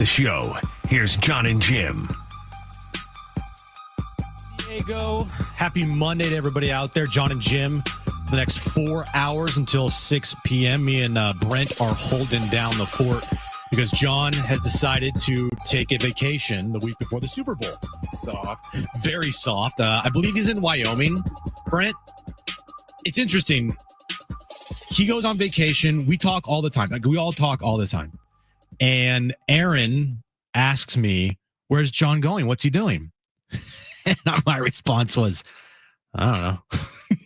The show. Here's Jon and Jim. Diego, happy Monday to everybody out there. Jon and Jim, the next 4 hours until 6 p.m. Me and Brent are holding down the fort because Jon has decided to take a vacation the week before the Super Bowl. Soft. Very soft. I believe he's in Wyoming. Brent, it's interesting. He goes on vacation. We talk all the time. Like, we all talk all the time. And Aaron asks me, where's Jon going? What's he doing? And my response was, I don't know.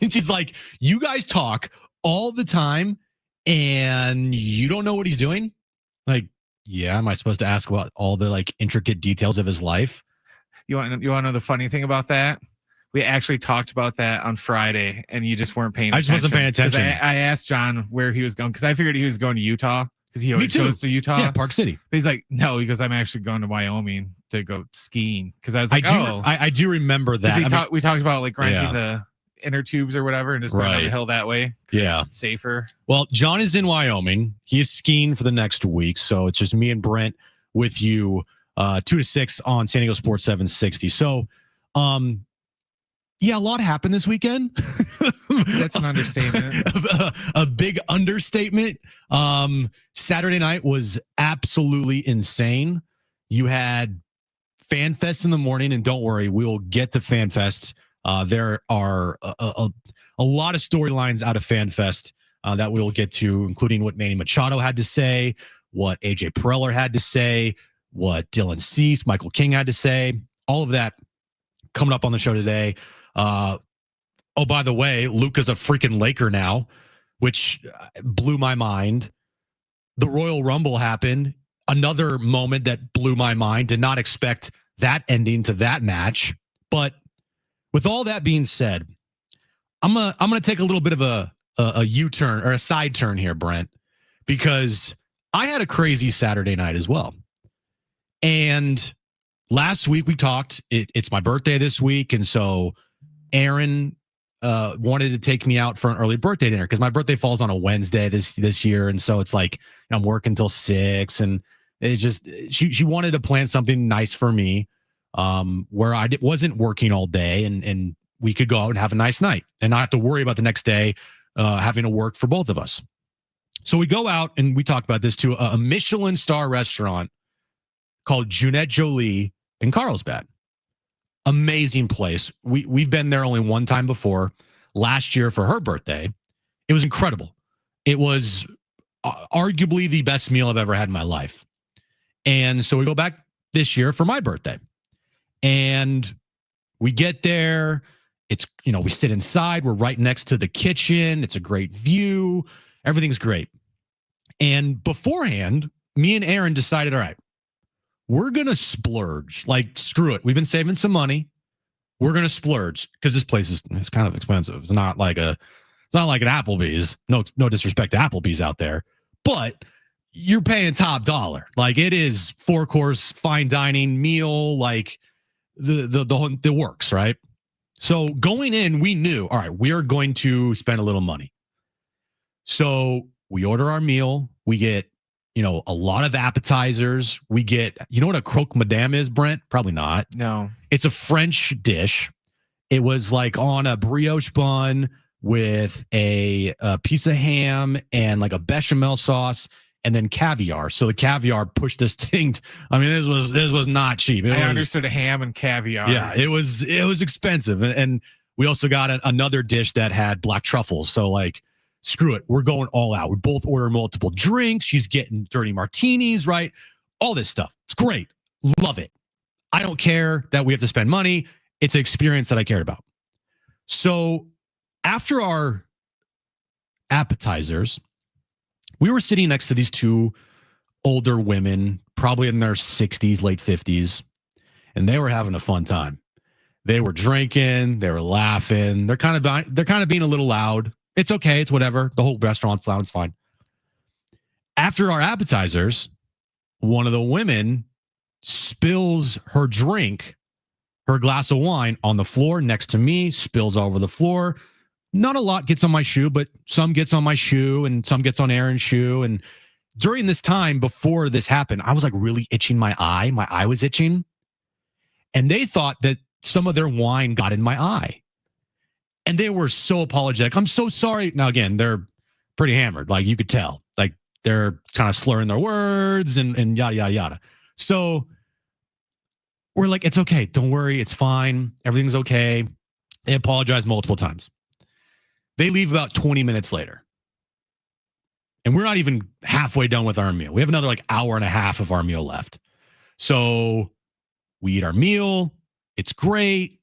And she's like, you guys talk all the time and you don't know what he's doing? Like, yeah, am I supposed to ask about all the like intricate details of his life? You want to know the funny thing about that? We actually talked about that on Friday and you just weren't paying attention. I just wasn't paying attention. I asked Jon where he was going because I figured he was going to Utah because he always goes to Utah. Yeah, Park City. But he's like, no, he goes, I'm actually going to Wyoming to go skiing. Because I was like, I do remember that. We talked about like renting the inner tubes or whatever and just going down the hill that way. Yeah. It's safer. Well, Jon is in Wyoming. He is skiing for the next week. So it's just me and Brent with you 2 to 6 on San Diego Sports 760. So, yeah, a lot happened this weekend. That's an understatement. A big understatement. Saturday night was absolutely insane. You had FanFest in the morning, and don't worry, we'll get to FanFest. There are a lot of storylines out of FanFest that we'll get to, including what Manny Machado had to say, what AJ Preller had to say, what Dylan Cease, Michael King had to say. All of that coming up on the show today. Oh, by the way, Luka's a freaking Laker now, which blew my mind. The Royal Rumble happened. Another moment that blew my mind. Did not expect that ending to that match. But with all that being said, I'm gonna take a little bit of a U-turn or a side turn here, Brent, because I had a crazy Saturday night as well. And last week we talked. It's my birthday this week, and so Aaron wanted to take me out for an early birthday dinner because my birthday falls on a Wednesday this year, and so it's like I'm working till 6, and it's just she wanted to plan something nice for me, where I wasn't working all day, and we could go out and have a nice night and not have to worry about the next day having to work for both of us. So we go out and we talked about this to a Michelin star restaurant called Junette Jolie in Carlsbad. Amazing place. We've been there only one time before, last year for her birthday. It was incredible. It was arguably the best meal I've ever had in my life. And so we go back this year for my birthday. And we get there. It's, we sit inside. We're right next to the kitchen. It's a great view. Everything's great. And beforehand, me and Aaron decided, all right, we're going to splurge. Like, screw it. We've been saving some money. We're going to splurge because this place is kind of expensive. It's not like an Applebee's. No disrespect to Applebee's out there, but you're paying top dollar. Like, it is 4-course fine dining meal, like the works, right? So going in, we knew, all right, we are going to spend a little money. So we order our meal. We get a lot of appetizers. We get, what a croque madame is, Brent? Probably not. No. It's a French dish. It was like on a brioche bun with a piece of ham and like a bechamel sauce and then caviar. So the caviar pushed this thing. This was not cheap. I understood a ham and caviar. Yeah, it was expensive. And we also got another dish that had black truffles. So like, screw it. We're going all out. We both order multiple drinks. She's getting dirty martinis, right? All this stuff. It's great. Love it. I don't care that we have to spend money. It's an experience that I cared about. So after our appetizers, we were sitting next to these two older women, probably in their 60s, late 50s, and they were having a fun time. They were drinking. They were laughing. They're kind of being a little loud. It's okay. It's whatever. The whole restaurant's loud. It's fine. After our appetizers, one of the women spills her drink, her glass of wine, on the floor next to me, spills over the floor. Not a lot gets on my shoe, but some gets on my shoe and some gets on Aaron's shoe. And during this time before this happened, I was like really itching my eye. My eye was itching. And they thought that some of their wine got in my eye. And they were so apologetic. I'm so sorry. Now, again, they're pretty hammered. Like you could tell. Like they're kind of slurring their words and yada, yada, yada. So we're like, it's okay. Don't worry. It's fine. Everything's okay. They apologized multiple times. They leave about 20 minutes later. And we're not even halfway done with our meal. We have another like hour and a half of our meal left. So we eat our meal. It's great.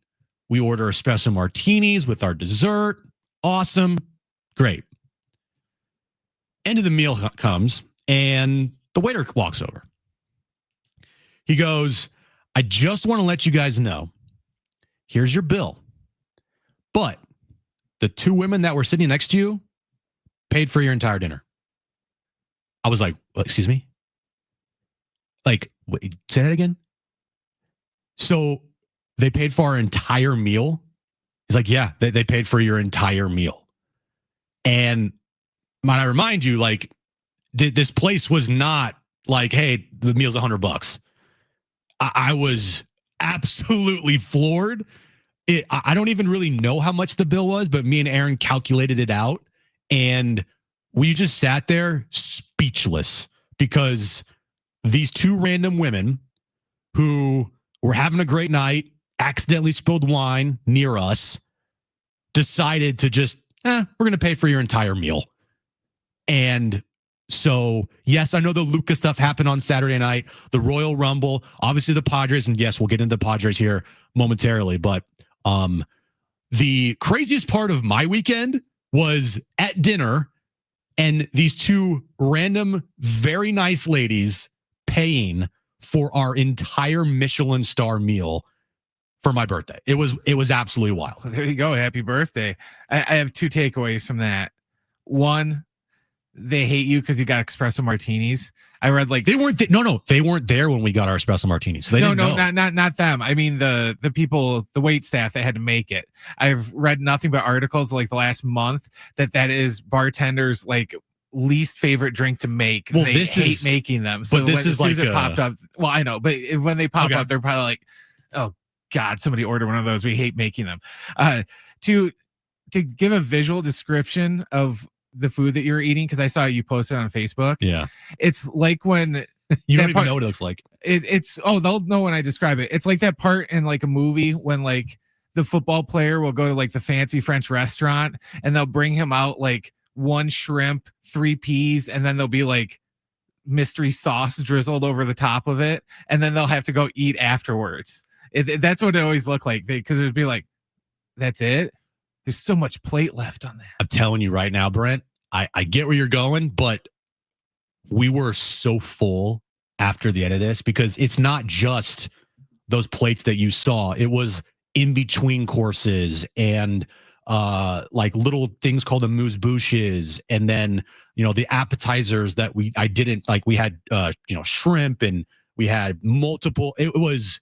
We order espresso martinis with our dessert. Awesome. Great. End of the meal comes and the waiter walks over. He goes, I just want to let you guys know, here's your bill. But the two women that were sitting next to you paid for your entire dinner. I was like, well, excuse me? Like, wait, say that again? So they paid for our entire meal? He's like, yeah, they paid for your entire meal. And might I remind you, like, this place was not like, hey, the meal's $100. I was absolutely floored. I don't even really know how much the bill was, but me and Aaron calculated it out. And we just sat there speechless because these two random women who were having a great night, accidentally spilled wine near us, decided to just, we're going to pay for your entire meal. And so, yes, I know the Luka stuff happened on Saturday night, the Royal Rumble, obviously the Padres, and yes, we'll get into the Padres here momentarily, but the craziest part of my weekend was at dinner and these two random, very nice ladies paying for our entire Michelin star meal for my birthday. It was absolutely wild. So there you go. Happy birthday. I have two takeaways from that. One, they hate you because you got espresso martinis. I read like they weren't. They weren't there when we got our espresso martinis. So they didn't know. Not them. I mean the people, the wait staff that had to make it. I've read nothing but articles like the last month that is bartenders like least favorite drink to make. Well, they hate making them. So but this is like it popped up. Well, I know, but when they pop up, they're probably like, oh God, somebody order one of those. We hate making them. To give a visual description of the food that you're eating, because I saw you posted on Facebook. Yeah. It's like when you don't even know what it looks like. They'll know when I describe it. It's like that part in like a movie when like the football player will go to like the fancy French restaurant and they'll bring him out like one shrimp, 3 peas, and then there'll be like mystery sauce drizzled over the top of it. And then they'll have to go eat afterwards. That's what it always looked like. Because it'd be like, that's it. There's so much plate left on that. I'm telling you right now, Brent, I get where you're going, but we were so full after the end of this because it's not just those plates that you saw. It was in between courses and like little things called amuse-bouches, and then the appetizers that I didn't like. We had shrimp and we had multiple. It was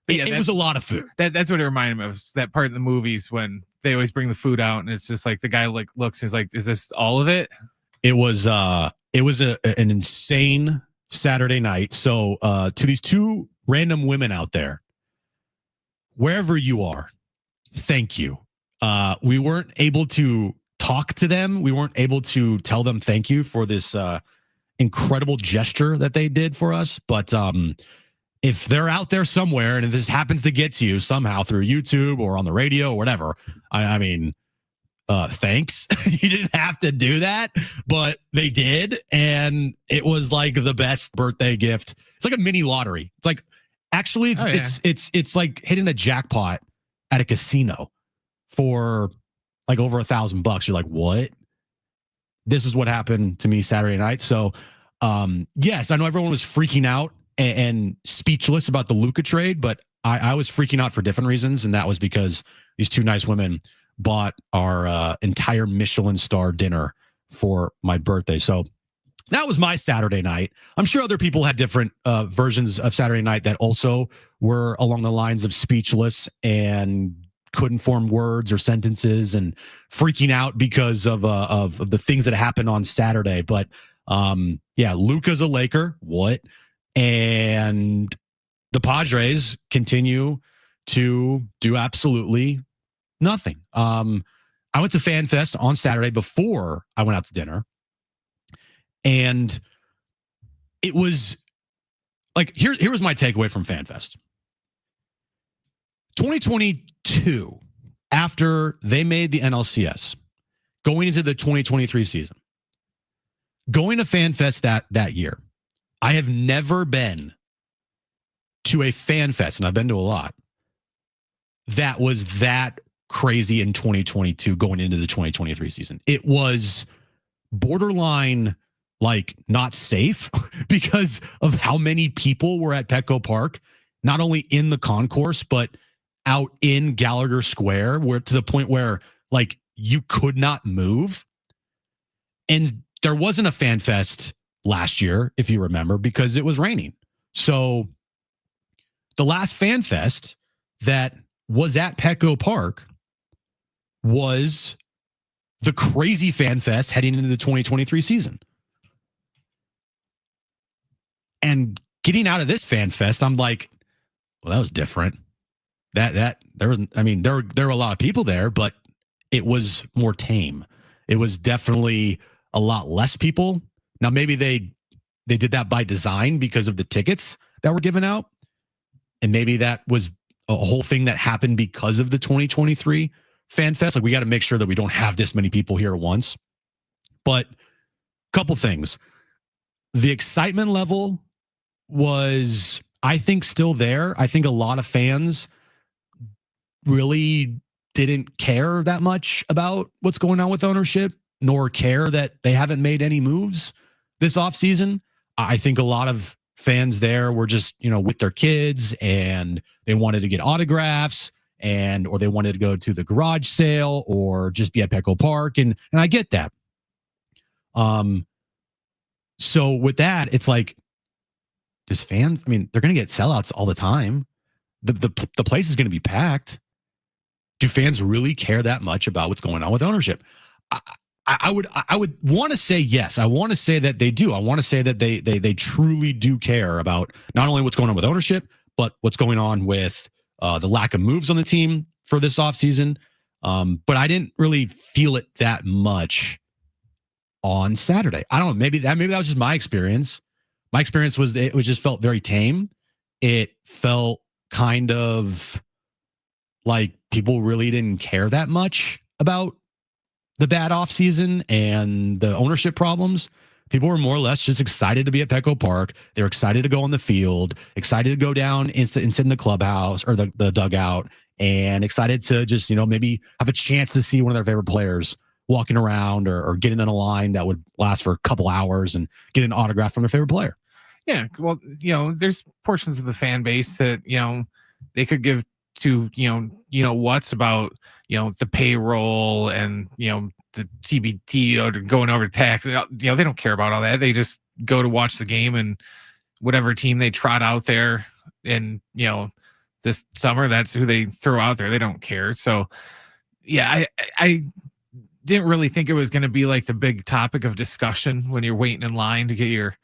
a lot of food. That's what it reminded me of. That part in the movies when they always bring the food out and it's just like the guy like looks and is like, is this all of it? It was an insane Saturday night. So to these two random women out there, wherever you are, thank you. We weren't able to talk to them. We weren't able to tell them thank you for this incredible gesture that they did for us. But if they're out there somewhere and if this happens to get to you somehow through YouTube or on the radio or whatever, I mean, thanks. You didn't have to do that, but they did. And it was like the best birthday gift. It's like a mini lottery. It's like, actually it's like hitting a jackpot at a casino for like over $1,000. You're like, what? This is what happened to me Saturday night. So yes, I know everyone was freaking out and speechless about the Luka trade, but I was freaking out for different reasons. And that was because these two nice women bought our entire Michelin star dinner for my birthday. So that was my Saturday night. I'm sure other people had different versions of Saturday night that also were along the lines of speechless and couldn't form words or sentences and freaking out because of the things that happened on Saturday. But Luka's a Laker. What? And the Padres continue to do absolutely nothing. I went to Fan Fest on Saturday before I went out to dinner. And it was like, here was my takeaway from Fan Fest. 2022, after they made the NLCS, going into the 2023 season, going to Fan Fest that year, I have never been to a Fan Fest, and I've been to a lot, that was that crazy in 2022 going into the 2023 season. It was borderline like not safe because of how many people were at Petco Park, not only in the concourse, but out in Gallagher Square, where to the point where like you could not move. And there wasn't a Fan Fest last year, if you remember, because it was raining. So the last Fan Fest that was at Petco Park was the crazy Fan Fest heading into the 2023 season. And getting out of this Fan Fest, I'm like, well, that was different. There were a lot of people there, but it was more tame. It was definitely a lot less people. Now, maybe they did that by design because of the tickets that were given out. And maybe that was a whole thing that happened because of the 2023 Fan Fest. Like, we got to make sure that we don't have this many people here at once. But a couple things. The excitement level was, I think, still there. I think a lot of fans really didn't care that much about what's going on with ownership, nor care that they haven't made any moves this offseason. I think a lot of fans there were just, with their kids, and they wanted to get autographs, or they wanted to go to the garage sale or just be at Petco Park. And I get that. So with that, it's like, does fans, they're going to get sellouts all the time. The place is going to be packed. Do fans really care that much about what's going on with ownership? I would want to say yes. I want to say that they do. I want to say that they truly do care about not only what's going on with ownership, but what's going on with the lack of moves on the team for this offseason. But I didn't really feel it that much on Saturday. I don't know. Maybe that was just my experience. My experience was it just felt very tame. It felt kind of like people really didn't care that much about the bad offseason and the ownership problems. People were more or less just excited to be at Petco Park. They were excited to go on the field, excited to go down and sit in the clubhouse or the dugout, and excited to just, maybe have a chance to see one of their favorite players walking around or getting in a line that would last for a couple hours and get an autograph from their favorite player. Yeah. Well, there's portions of the fan base that, they could give to, what's about, the payroll and, the TBT or going over tax. They don't care about all that. They just go to watch the game, and whatever team they trot out there and, this summer, that's who they throw out there. They don't care. So yeah, I didn't really think it was going to be like the big topic of discussion when you're waiting in line to get your,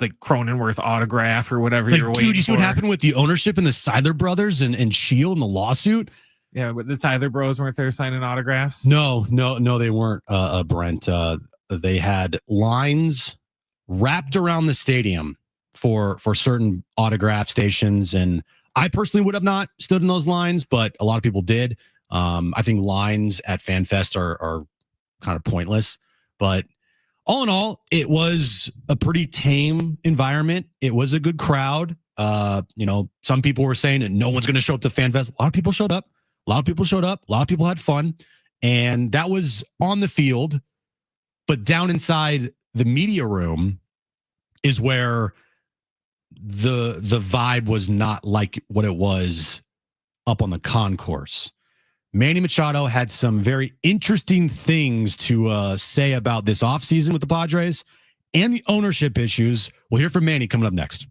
like Cronenworth autograph or whatever you're waiting for. Dude, you see what happened with the ownership and the Seidler brothers and Shield and the lawsuit? Yeah, but the Seidler bros weren't there signing autographs? No, they weren't, Brent. They had lines wrapped around the stadium for certain autograph stations, and I personally would have not stood in those lines, but a lot of people did. I think lines at FanFest are kind of pointless, but all in all, it was a pretty tame environment. It was a good crowd. Some people were saying that no one's going to show up to FanFest. A lot of people showed up. A lot of people had fun, and that was on the field. But down inside the media room is where the vibe was not like what it was up on the concourse. Manny Machado had some very interesting things to say about this offseason with the Padres and the ownership issues. We'll hear from Manny coming up next.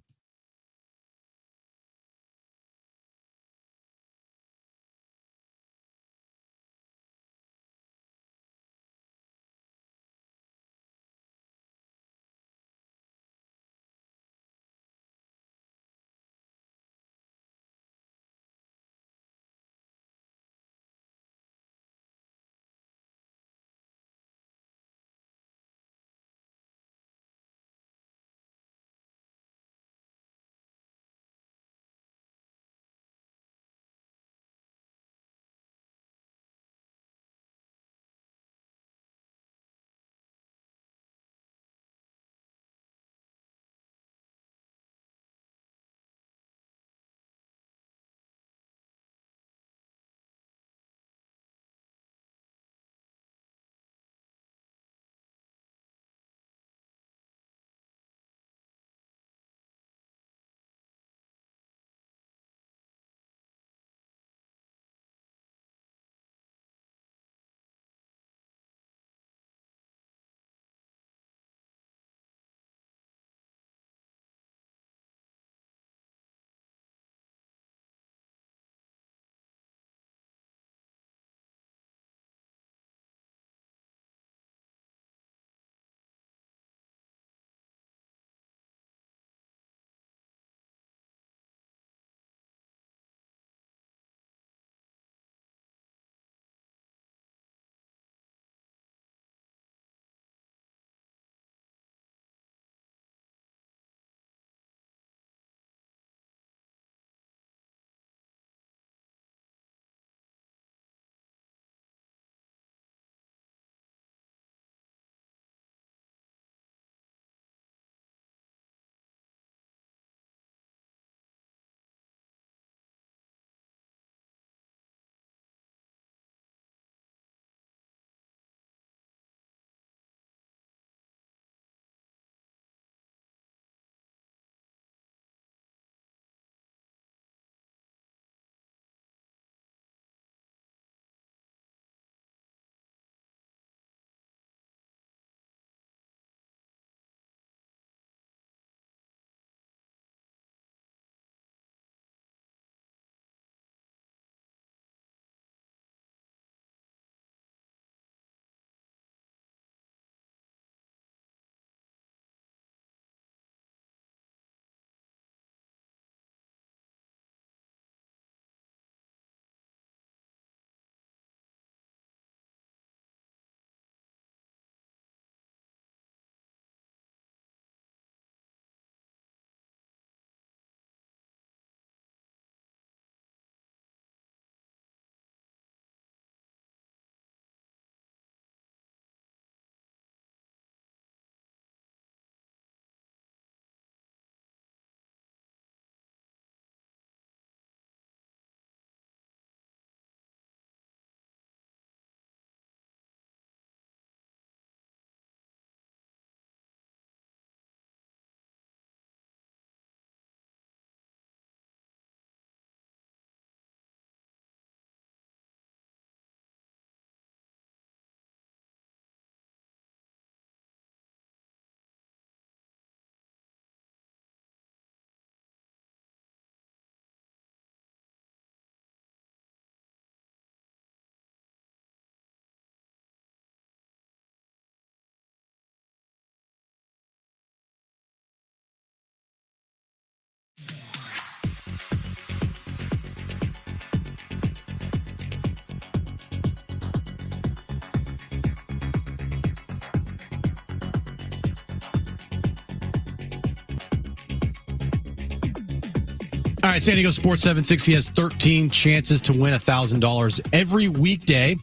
All right, San Diego Sports 760 has 13 chances to win $1,000 every weekday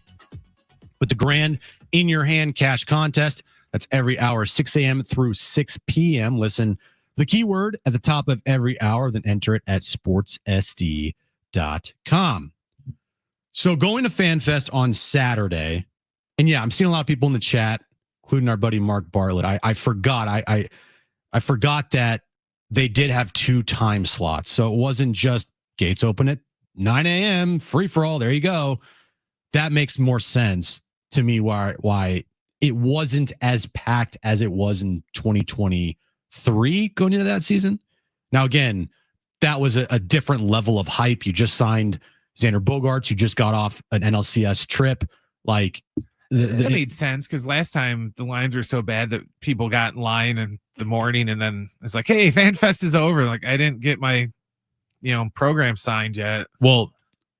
with the Grand In Your Hand Cash Contest. That's every hour, 6 a.m. through 6 p.m. Listen, the keyword at the top of every hour, then enter it at sportssd.com. So going to FanFest on Saturday, and yeah, I'm seeing a lot of people in the chat, including our buddy Mark Bartlett. I forgot. I forgot that they did have 2 time slots. So it wasn't just gates open at 9 a.m., free for all. There you go. That makes more sense to me why it wasn't as packed as it was in 2023 going into that season. Now, again, that was a different level of hype. You just signed Xander Bogaerts. You just got off an NLCS trip. Like, that made sense because last time the lines were so bad that people got in line in the morning and then it's like, hey, FanFest is over. Like, I didn't get my, program signed yet. Well,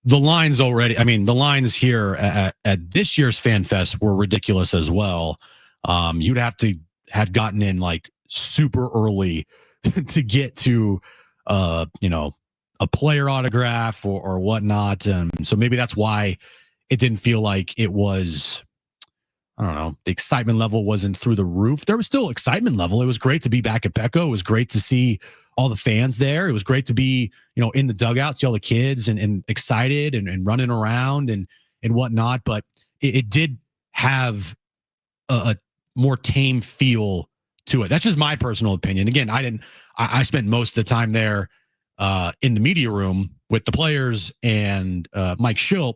the lines already, the lines here at this year's FanFest were ridiculous as well. You'd have to had gotten in like super early to get to, a player autograph or whatnot. So maybe that's why it didn't feel like it was, I don't know, the excitement level wasn't through the roof. There was still excitement level. It was great to be back at Petco. It was great to see all the fans there. It was great to be, in the dugout, see all the kids and excited and running around and whatnot. But it did have a more tame feel to it. That's just my personal opinion. Again, I spent most of the time there in the media room with the players and Mike Schilt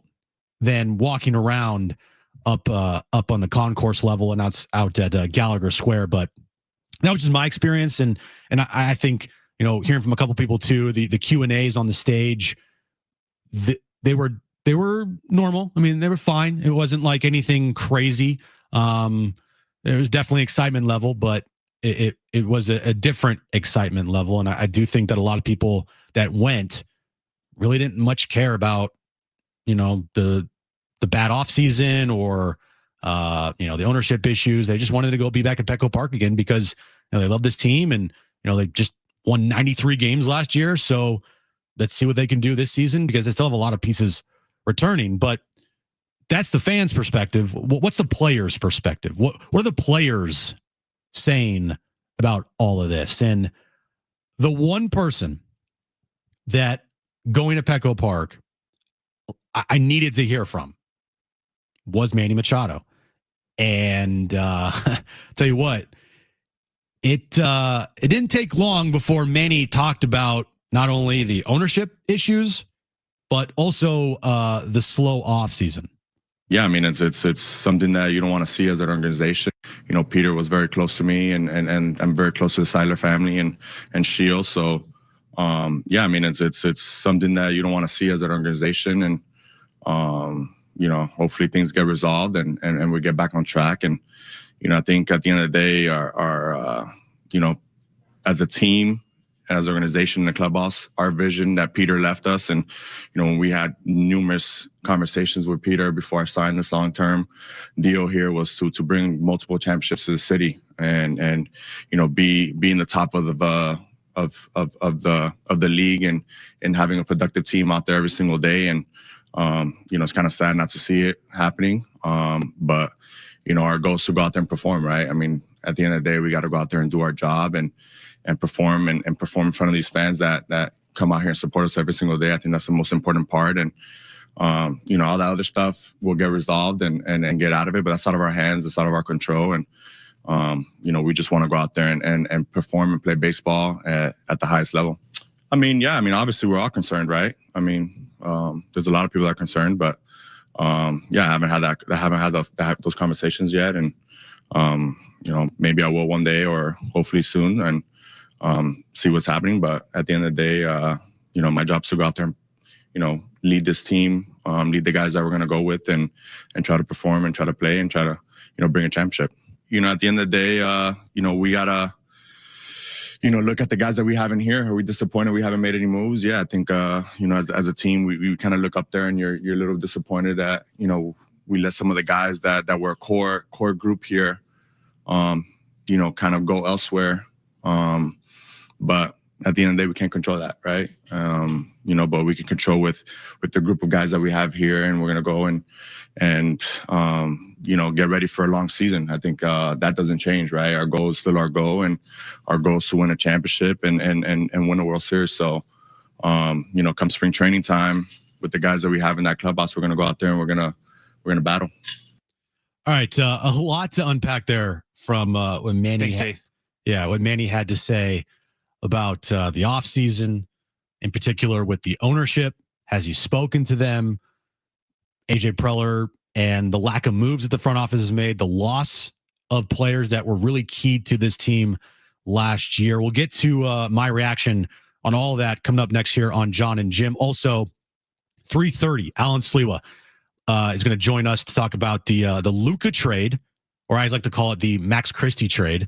than walking around up on the concourse level and out at Gallagher Square. But that was just my experience. And I think, hearing from a couple people too, the Q&As on the stage, they were normal. They were fine. It wasn't like anything crazy. There was definitely excitement level, but it was a different excitement level. And I do think that a lot of people that went really didn't much care about, the bad off season or, the ownership issues. They just wanted to go be back at Petco Park again because they love this team and, they just won 93 games last year. So let's see what they can do this season because they still have a lot of pieces returning. But that's the fans' perspective. What's the players' perspective? What are the players saying about all of this? And the one person that going to Petco Park I needed to hear from was Manny Machado. And tell you what, it didn't take long before Manny talked about not only the ownership issues, but also the slow off season. Yeah, it's something that you don't want to see as an organization. Peter was very close to me, and I'm very close to the Seiler family and Shield. So, it's something that you don't want to see as an organization, and hopefully things get resolved and we get back on track. And I think at the end of the day, our as a team, as an organization, the clubhouse, our vision that Peter left us, and when we had numerous conversations with Peter before I signed this long-term deal here, was to bring multiple championships to the city and be in the top of the league and having a productive team out there every single day. And it's kind of sad not to see it happening, but our goal is to go out there and perform, right? At the end of the day, we got to go out there and do our job and perform and perform in front of these fans that come out here and support us every single day. I think that's the most important part. And, all that other stuff will get resolved and get out of it, but that's out of our hands. It's out of our control. And, we just want to go out there and perform and play baseball at the highest level. Obviously we're all concerned, right? There's a lot of people that are concerned, but, I haven't had those conversations yet. And, maybe I will one day or hopefully soon and, see what's happening. But at the end of the day, my job is to go out there and, lead this team, lead the guys that we're going to go with and try to perform and try to play and try to, bring a championship. At the end of the day, we got to, look at the guys that we have in here. Are we disappointed we haven't made any moves? Yeah, I think, as a team, we kind of look up there and you're a little disappointed that, we let some of the guys that were a core group here, kind of go elsewhere. But at the end of the day, we can't control that, right? But we can control with the group of guys that we have here, and we're gonna go and get ready for a long season. I think that doesn't change, right? Our goal is still our goal, and our goal is to win a championship and win a World Series. So, come spring training time with the guys that we have in that clubhouse, we're gonna go out there and we're gonna battle. All right, a lot to unpack there from when Manny. What Manny had to say about the offseason, in particular with the ownership. Has he spoken to them? AJ Preller and the lack of moves that the front office has made, the loss of players that were really key to this team last year. We'll get to my reaction on all of that coming up next here on Jon and Jim. Also, 3:30, Alan Sliwa is going to join us to talk about the Luka trade, or I like to call it the Max Christie trade,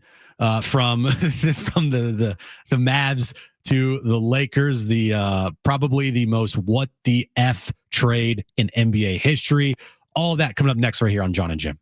from the Mavs to the Lakers, the probably the most what the F trade in NBA history. All that coming up next right here on Jon and Jim.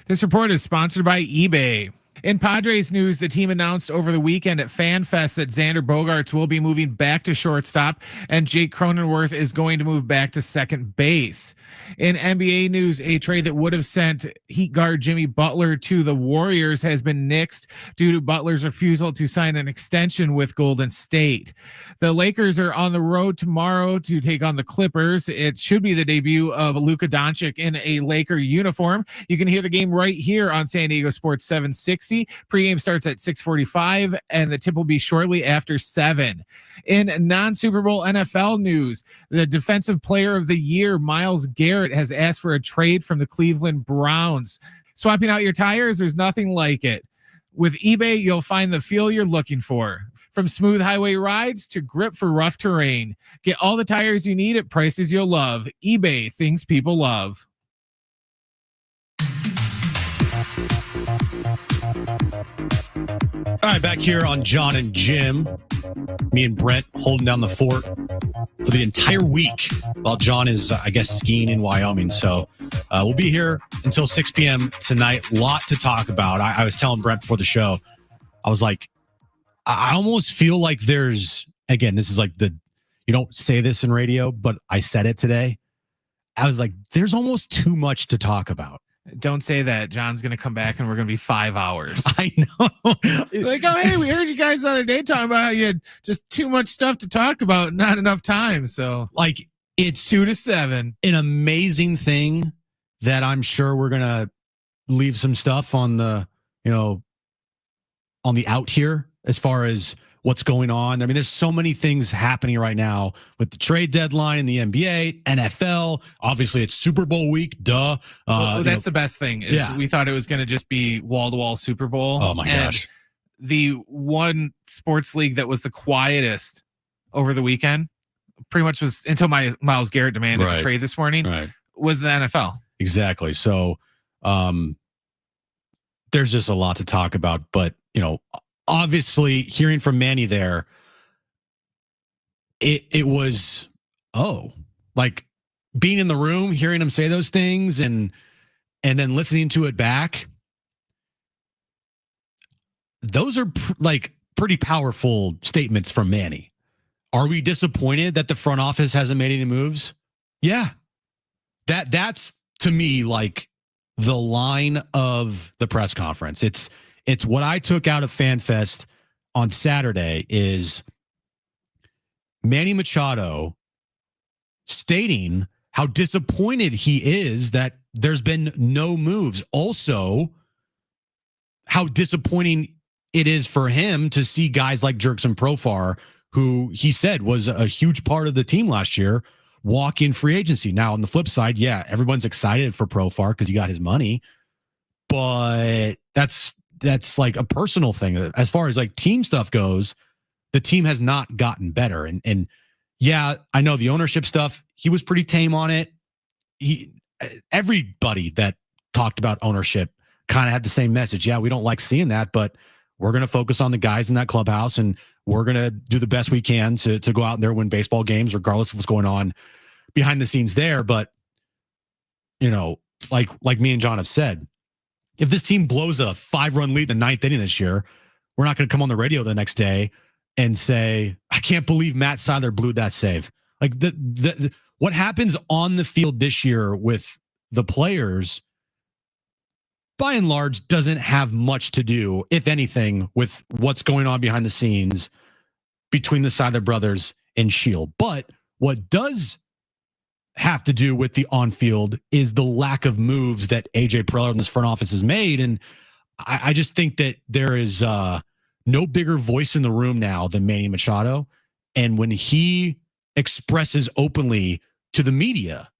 This report is sponsored by eBay. In Padres news, the team announced over the weekend at FanFest that Xander Bogaerts will be moving back to shortstop and Jake Cronenworth is going to move back to second base. In NBA news, a trade that would have sent Heat guard Jimmy Butler to the Warriors has been nixed due to Butler's refusal to sign an extension with Golden State. The Lakers are on the road tomorrow to take on the Clippers. It should be the debut of Luka Doncic in a Laker uniform. You can hear the game right here on San Diego Sports 760 6:60. Pregame starts at 6:45, and the tip will be shortly after 7. In non-Super Bowl NFL news, the Defensive Player of the Year, Myles Garrett, has asked for a trade from the Cleveland Browns. Swapping out your tires, there's nothing like it. With eBay, you'll find the feel you're looking for. From smooth highway rides to grip for rough terrain. Get all the tires you need at prices you'll love. eBay, things people love. All right, back here on Jon and Jim. Me and Brent holding down the fort for the entire week while Jon is, I guess, skiing in Wyoming. So we'll be here until 6 p.m. tonight. Lot to talk about. I was telling Brent before the show, I was like, I almost feel like there's, again, this is like you don't say this in radio, but I said it today. I was like, there's almost too much to talk about. Don't say that. John's going to come back and we're going to be 5 hours. I know. Like, oh, hey, we heard you guys the other day talking about how you had just too much stuff to talk about, not enough time. So, like, it's 2 to 7. An amazing thing that I'm sure we're going to leave some stuff on the, on the out here as far as what's going on. I mean, there's so many things happening right now with the trade deadline in the NBA, NFL. Obviously, it's Super Bowl week. Duh. That's the best thing. We thought it was going to just be wall-to-wall Super Bowl. Oh, my gosh. The one sports league that was the quietest over the weekend, pretty much was until Myles Garrett demanded a trade this morning, was the NFL. Exactly. So there's just a lot to talk about. But, obviously, hearing from Manny there, it was, like being in the room, hearing him say those things and then listening to it back. Those are pretty powerful statements from Manny. Are we disappointed that the front office hasn't made any moves? Yeah. That's to me like the line of the press conference. It's what I took out of FanFest on Saturday is Manny Machado stating how disappointed he is that there's been no moves. Also, how disappointing it is for him to see guys like Jurickson Profar, who he said was a huge part of the team last year, walk in free agency. Now, on the flip side, yeah, everyone's excited for Profar because he got his money, but that's like a personal thing. As far as like team stuff goes, the team has not gotten better. And yeah, I know the ownership stuff, he was pretty tame on it. Everybody that talked about ownership kind of had the same message. Yeah, we don't like seeing that, but we're going to focus on the guys in that clubhouse and we're going to do the best we can to go out there and win baseball games, regardless of what's going on behind the scenes there. But, like me and Jon have said, if this team blows a 5-run lead in the 9th inning this year, we're not going to come on the radio the next day and say, I can't believe Matt Seiler blew that save. Like what happens on the field this year with the players, by and large, doesn't have much to do, if anything, with what's going on behind the scenes between the Seiler brothers and Shield. But what does have to do with the on-field is the lack of moves that AJ Preller in this front office has made. And I just think that there is no bigger voice in the room now than Manny Machado. And when he expresses openly to the media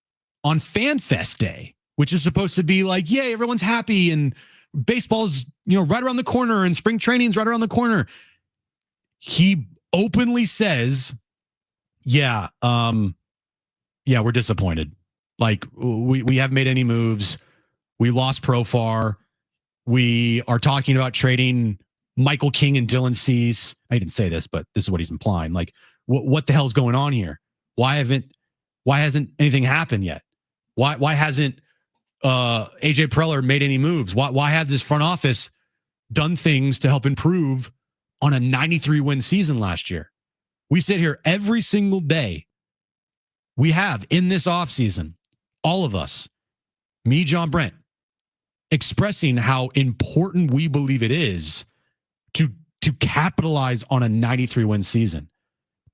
on FanFest Day, which is supposed to be like, yay, everyone's happy and baseball's, right around the corner and spring training's right around the corner. He openly says, yeah, we're disappointed. Like we haven't made any moves. We lost Profar. We are talking about trading Michael King and Dylan Cease. I didn't say this, but this is what he's implying. Like, what the hell's going on here? Why hasn't anything happened yet? Why hasn't AJ Preller made any moves? Why have this front office done things to help improve on a 93-win season last year? We sit here every single day. We have in this offseason, all of us, me, Jon, Brent, expressing how important we believe it is to capitalize on a 93-win season,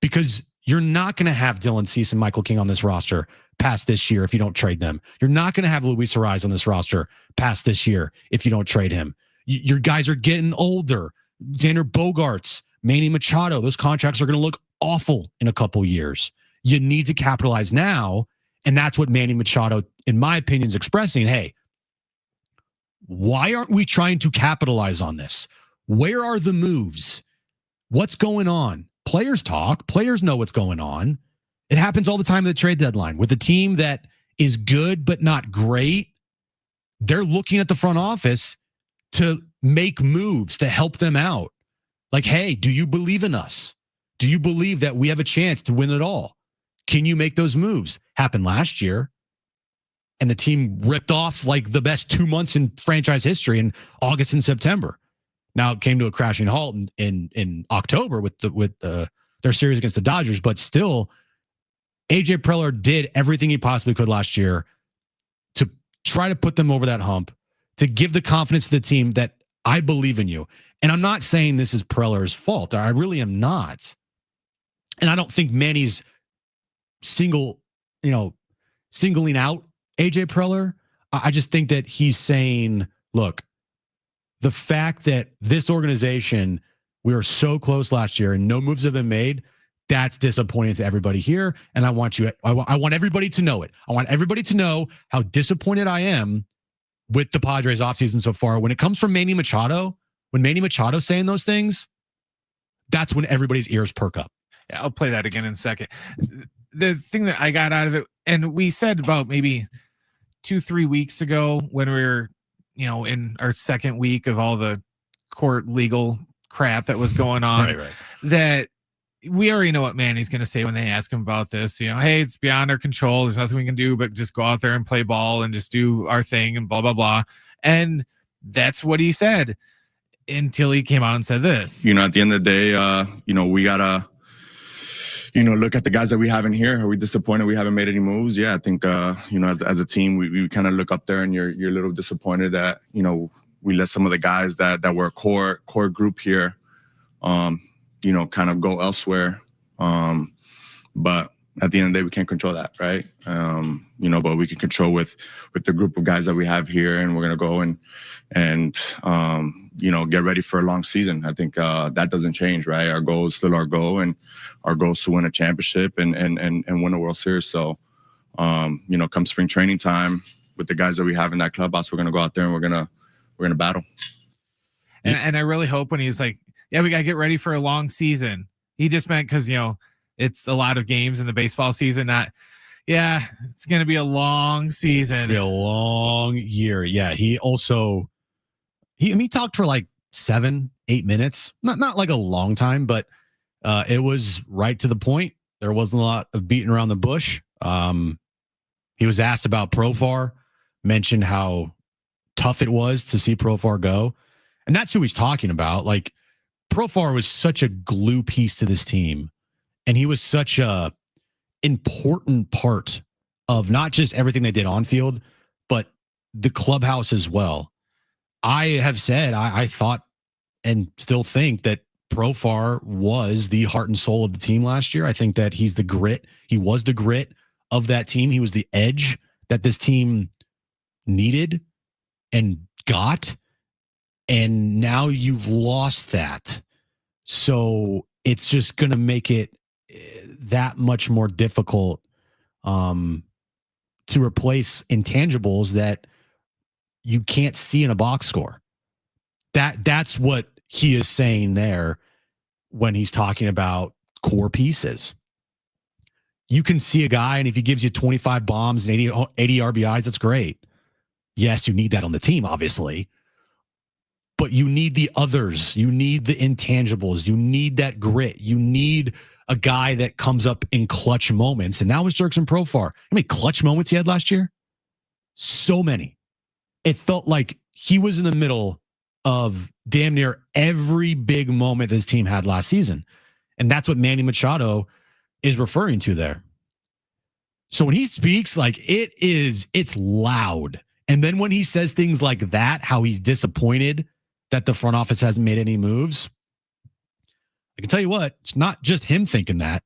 because you're not going to have Dylan Cease and Michael King on this roster past this year if you don't trade them. You're not going to have Luis Ariz on this roster past this year if you don't trade him. Your guys are getting older. Xander Bogaerts, Manny Machado, those contracts are going to look awful in a couple years. You need to capitalize now. And that's what Manny Machado, in my opinion, is expressing. Hey, why aren't we trying to capitalize on this? Where are the moves? What's going on? Players talk. Players know what's going on. It happens all the time at the trade deadline. With a team that is good but not great, they're looking at the front office to make moves to help them out. Like, hey, do you believe in us? Do you believe that we have a chance to win it all? Can you make those moves? Happened last year. And the team ripped off like the best 2 months in franchise history in August and September. Now it came to a crashing halt in October with their series against the Dodgers, but still, AJ Preller did everything he possibly could last year to try to put them over that hump, to give the confidence to the team that I believe in you. And I'm not saying this is Preller's fault. I really am not. And I don't think Manny's singling out AJ Preller. I just think that he's saying, look, the fact that this organization, we were so close last year and no moves have been made, that's disappointing to everybody here. And I want everybody to know it. I want everybody to know how disappointed I am with the Padres offseason so far. When it comes from Manny Machado, when Manny Machado's saying those things, that's when everybody's ears perk up. Yeah, I'll play that again in a second. The thing that I got out of it, and we said about maybe 2-3 weeks ago when we were, in our second week of all the court legal crap that was going on, right. that we already know what Manny's going to say when they ask him about this. Hey, it's beyond our control. There's nothing we can do but just go out there and play ball and just do our thing and blah, blah, blah. And that's what he said until he came out and said this. At the end of the day, we got to, look at the guys that we have in here. Are we disappointed we haven't made any moves? Yeah, I think, as a team, we kind of look up there and you're a little disappointed that, we let some of the guys that were a core group here, kind of go elsewhere. But at the end of the day, we can't control that, right? But we can control with the group of guys that we have here, and we're going to go and get ready for a long season. I think that doesn't change, right? Our goal is still our goal, and our goal is to win a championship and win a World Series. So, come spring training time with the guys that we have in that clubhouse, we're going to go out there and we're going to battle. And I really hope when he's like, yeah, we got to get ready for a long season. He just meant because, it's a lot of games in the baseball season. It's going to be a long season. Be a long year. Yeah. He also, he talked for like 7-8 minutes, not like a long time, but it was right to the point. There wasn't a lot of beating around the bush. He was asked about Profar, mentioned how tough it was to see Profar go. And that's who he's talking about. Like, Profar was such a glue piece to this team. And he was such a important part of not just everything they did on field, but the clubhouse as well. I have said, I thought and still think that Profar was the heart and soul of the team last year. I think that he's the grit. He was the grit of that team. He was the edge that this team needed and got. And now you've lost that. So it's just going to make it that much more difficult to replace intangibles that you can't see in a box score. That's what he is saying there when he's talking about core pieces. You can see a guy, and if he gives you 25 bombs and 80 RBIs, that's great. Yes, you need that on the team, obviously. But you need the others. You need the intangibles. You need that grit. You need a guy that comes up in clutch moments. And that was Jurickson Profar. How many clutch moments he had last year? So many. It felt like he was in the middle of damn near every big moment this team had last season. And that's what Manny Machado is referring to there. So when he speaks, like, it's loud. And then when he says things like that, how he's disappointed that the front office hasn't made any moves, I can tell you what, it's not just him thinking that.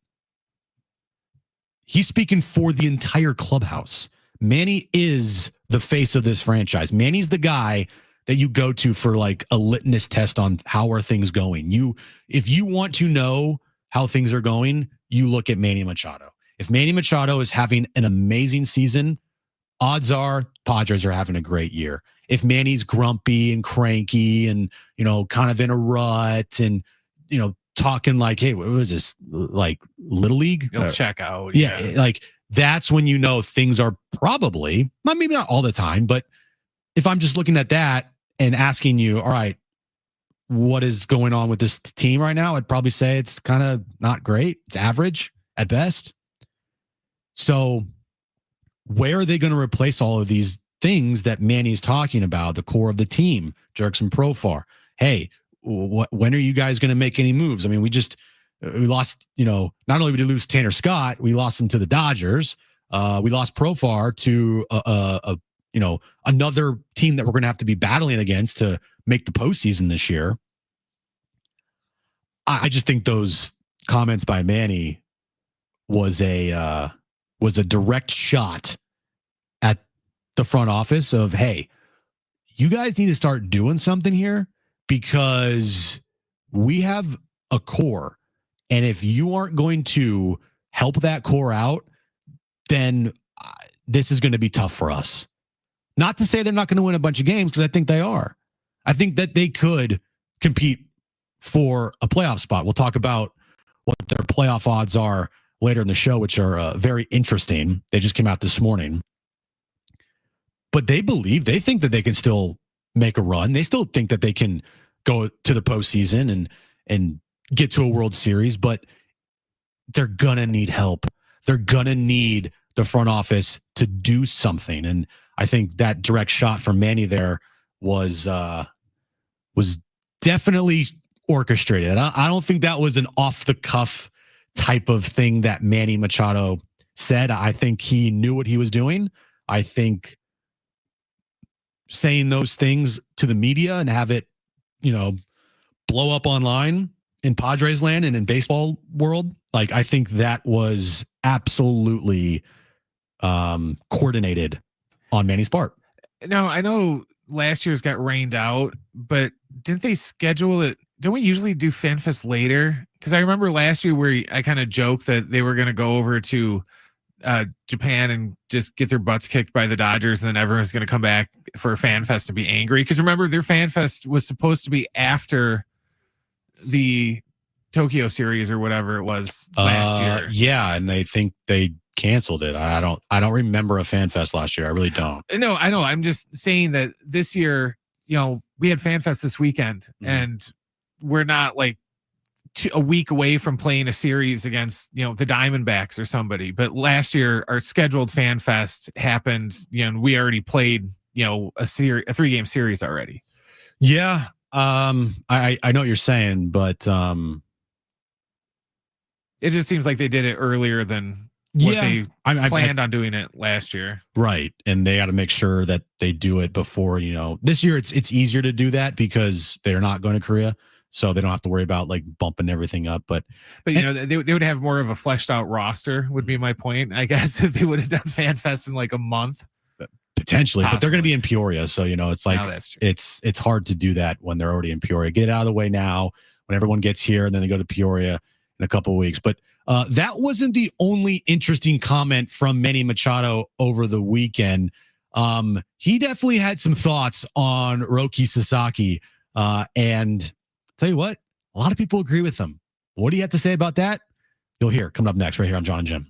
He's speaking for the entire clubhouse. Manny is the face of this franchise. Manny's the guy that you go to for like a litmus test on how are things going. If you want to know how things are going, you look at Manny Machado. If Manny Machado is having an amazing season, odds are Padres are having a great year. If Manny's grumpy and cranky and, kind of in a rut and, talking like, hey, what was this? Like Little League? You'll check out. Yeah. Like that's when things are probably, maybe not all the time, but if I'm just looking at that and asking you, all right, what is going on with this team right now? I'd probably say it's kind of not great. It's average at best. So where are they going to replace all of these things that Manny's talking about, the core of the team, Jerks and Profar? Hey, when are you guys going to make any moves? I mean, we lost, not only did we lose Tanner Scott, we lost him to the Dodgers. We lost Profar to another team that we're going to have to be battling against to make the postseason this year. I just think those comments by Manny was a direct shot at the front office of, hey, you guys need to start doing something here because we have a core. And if you aren't going to help that core out, then this is going to be tough for us. Not to say they're not going to win a bunch of games, because I think they are. I think that they could compete for a playoff spot. We'll talk about what their playoff odds are later in the show, which are very interesting. They just came out this morning. But they think that they can still make a run. They still think that they can go to the postseason and get to a World Series, but they're going to need help. They're going to need the front office to do something. And I think that direct shot from Manny there was definitely orchestrated. I don't think that was an off the cuff type of thing that Manny Machado said. I think he knew what he was doing. I think saying those things to the media and have it, blow up online in Padres land and in baseball world, like I think that was absolutely coordinated on Manny's part. No, I know last year's got rained out, but didn't they schedule it? Don't we usually do FanFest later? Because I remember last year where I kind of joked that they were going to go over to Japan and just get their butts kicked by the Dodgers, and then everyone's going to come back for a FanFest to be angry. Because remember, their FanFest was supposed to be after the Tokyo series or whatever it was last year. Yeah, and they think they canceled it. I don't remember a FanFest last year. I really don't. No, I know. I'm just saying that this year, we had FanFest this weekend, and we're not like a week away from playing a series against, the Diamondbacks or somebody. But last year, our scheduled FanFest happened, and we already played, a 3-game series already. Yeah. I know what you're saying, but it just seems like they did it earlier than what they planned on doing it last year. Right. And they got to make sure that they do it before, this year it's easier to do that because they're not going to Korea. So they don't have to worry about like bumping everything up. But they would have more of a fleshed out roster would be my point, I guess, if they would have done FanFest in like a month. Potentially, possibly. But they're going to be in Peoria. So, it's like, it's hard to do that when they're already in Peoria. Get it out of the way now when everyone gets here, and then they go to Peoria in a couple of weeks. But that wasn't the only interesting comment from Manny Machado over the weekend. He definitely had some thoughts on Roki Sasaki. And tell you what, a lot of people agree with him. What do you have to say about that? You'll hear coming up next right here on Jon Jim.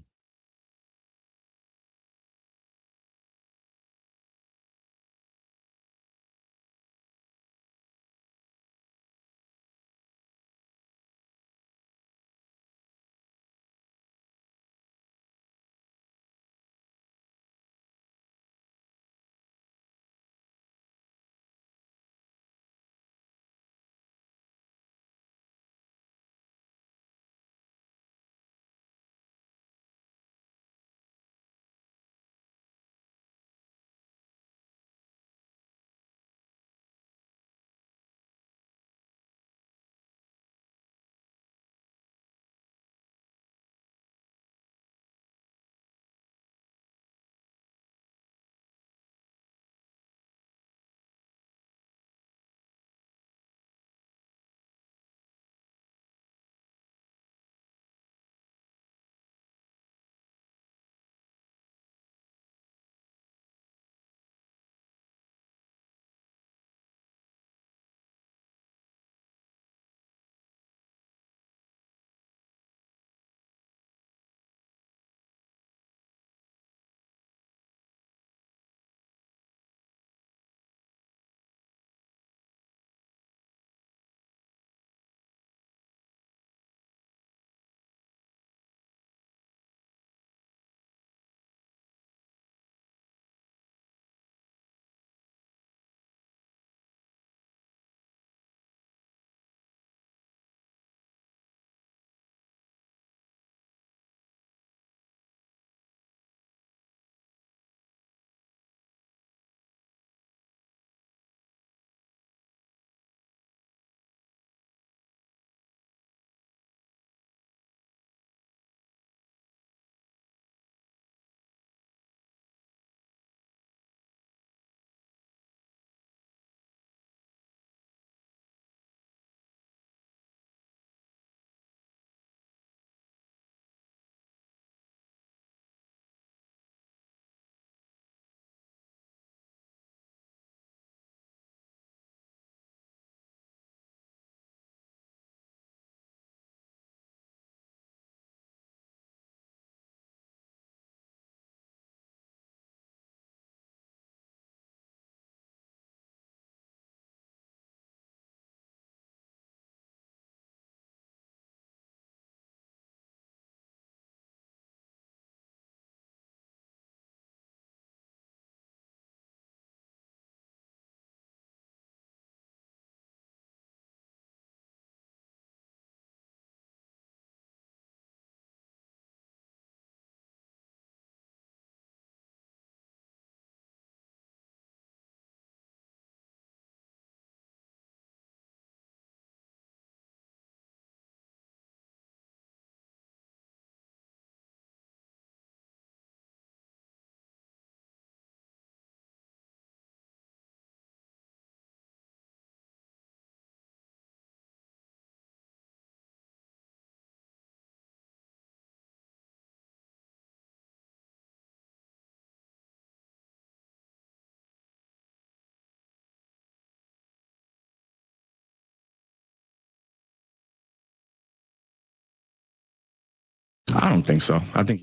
I don't think so. I think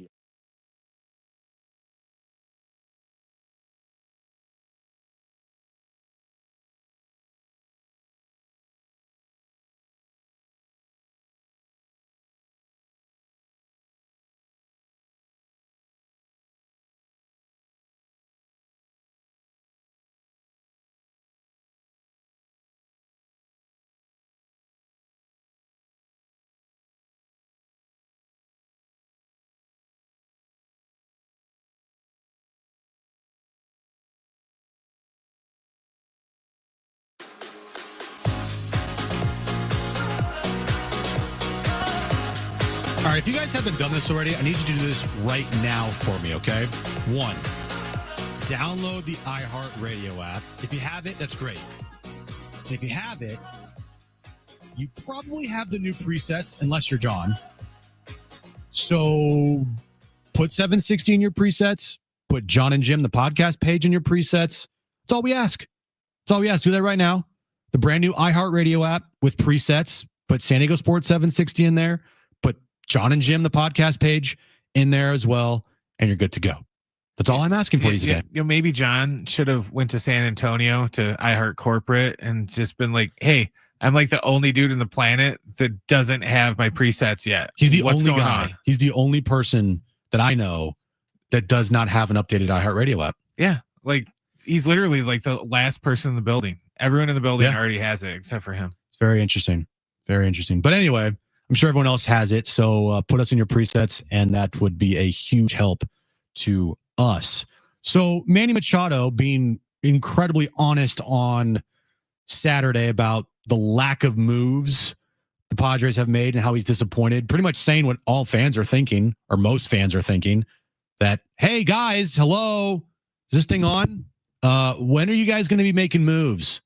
All right, if you guys haven't done this already, I need you to do this right now for me, okay? 1, download the iHeartRadio app. If you have it, that's great. And if you have it, you probably have the new presets, unless you're Jon. So put 760 in your presets. Put Jon and Jim, the podcast page, in your presets. That's all we ask. That's all we ask. Do that right now. The brand new iHeartRadio app with presets. Put San Diego Sports 760 in there. Put Jon and Jim, the podcast page, in there as well, and you're good to go. That's all I'm asking for you today. You know, maybe Jon should have went to San Antonio to iHeart Corporate and just been like, "Hey, I'm like the only dude on the planet that doesn't have my presets yet. He's the What's only going guy. on?" He's the only person that I know that does not have an updated iHeartRadio app. Yeah, like he's literally like the last person in the building. Everyone in the building Yeah. already has it except for him. It's very interesting. Very interesting. But anyway, I'm sure everyone else has it. So put us in your presets, and that would be a huge help to us. So Manny Machado being incredibly honest on Saturday about the lack of moves the Padres have made and how he's disappointed, pretty much saying what all fans are thinking, or most fans are thinking, that, hey, guys, hello, is this thing on? When are you guys going to be making moves?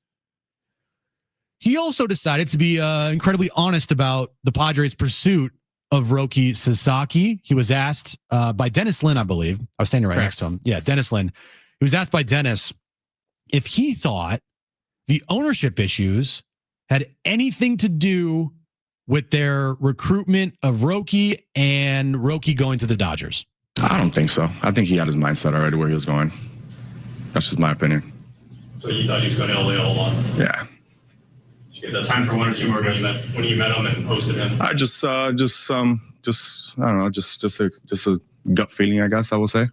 He also decided to be incredibly honest about the Padres' pursuit of Roki Sasaki. He was asked by Dennis Lin, I believe. I was standing right next to him. Yeah, Dennis Lin. He was asked by Dennis if he thought the ownership issues had anything to do with their recruitment of Roki and Roki going to the Dodgers. I don't think so. I think he had his mindset already where he was going. That's just my opinion. So you thought he was going to LA all along? Yeah. Did you get that time for one or two more when you met him and hosted him? I just I don't know, just a gut feeling, I guess I will say.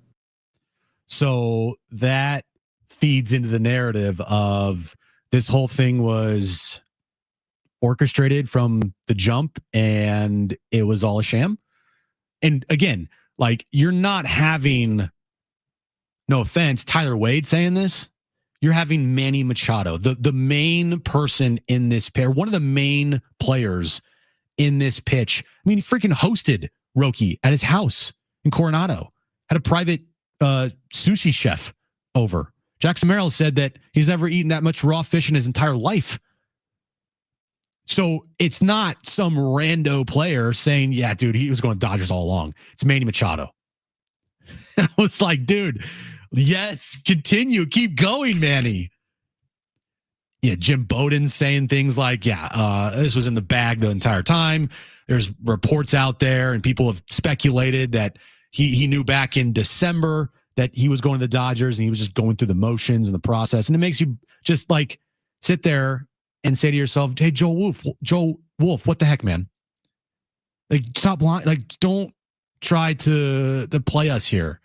So that feeds into the narrative of this whole thing was orchestrated from the jump and it was all a sham. And again, like, you're not having, no offense, Tyler Wade saying this. You're having Manny Machado, the main person in this pair, one of the main players in this pitch. I mean, he freaking hosted Roki at his house in Coronado, had a private sushi chef over. Jackson Merrill said that he's never eaten that much raw fish in his entire life. So it's not some rando player saying, yeah, dude, he was going to Dodgers all along. It's Manny Machado. I was like, dude, yes, continue. Keep going, Manny. Yeah, Jim Bowden saying things like, yeah, this was in the bag the entire time. There's reports out there and people have speculated that he knew back in December that he was going to the Dodgers and he was just going through the motions and the process. And it makes you just like sit there and say to yourself, hey, Joe Wolf, what the heck, man? Like, stop lying. Like, don't try to play us here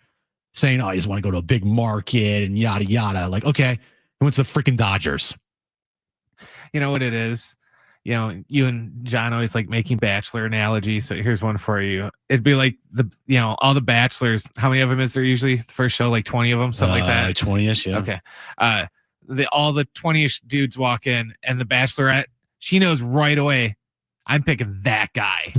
saying, oh, I just want to go to a big market and yada, yada. Like, okay, and what's the freaking Dodgers? You know what it is? You know, you and Jon always like making Bachelor analogies. So here's one for you. It'd be like all the Bachelors. How many of them is there usually? The first show, like 20 of them, something like that. 20ish, yeah. Okay. All the 20ish dudes walk in, and the Bachelorette, she knows right away, I'm picking that guy.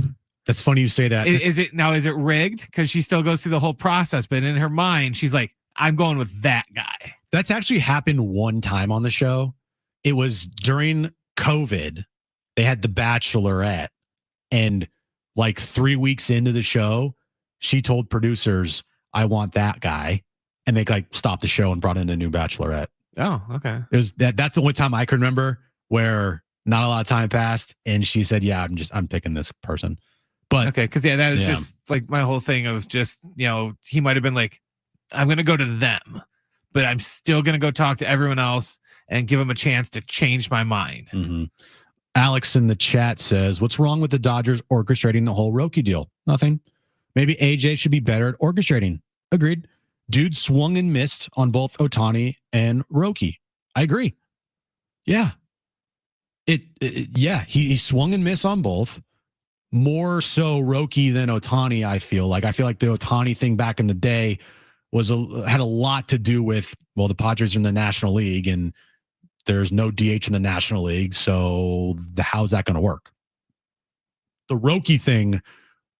That's funny you say that. Is it rigged? Because she still goes through the whole process, but in her mind, she's like, I'm going with that guy. That's actually happened one time on the show. It was during COVID. They had the Bachelorette, and like 3 weeks into the show, she told producers, I want that guy. And they like stopped the show and brought in a new Bachelorette. Oh, okay. It was that's the only time I can remember where not a lot of time passed. And she said, yeah, I'm picking this person. But Okay, because that was Yeah. just like my whole thing of just, he might have been like, I'm gonna go to them, but I'm still gonna go talk to everyone else and give them a chance to change my mind. Mhm. Alex in the chat says, "What's wrong with the Dodgers orchestrating the whole Roki deal? Nothing. Maybe AJ should be better at orchestrating." Agreed. Dude swung and missed on both Otani and Roki. I agree. Yeah. He swung and missed on both. More so Roki than Otani, I feel like. I feel like the Otani thing back in the day had a lot to do with, well, the Padres are in the National League and there's no DH in the National League, so how's that going to work? The Roki thing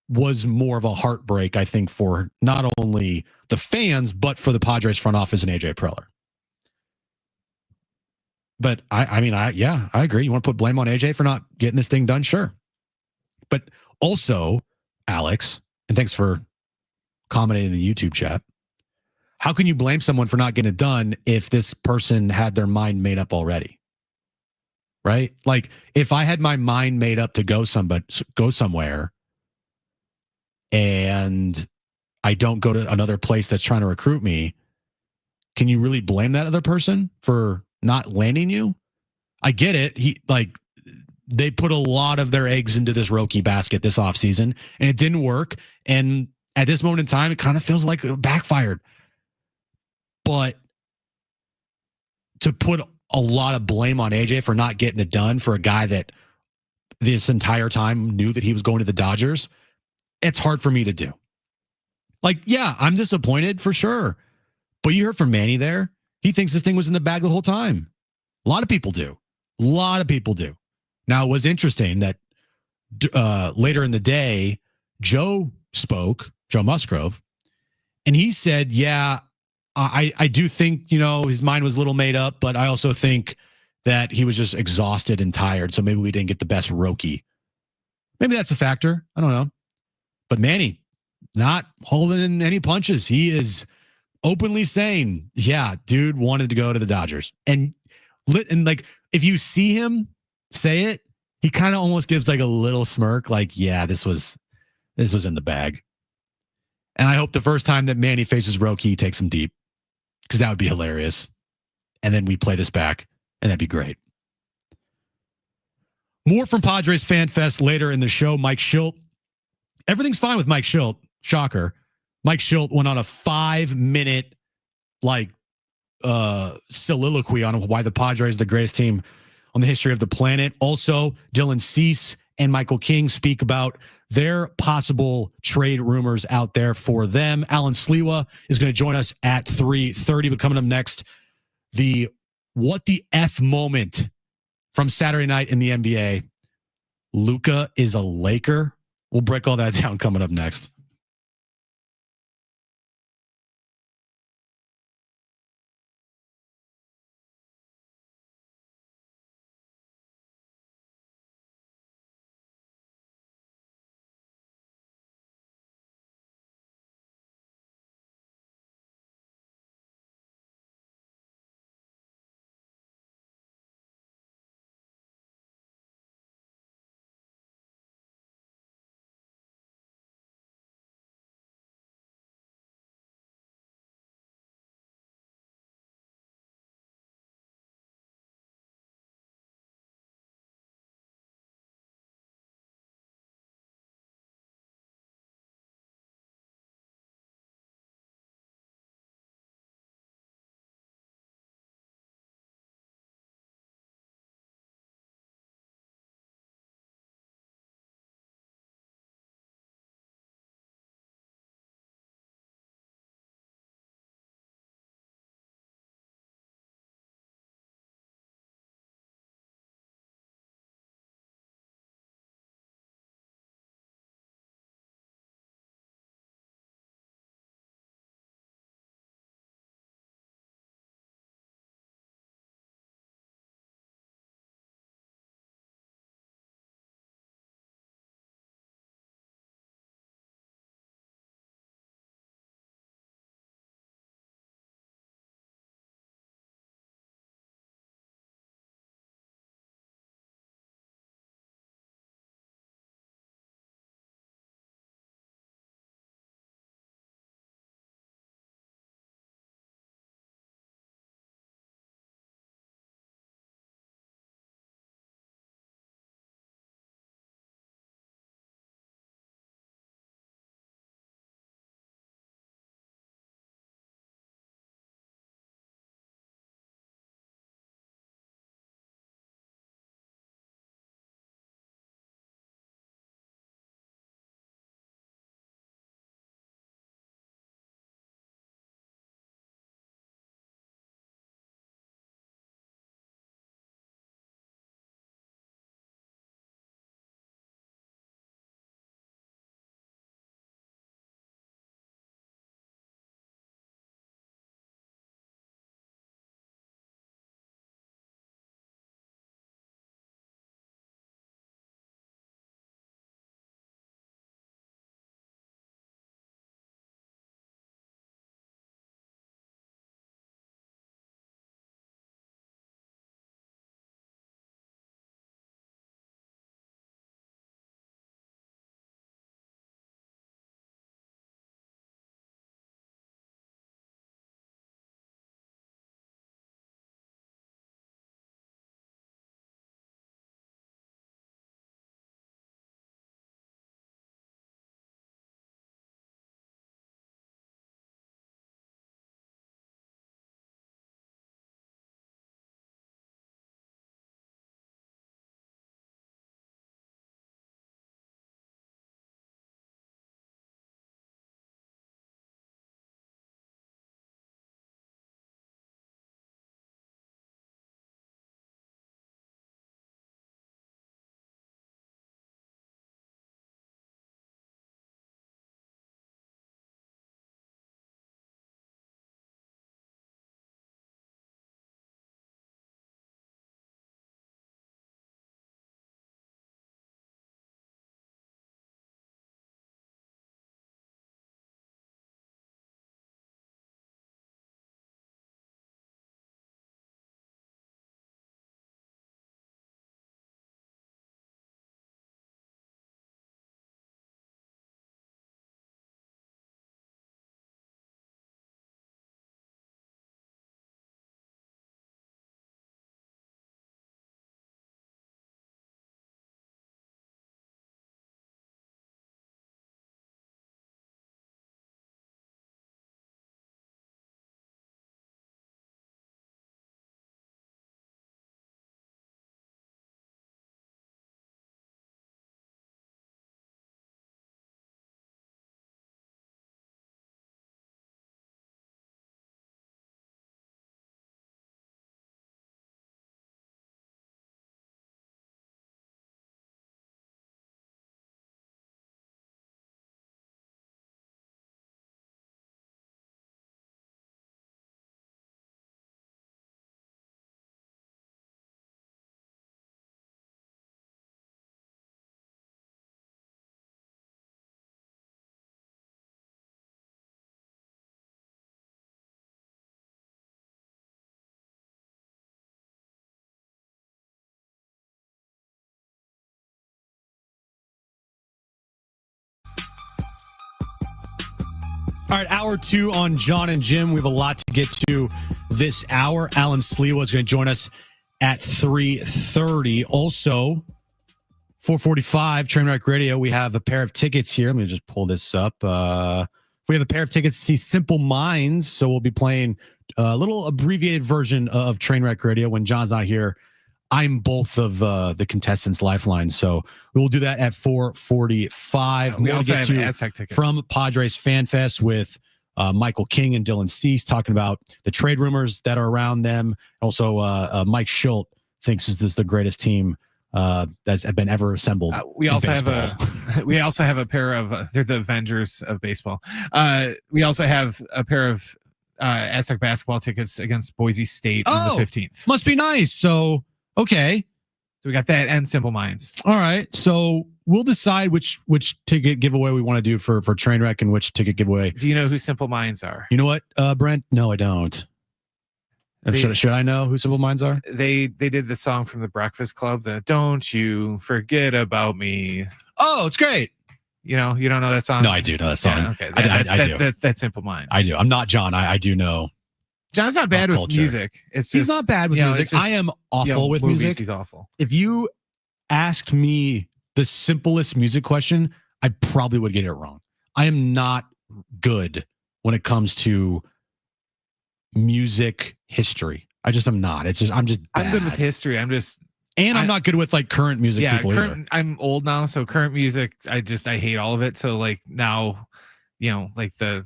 was more of a heartbreak, I think, for not only the fans, but for the Padres front office and AJ Preller. But I agree. You want to put blame on AJ for not getting this thing done? Sure. But also, Alex, and thanks for commenting in the YouTube chat. How can you blame someone for not getting it done if this person had their mind made up already? Right? Like if I had my mind made up to go somewhere and I don't go to another place that's trying to recruit me, can you really blame that other person for not landing you? I get it. They put a lot of their eggs into this Roki basket this offseason and it didn't work. And at this moment in time, it kind of feels like it backfired. But to put a lot of blame on AJ for not getting it done for a guy that this entire time knew that he was going to the Dodgers, it's hard for me to do. Like, yeah, I'm disappointed for sure. But you heard from Manny there. He thinks this thing was in the bag the whole time. A lot of people do. A lot of people do. Now, it was interesting that later in the day, Joe Musgrove, and he said, yeah, I do think, his mind was a little made up, but I also think that he was just exhausted and tired. So maybe we didn't get the best Roki. Maybe that's a factor. I don't know. But Manny, not holding in any punches. He is openly saying, yeah, dude wanted to go to the Dodgers. And like, if you see him say it, he kind of almost gives like a little smirk, like, yeah, this was in the bag. And I hope the first time that Manny faces Roki, he takes him deep, because that would be hilarious. And then we play this back, and that'd be great. More from Padres Fan Fest later in the show. Mike Schilt. Everything's fine with Mike Schilt. Shocker. Mike Schilt went on a 5-minute soliloquy on why the Padres are the greatest team on the history of the planet. Also, Dylan Cease and Michael King speak about their possible trade rumors out there for them. Alan Sliwa is going to join us at 3:30. But coming up next, the what the F moment from Saturday night in the NBA. Luka is a Laker. We'll break all that down coming up next. All right, hour 2 on Jon and Jim. We have a lot to get to this hour. Alan Sliwa is going to join us at 3:30. Also, 4:45, Trainwreck Radio. We have a pair of tickets here. Let me just pull this up. We have a pair of tickets to see Simple Minds. So we'll be playing a little abbreviated version of Trainwreck Radio. When Jon's not here, I'm both of the contestants' lifelines. So we will do that at 4:45. We also have Aztec tickets from Padres Fan Fest with Michael King and Dylan Cease talking about the trade rumors that are around them. Also, Mike Schilt thinks this is the greatest team that's been ever assembled. We also have a pair of they're the Avengers of baseball. We also have a pair of Aztec basketball tickets against Boise State on the 15th. Must be nice. So okay, so we got that and Simple Minds. All right, so we'll decide which ticket giveaway we want to do for Trainwreck and which ticket giveaway. Do you know who Simple Minds are? You know what, Brent? No, I don't. Should I know who Simple Minds are? They did the song from the Breakfast Club, the "Don't You Forget About Me." Oh, it's great. You don't know that song? No, I do know that song. Yeah, okay, I do. That's Simple Minds. I do. I'm not Jon. I do know. John's not bad with culture. Music. He's not bad with music. I am awful with movies, music. He's awful. If you asked me the simplest music question, I probably would get it wrong. I am not good when it comes to music history. I just am not. I'm just bad. I'm good with history. I'm not good with like current music people either. I'm old now, so current music, I hate all of it. So like now, like the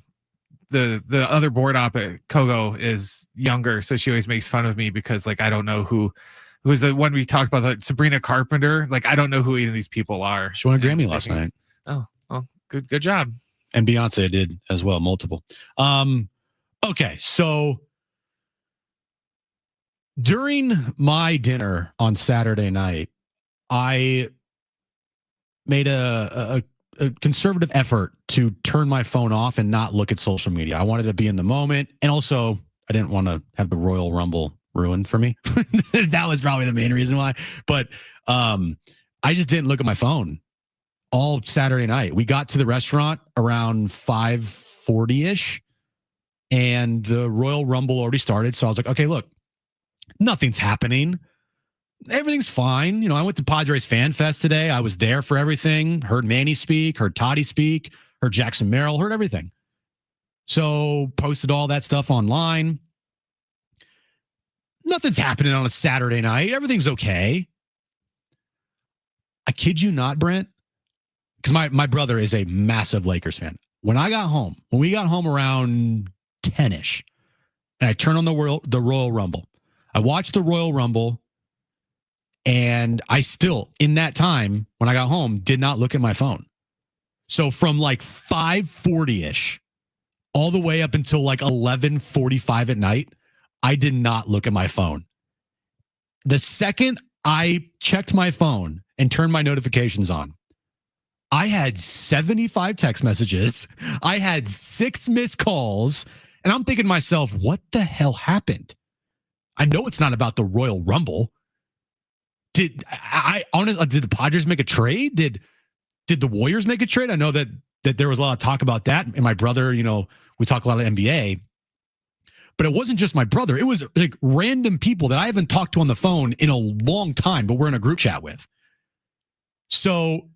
other board op at Kogo is younger, so she always makes fun of me because like I don't know who's the one we talked about, like Sabrina Carpenter. Like I don't know who any of these people are. She won a Grammy last night. Oh, good job. And Beyonce did as well, multiple. Okay, so during my dinner on Saturday night, I made a conservative effort to turn my phone off and not look at social media. I wanted to be in the moment. And also, I didn't want to have the Royal Rumble ruined for me. That was probably the main reason why. But I just didn't look at my phone all Saturday night. We got to the restaurant around 5:40-ish. And the Royal Rumble already started. So I was like, okay, look, nothing's happening. Everything's fine. I went to Padres Fan Fest today. I was there for everything. Heard Manny speak, heard Toddy speak, heard Jackson Merrill, heard everything. So posted all that stuff online. Nothing's happening on a Saturday night. Everything's okay. I kid you not, Brent, because my brother is a massive Lakers fan. When we got home around 10-ish, and I turned on the Royal Rumble. I watched the Royal Rumble, and I still, in that time, when I got home, did not look at my phone. So from like 5:40-ish all the way up until like 11:45 at night, I did not look at my phone. The second I checked my phone and turned my notifications on, I had 75 text messages. I had 6 missed calls. And I'm thinking to myself, what the hell happened? I know it's not about the Royal Rumble. Did the Padres make a trade? Did the Warriors make a trade? I know that there was a lot of talk about that. And my brother, we talk a lot of NBA. But it wasn't just my brother. It was like random people that I haven't talked to on the phone in a long time, but we're in a group chat with. So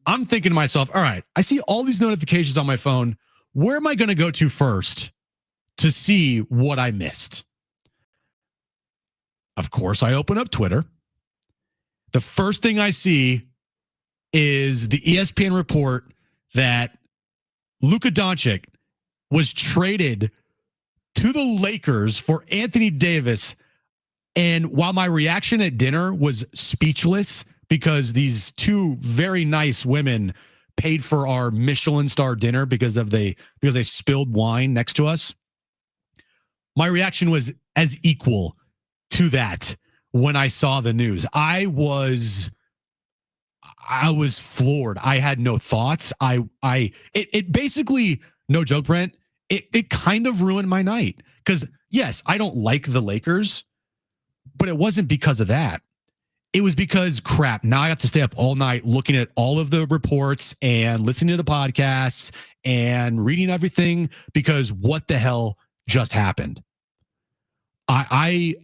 I'm thinking to myself, all right, I see all these notifications on my phone. Where am I going to go to first to see what I missed? Of course, I open up Twitter. The first thing I see is the ESPN report that Luka Doncic was traded to the Lakers for Anthony Davis. And while my reaction at dinner was speechless because these 2 very nice women paid for our Michelin star dinner because they spilled wine next to us, my reaction was as equal to that when I saw the news. I was floored. I had no thoughts. It basically, no joke, Brent, it kind of ruined my night. Because yes, I don't like the Lakers, but it wasn't because of that. It was because crap. Now I have to stay up all night looking at all of the reports and listening to the podcasts and reading everything because what the hell just happened? I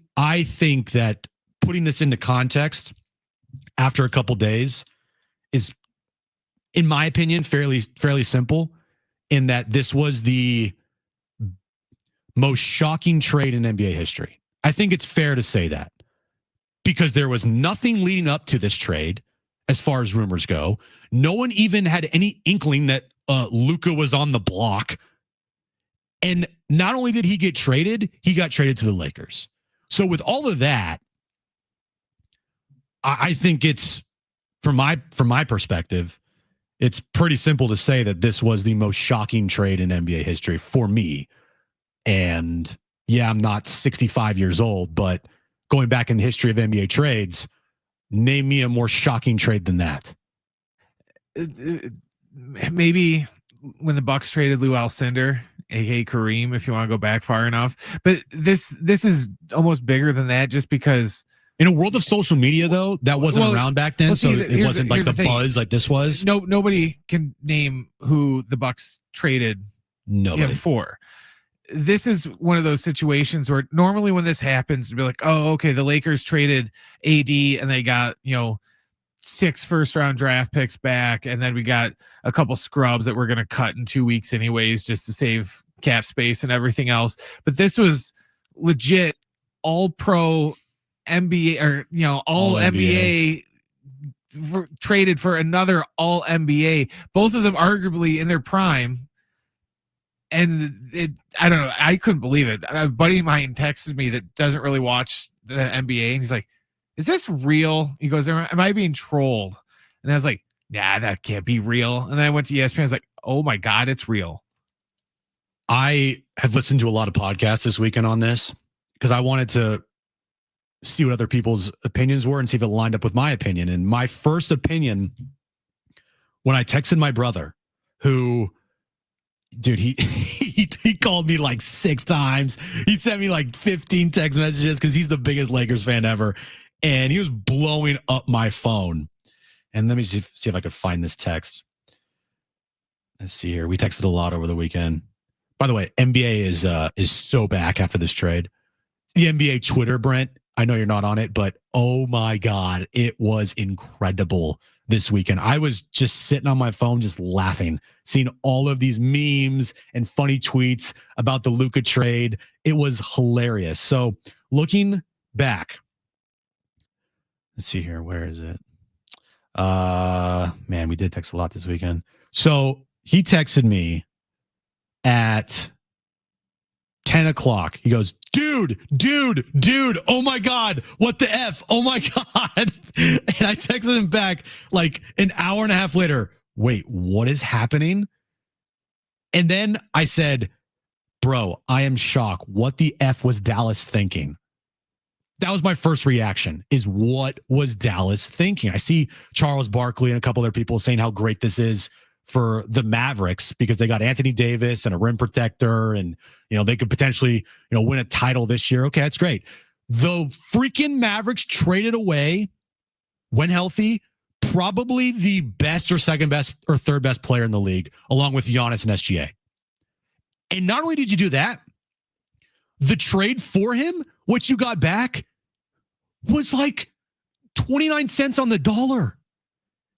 think that putting this into context after a couple days is, in my opinion, fairly simple. In that this was the most shocking trade in NBA history. I think it's fair to say that. Because there was nothing leading up to this trade as far as rumors go. No one even had any inkling that Luka was on the block. And not only did he get traded, he got traded to the Lakers. So with all of that, I think it's, from my perspective, it's pretty simple to say that this was the most shocking trade in NBA history for me. And yeah, I'm not 65 years old, but going back in the history of NBA trades, name me a more shocking trade than that. Maybe when the Bucks traded Lou Alcindor, aka Kareem, if you want to go back far enough. But this is almost bigger than that, just because in a world of social media, though, that wasn't around back then, so it wasn't like the buzz like this was. No, nobody can name who the Bucks traded him for. This is one of those situations where normally when this happens, to be like, oh, okay, the Lakers traded AD and they got, 6 first-round draft picks back, and then we got a couple scrubs that we're going to cut in 2 weeks anyways, just to save cap space and everything else. But this was legit all-pro NBA, or all NBA traded for another all NBA. Both of them arguably in their prime. And I don't know. I couldn't believe it. A buddy of mine texted me that doesn't really watch the NBA, and he's like, "Is this real?" He goes, "Am I being trolled?" And I was like, "Nah, that can't be real." And then I went to ESPN. I was like, "Oh my God, it's real." I have listened to a lot of podcasts this weekend on this because I wanted to see what other people's opinions were and see if it lined up with my opinion. And my first opinion, when I texted my brother, who, dude, he called me like 6 times. He sent me like 15 text messages because he's the biggest Lakers fan ever. And he was blowing up my phone. And let me see if I could find this text. Let's see here. We texted a lot over the weekend. By the way, NBA is so back after this trade. The NBA Twitter, Brent, I know you're not on it, but oh my God, it was incredible this weekend. I was just sitting on my phone, just laughing, seeing all of these memes and funny tweets about the Luka trade. It was hilarious. So looking back, let's see here. Where is it? Man, we did text a lot this weekend. So he texted me at 10 o'clock. He goes, dude, oh my God, what the F? Oh my God. And I texted him back like an hour and a half later. Wait, what is happening? And then I said, bro, I am shocked. What the F was Dallas thinking? That was my first reaction, is what was Dallas thinking? I see Charles Barkley and a couple other people saying how great this is for the Mavericks because they got Anthony Davis and a rim protector, and they could potentially win a title this year. Okay, that's great. The freaking Mavericks traded away, when healthy, probably the best or second best or third best player in the league, along with Giannis and SGA. And not only did you do that, the trade for him, what you got back, was like 29 cents on the dollar.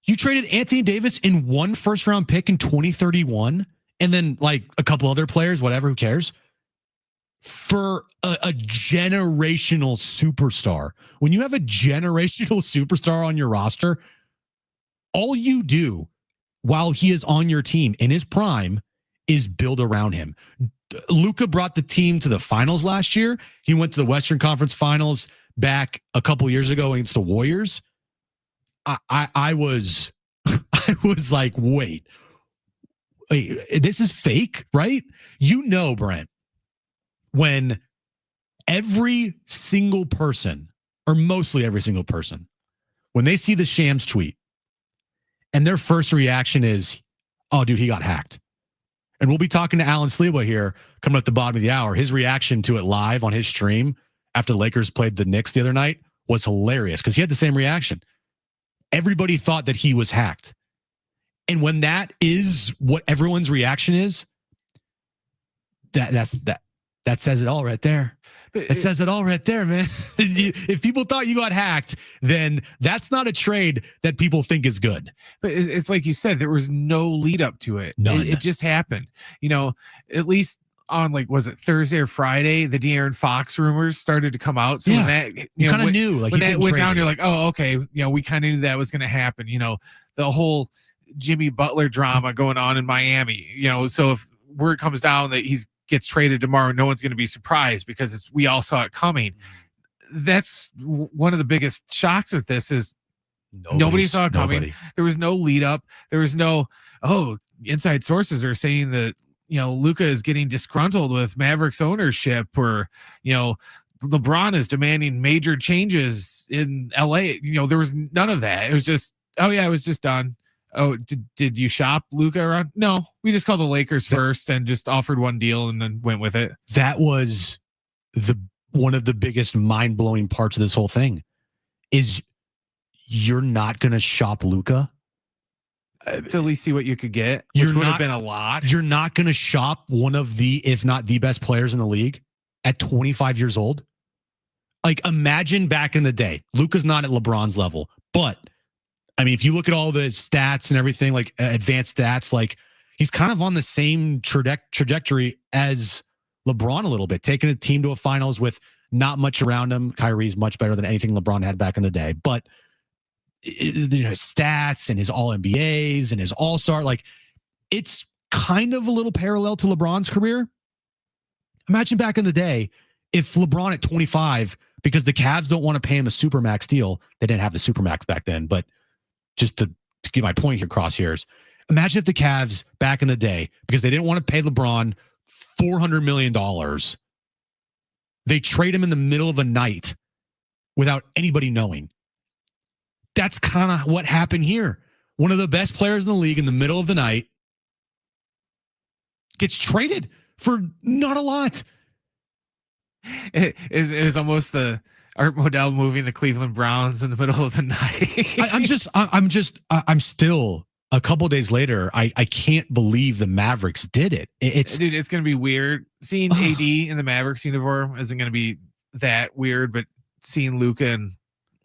You traded Anthony Davis in 1 first-round pick in 2031, and then like a couple other players, whatever, who cares, for a generational superstar. When you have a generational superstar on your roster, all you do while he is on your team in his prime is build around him. Luka brought the team to the finals last year. He went to the Western Conference Finals back a couple years ago against the Warriors. I was like, wait, this is fake, right? Brent, when every single person, or mostly every single person, when they see the Shams tweet and their first reaction is, oh, dude, he got hacked. And we'll be talking to Alan Sleba here coming at the bottom of the hour. His reaction to it live on his stream after the Lakers played the Knicks the other night was hilarious because he had the same reaction. Everybody thought that he was hacked. And when that is what everyone's reaction is, that says it all right there. It says it all right there, man. If people thought you got hacked, then that's not a trade that people think is good. But it's like you said, there was no lead up to it. None. It just happened. At least on was it Thursday or Friday, the De'Aaron Fox rumors started to come out. So when that you kind of knew, like when that went down, you're like, oh, okay, we kind of knew that was going to happen. The whole Jimmy Butler drama going on in Miami. So if word comes down that he's gets traded tomorrow, no one's going to be surprised because we all saw it coming. That's one of the biggest shocks with this is nobody saw it coming. There was no lead up. There was no, inside sources are saying that, Luka is getting disgruntled with Mavericks ownership, or, LeBron is demanding major changes in LA. There was none of that. It was just, it was just done. Oh, did you shop Luka around? No, we just called the Lakers first and just offered one deal and then went with it. That was one of the biggest mind-blowing parts of this whole thing is you're not going to shop Luka to at least see what you could get, which would have been a lot. You're not going to shop one of the, if not the best players in the league at 25 years old. Like, imagine back in the day, Luka's not at LeBron's level, but I mean, if you look at all the stats and everything, like advanced stats, like he's kind of on the same trajectory as LeBron a little bit, taking a team to a finals with not much around him. Kyrie's much better than anything LeBron had back in the day, but his stats and his all NBAs and his all-star, like it's kind of a little parallel to LeBron's career. Imagine back in the day, if LeBron at 25, because the Cavs don't want to pay him a supermax deal. They didn't have the supermax back then, but just to get my point here, crosshairs. Imagine if the Cavs back in the day, because they didn't want to pay LeBron $400 million, they trade him in the middle of a night without anybody knowing. That's kind of what happened here. One of the best players in the league in the middle of the night gets traded for not a lot. It was almost the Art Modell moving the Cleveland Browns in the middle of the night. I'm still a couple days later. I can't believe the Mavericks did it. It's going to be weird. Seeing AD in the Mavericks uniform isn't going to be that weird, but seeing Luka and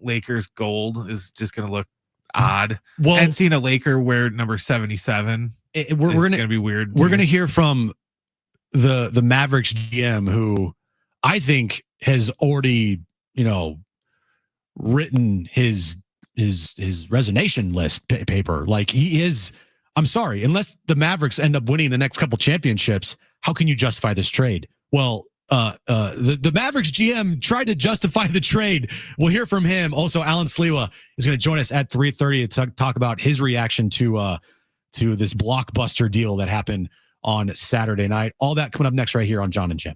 Lakers gold is just going to look odd. Well, and seeing a Laker wear number 77, we're going to be weird. We're going to hear from the Mavericks GM, who I think has already, written his resignation list paper. Like he is, I'm sorry, unless the Mavericks end up winning the next couple championships, how can you justify this trade? Well, the Mavericks GM tried to justify the trade. We'll hear from him. Also, Alan Sliwa is going to join us at 3:30 to talk about his reaction to this blockbuster deal that happened on Saturday night. All that coming up next right here on Jon and Jim.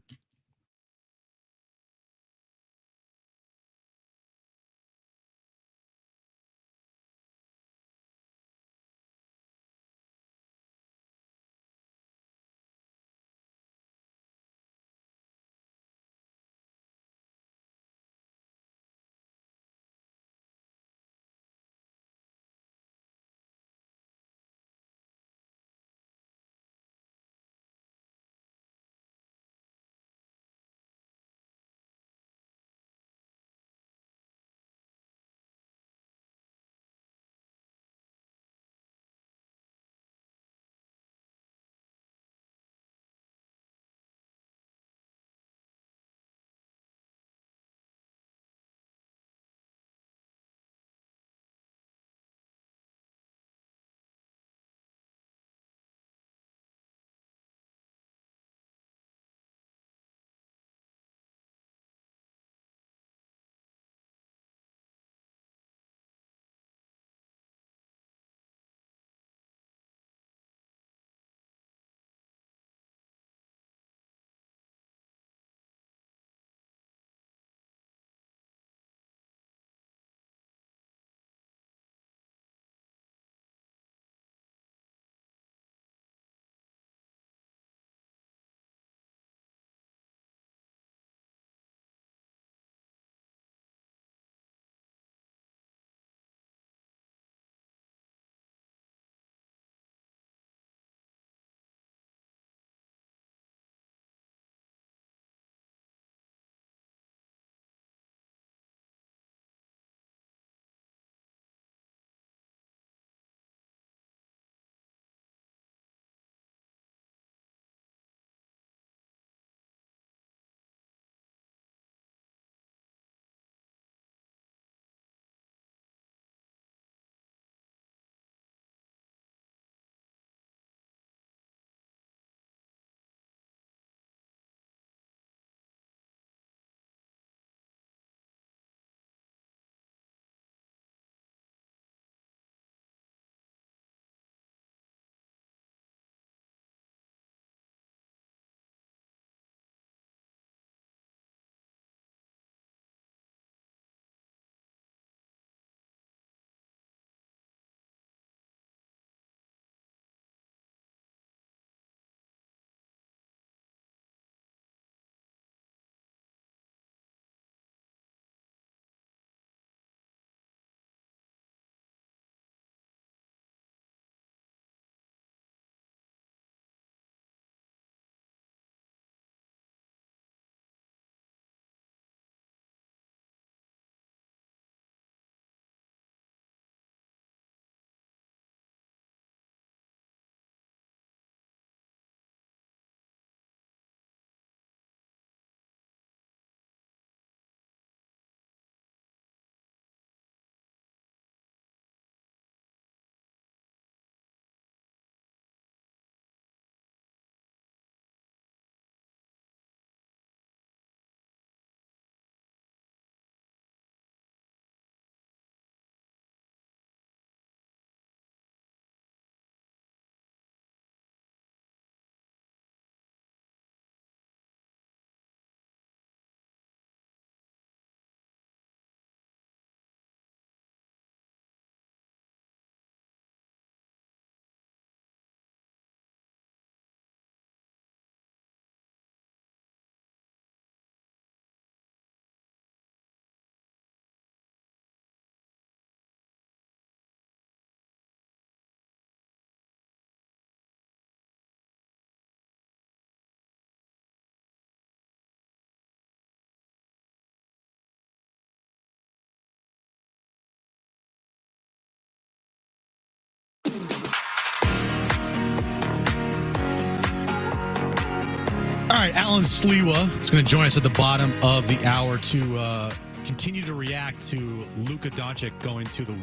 right, Alan Sliwa is going to join us at the bottom of the hour to continue to react to Luka Doncic going to the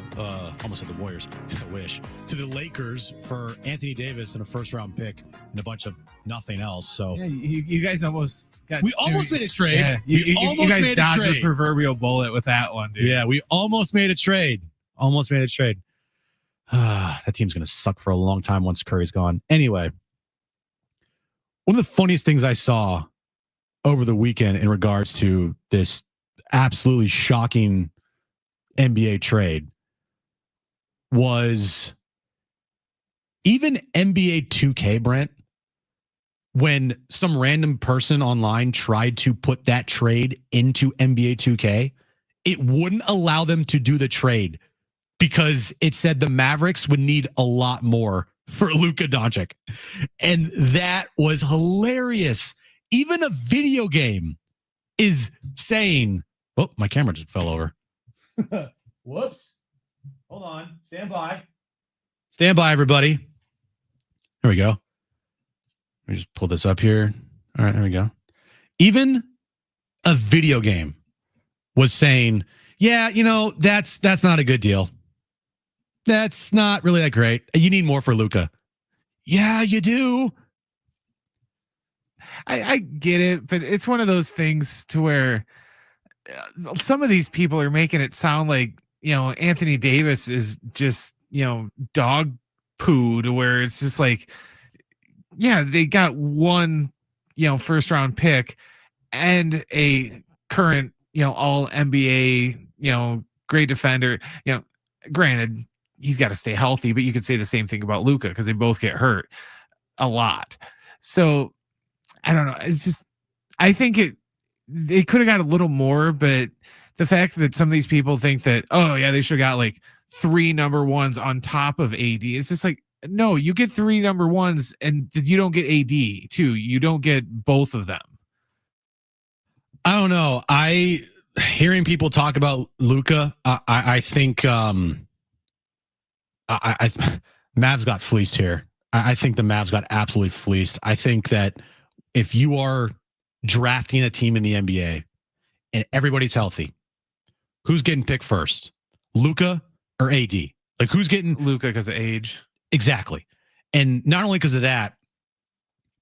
almost at the Warriors. I wish to the Lakers for Anthony Davis and a first-round pick and a bunch of nothing else. So yeah, you guys almost got. We almost made a trade. Yeah, you guys dodged the proverbial bullet with that one, dude. Yeah, we almost made a trade. Almost made a trade. That team's going to suck for a long time once Curry's gone. Anyway, one of the funniest things I saw over the weekend in regards to this absolutely shocking NBA trade was even NBA 2K, Brent, when some random person online tried to put that trade into NBA 2K, it wouldn't allow them to do the trade because it said the Mavericks would need a lot more for Luka Doncic. And that was hilarious. Even a video game is saying, oh, my camera just fell over. Whoops. Hold on. Stand by. Stand by, everybody. There we go. Let me just pull this up here. All right, there we go. Even a video game was saying, yeah, you know, that's not a good deal. That's not really that great. You need more for Luka. Yeah, you do. I get it, but it's one of those things to where some of these people are making it sound like, you know, Anthony Davis is just, you know, dog poo, to where it's just like, yeah, they got one, you know, first round pick and a current, you know, all NBA, you know, great defender. You know, granted, he's got to stay healthy, but you could say the same thing about Luka because they both get hurt a lot. So I don't know. It's just, I think they could have got a little more, but the fact that some of these people think that, oh yeah, they should have got like 3 number ones on top of AD. It's just like, no, you get 3 number ones and you don't get AD too. You don't get both of them. I don't know. Hearing people talk about Luka, I think Mavs got fleeced here. I think the Mavs got absolutely fleeced. I think that if you are drafting a team in the NBA and everybody's healthy, who's getting picked first? Luka or AD? Like, who's getting Luka because of age? Exactly. And not only because of that,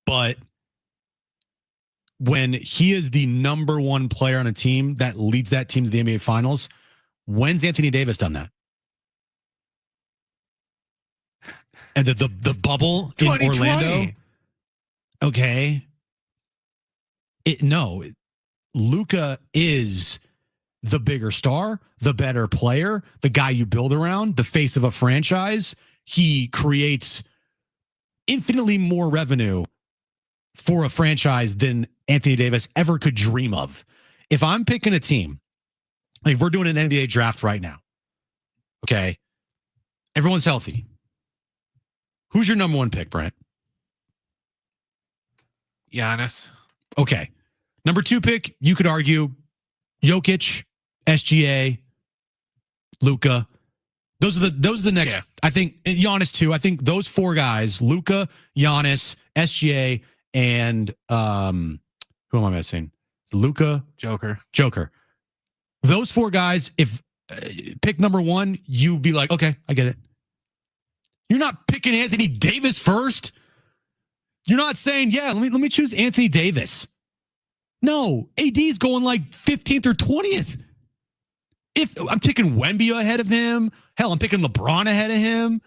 but when he is the number one player on a team that leads that team to the NBA Finals, when's Anthony Davis done that? And the bubble in Orlando. Okay. Luka is the bigger star, the better player, the guy you build around, the face of a franchise. He creates infinitely more revenue for a franchise than Anthony Davis ever could dream of. If I'm picking a team, like if we're doing an NBA draft right now, okay, everyone's healthy. Who's your number one pick, Brent? Giannis. Okay. Number 2 pick, you could argue Jokic, SGA, Luka. Those are the next. Yeah. I think Giannis too. I think those 4 guys: Luka, Giannis, SGA, and who am I missing? Luka, Joker. Those 4 guys. If pick number 1, you'd be like, okay, I get it. You're not picking Anthony Davis first. You're not saying, yeah, let me choose Anthony Davis. No, AD's going like 15th or 20th. If I'm picking Wemby ahead of him, hell, I'm picking LeBron ahead of him.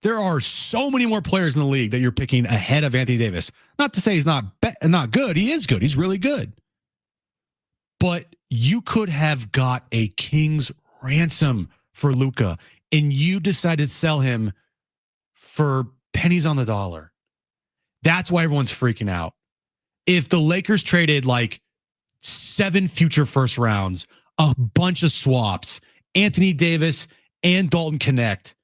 There are so many more players in the league that you're picking ahead of Anthony Davis. Not to say he's not good. He is good. He's really good. But you could have got a king's ransom for Luka, and you decided to sell him for pennies on the dollar. That's why everyone's freaking out. If the Lakers traded like 7 future first rounds, a bunch of swaps, Anthony Davis and Dalton Connect,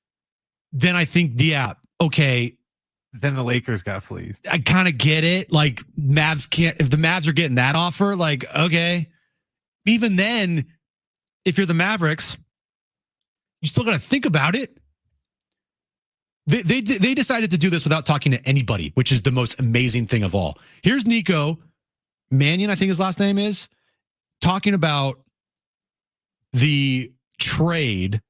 then I think, yeah, okay. Then the Lakers got fleeced. I kind of get it. Like, Mavs can't, if the Mavs are getting that offer, like, okay. Even then, if you're the Mavericks, you still got to think about it. They decided to do this without talking to anybody, which is the most amazing thing of all. Here's Nico Mannion, I think his last name is, talking about the trade.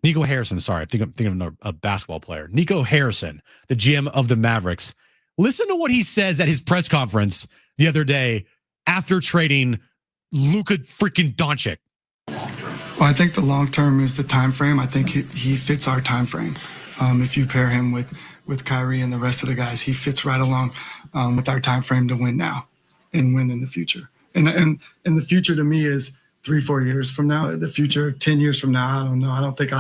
Nico Harrison, sorry, I'm thinking of a basketball player. Nico Harrison, the GM of the Mavericks. Listen to what he says at his press conference the other day after trading Luka freaking Doncic. Well, I think the long term is the time frame. I think he fits our time frame. If you pair him with Kyrie and the rest of the guys, he fits right along with our time frame to win now and win in the future. And the future to me is 3-4 years from now. The future 10 years from now, I don't know. I don't think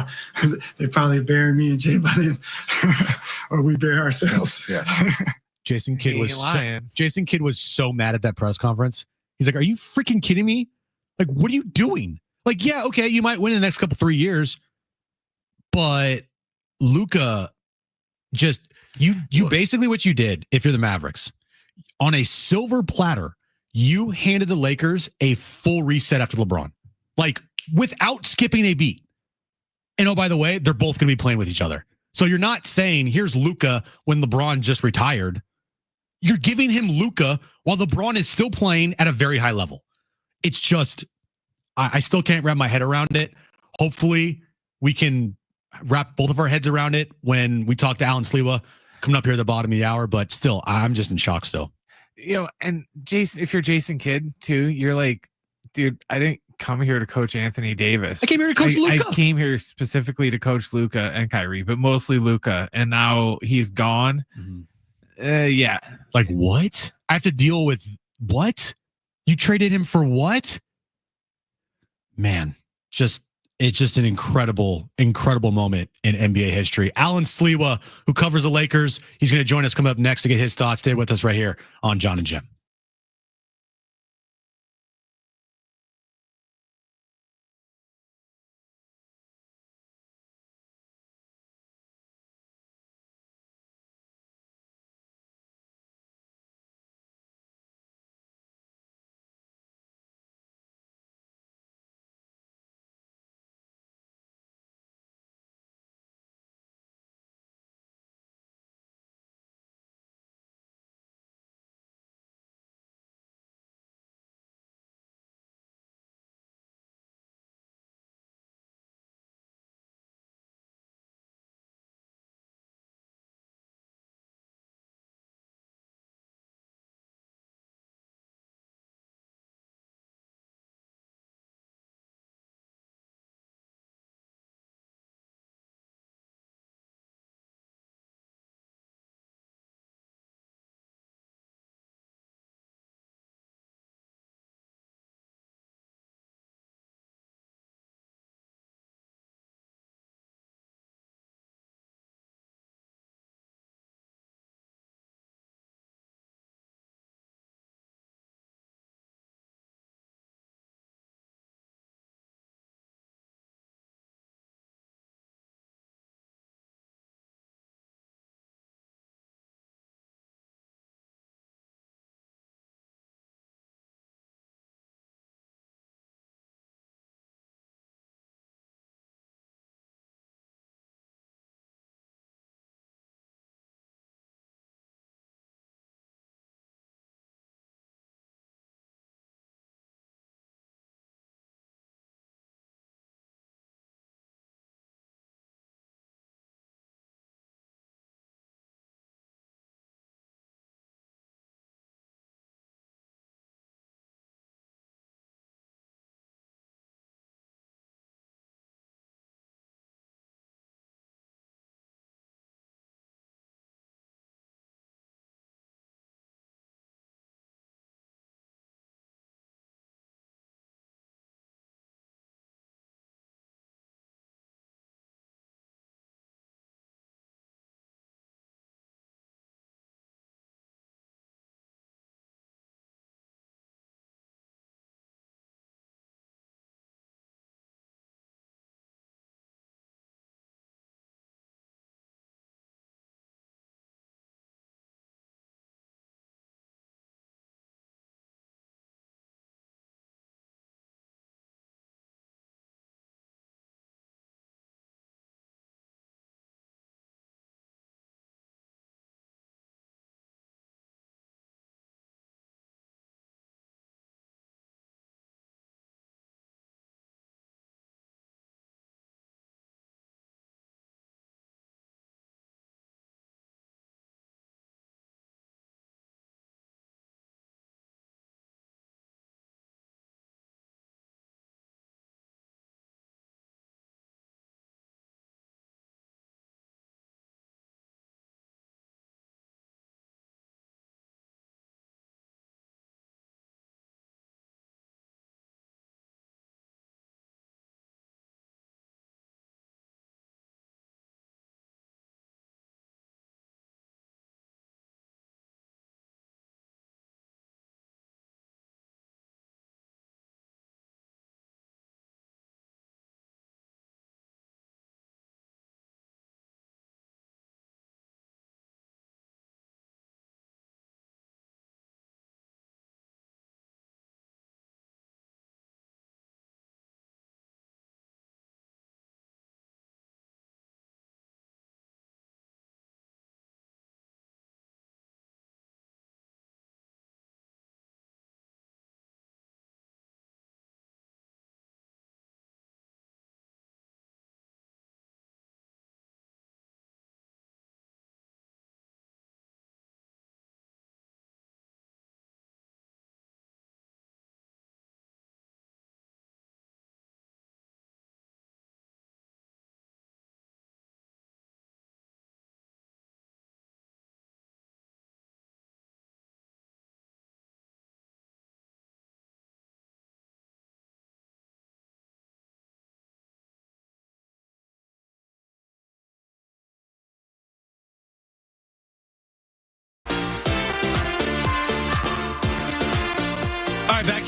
they probably bury me and Jay Budden or we bury ourselves. Yes. Jason Kidd was so mad at that press conference. He's like, "Are you freaking kidding me? Like, what are you doing? Like, yeah, okay, you might win in the next 3 years, but Luka, just you basically what you did if you're the Mavericks on a silver platter, you handed the Lakers a full reset after LeBron, like without skipping a beat. And oh, by the way, they're both going to be playing with each other. So you're not saying here's Luka when LeBron just retired. You're giving him Luka while LeBron is still playing at a very high level. It's just, I still can't wrap my head around it. Hopefully we can wrap both of our heads around it when we talk to Alan Sliwa coming up here at the bottom of the hour. But still, I'm just in shock still. And Jason, if you're Jason Kidd too, you're like, dude, I didn't come here to coach Anthony Davis. I came here to coach Luka. I came here specifically to coach Luka and Kyrie, but mostly Luka. And now he's gone. Mm-hmm. Yeah. Like what? I have to deal with what? You traded him for what? Man, it's just an incredible moment in NBA history. Alan Sliwa, who covers the Lakers, he's going to join us coming up next to get his thoughts. Stay with us right here on Jon and Jim.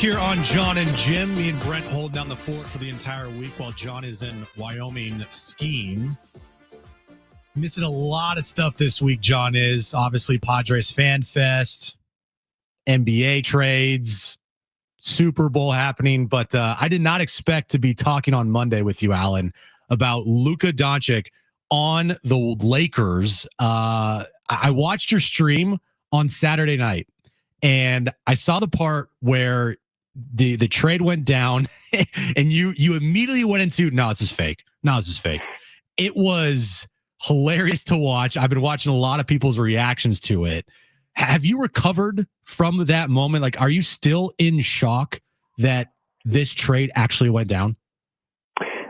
here on Jon and Jim. Me and Brent hold down the fort for the entire week while Jon is in Wyoming skiing. Missing a lot of stuff this week, Jon is. Obviously, Padres Fan Fest, NBA trades, Super Bowl happening. But I did not expect to be talking on Monday with you, Alan, about Luka Doncic on the Lakers. I watched your stream on Saturday night, and I saw the part where the trade went down, and you immediately went into, no, this is fake. No, this is fake. It was hilarious to watch. I've been watching a lot of people's reactions to it. Have you recovered from that moment? Like, are you still in shock that this trade actually went down?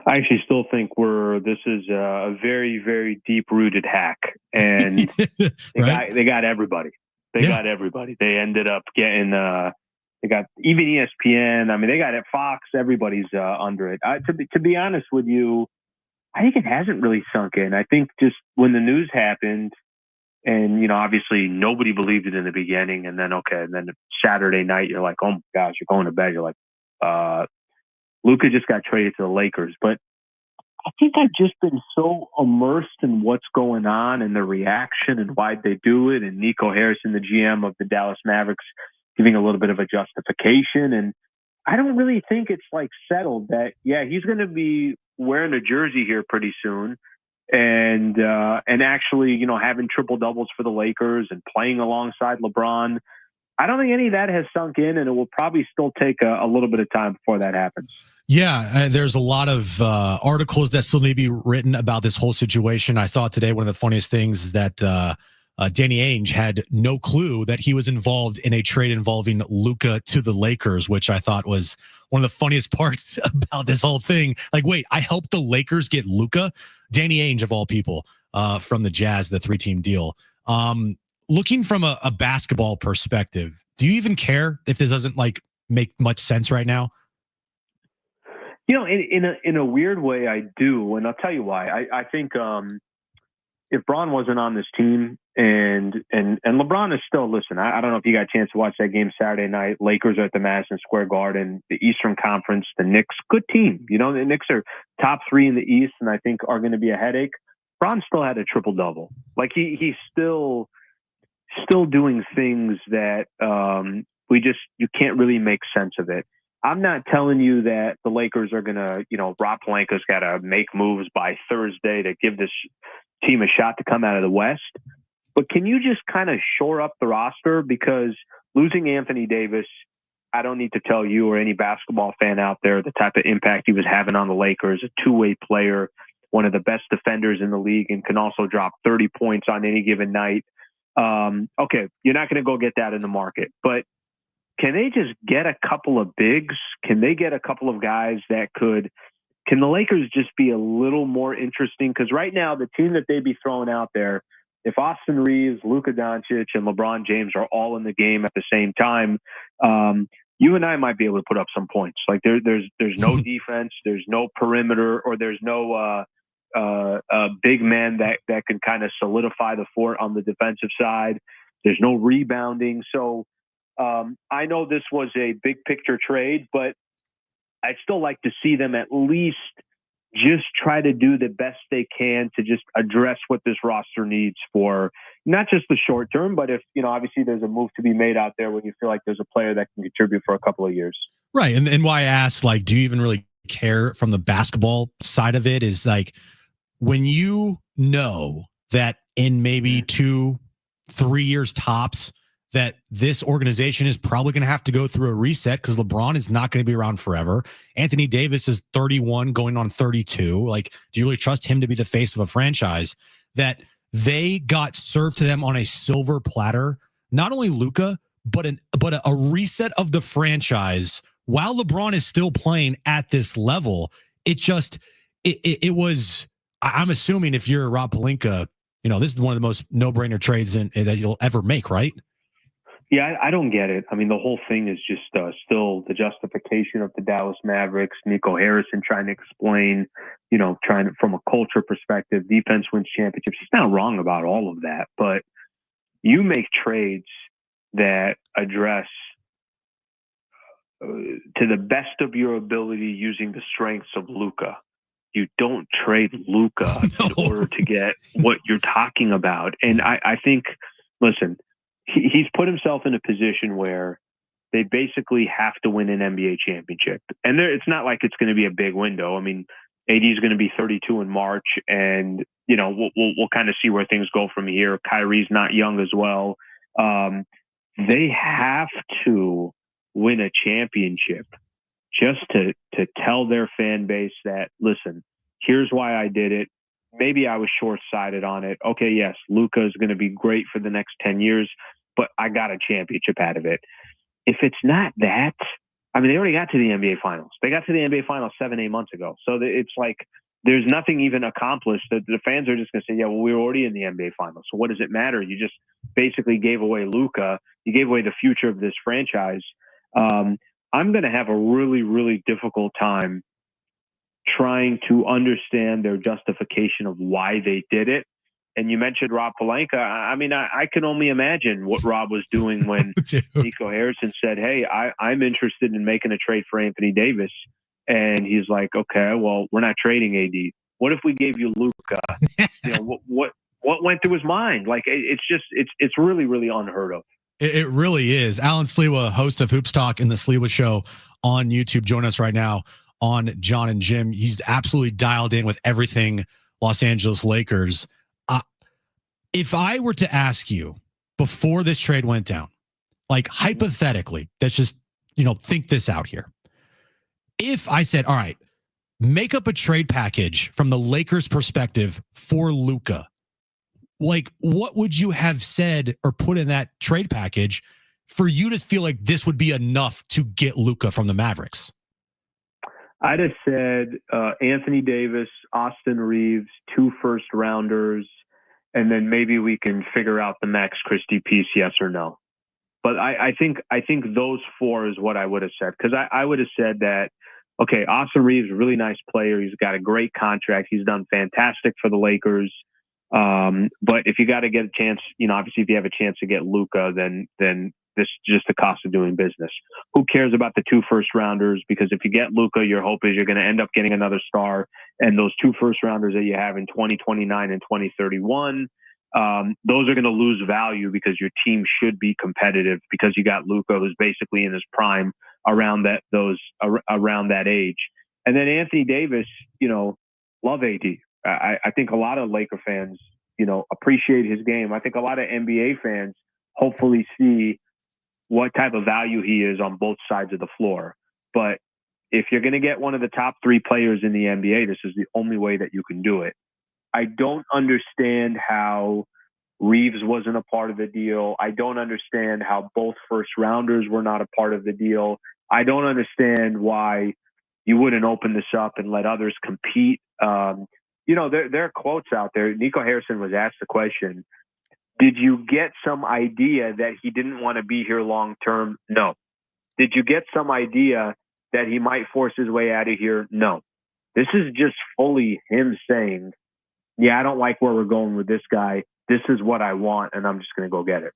I actually still think this is a very, very deep rooted hack, and they got everybody. They got everybody. They ended up getting, they got even ESPN. I mean, they got it, Fox, everybody's under it. To be honest with you, I think it hasn't really sunk in. I think just when the news happened, and, you know, obviously nobody believed it in the beginning. And then Saturday night, you're like, oh my gosh, you're going to bed. You're like, Luka just got traded to the Lakers. But I think I've just been so immersed in what's going on and the reaction and why they do it. And Nico Harrison, the GM of the Dallas Mavericks, giving a little bit of a justification. And I don't really think it's like settled that, yeah, he's going to be wearing a jersey here pretty soon. And actually, you know, having triple doubles for the Lakers and playing alongside LeBron. I don't think any of that has sunk in, and it will probably still take a little bit of time before that happens. Yeah, there's a lot of articles that still need to be written about this whole situation. I saw today one of the funniest things is that Danny Ainge had no clue that he was involved in a trade involving Luka to the Lakers, which I thought was one of the funniest parts about this whole thing. Like, wait, I helped the Lakers get Luka? Danny Ainge, of all people, from the Jazz, the 3-team deal. Looking from a basketball perspective, do you even care if this doesn't like make much sense right now? You know, in a weird way, I do, and I'll tell you why. I think if Bron wasn't on this team, and LeBron is still, listen, I don't know if you got a chance to watch that game Saturday night. Lakers are at the Madison Square Garden, the Eastern Conference, the Knicks, good team. You know, the Knicks are top 3 in the East, and I think are going to be a headache. Bron still had a triple double. Like he's still doing things that you can't really make sense of it. I'm not telling you that the Lakers are going to, you know, Rob Pelinka's got to make moves by Thursday to give this team a shot to come out of the West. But can you just kind of shore up the roster? Because losing Anthony Davis, I don't need to tell you or any basketball fan out there the type of impact he was having on the Lakers, a two-way player, one of the best defenders in the league, and can also drop 30 points on any given night. Okay, you're not going to go get that in the market, but can they just get a couple of bigs? Can they get a couple of guys that can the Lakers just be a little more interesting? Because right now, the team that they'd be throwing out there, if Austin Reeves, Luka Doncic, and LeBron James are all in the game at the same time, you and I might be able to put up some points. Like there's no defense, there's no perimeter, or there's no big man that can kind of solidify the fort on the defensive side. There's no rebounding. So I know this was a big picture trade, but I'd still like to see them at least just try to do the best they can to just address what this roster needs for not just the short term, but if, you know, obviously there's a move to be made out there when you feel like there's a player that can contribute for a couple of years. Right. And why I asked, like, do you even really care from the basketball side of it is like when you know that in maybe 2-3 years tops, that this organization is probably going to have to go through a reset because LeBron is not going to be around forever. Anthony Davis is 31 going on 32. Like, do you really trust him to be the face of a franchise? That they got served to them on a silver platter, not only Luka, but a reset of the franchise while LeBron is still playing at this level. It was, I'm assuming if you're Rob Pelinka, you know, this is one of the most no-brainer trades that you'll ever make, right? Yeah, I don't get it. I mean, the whole thing is just still the justification of the Dallas Mavericks, Nico Harrison trying to explain, you know, from a culture perspective, defense wins championships. He's not wrong about all of that, but you make trades that address to the best of your ability using the strengths of Luka. You don't trade Luka in order to get what you're talking about. And I think, listen, he's put himself in a position where they basically have to win an NBA championship. And it's not like it's going to be a big window. I mean, AD is going to be 32 in March, and we'll kind of see where things go from here. Kyrie's not young as well. They have to win a championship just to tell their fan base that, listen, here's why I did it. Maybe I was short-sighted on it. Okay, yes, Luka is going to be great for the next 10 years, but I got a championship out of it. If it's not that, I mean, they already got to the NBA Finals. They got to the NBA Finals 7-8 months ago. So it's like there's nothing even accomplished. The fans are just going to say, yeah, well, we were already in the NBA Finals. So what does it matter? You just basically gave away Luka. You gave away the future of this franchise. I'm going to have a really, really difficult time trying to understand their justification of why they did it. And you mentioned Rob Pelinka. I mean, I can only imagine what Rob was doing when Nico Harrison said, hey, I'm interested in making a trade for Anthony Davis. And he's like, okay, well, we're not trading AD. What if we gave you Luka? What went through his mind? Like, it's really, really unheard of. It really is. Alan Sliwa, host of Hoops Talk in the Sliwa Show on YouTube, join us right now on Jon and Jim. He's absolutely dialed in with everything Los Angeles Lakers. If I were to ask you before this trade went down, like hypothetically, let's just, think this out here. If I said, all right, make up a trade package from the Lakers' perspective for Luka, like what would you have said or put in that trade package for you to feel like this would be enough to get Luka from the Mavericks? I'd have said Anthony Davis, Austin Reeves, 2 first-rounders, and then maybe we can figure out the Max Christie piece, yes or no. But I think those 4 is what I would have said, because I would have said that, okay, Austin Reeves, really nice player. He's got a great contract. He's done fantastic for the Lakers. But if you got to get a chance, obviously if you have a chance to get Luka, then this is just the cost of doing business. Who cares about the 2 first-rounders? Because if you get Luka, your hope is you're going to end up getting another star. And those 2 first-rounders that you have in 2029 and 2031, those are going to lose value because your team should be competitive because you got Luka, who's basically in his prime around that age. And then Anthony Davis, love AD. I think a lot of Laker fans, appreciate his game. I think a lot of NBA fans hopefully see what type of value he is on both sides of the floor. But if you're going to get one of the top 3 players in the NBA, this is the only way that you can do it. I don't understand how Reeves wasn't a part of the deal. I don't understand how both first-rounders were not a part of the deal. I don't understand why you wouldn't open this up and let others compete. There are quotes out there. Nico Harrison was asked the question, did you get some idea that he didn't want to be here long term? No. Did you get some idea that he might force his way out of here? No. This is just fully him saying, yeah, I don't like where we're going with this guy. This is what I want, and I'm just going to go get it.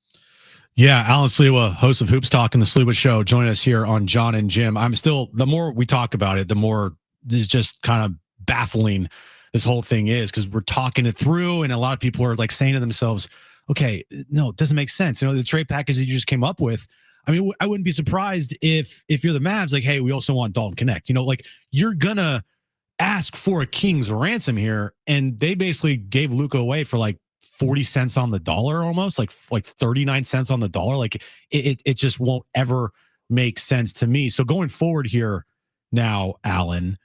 Yeah, Alan Sliwa, host of Hoops Talk in the Sliwa Show, join us here on Jon and Jim. The more we talk about it, the more it's just kind of baffling this whole thing is, because we're talking it through, and a lot of people are like saying to themselves, okay, no, it doesn't make sense. The trade package that you just came up with. I mean, I wouldn't be surprised if you're the Mavs, like, hey, we also want Dalton Connect. Like you're gonna ask for a king's ransom here, and they basically gave Luka away for like 40 cents on the dollar, almost like 39 cents on the dollar. Like it just won't ever make sense to me. So going forward here now, Alan,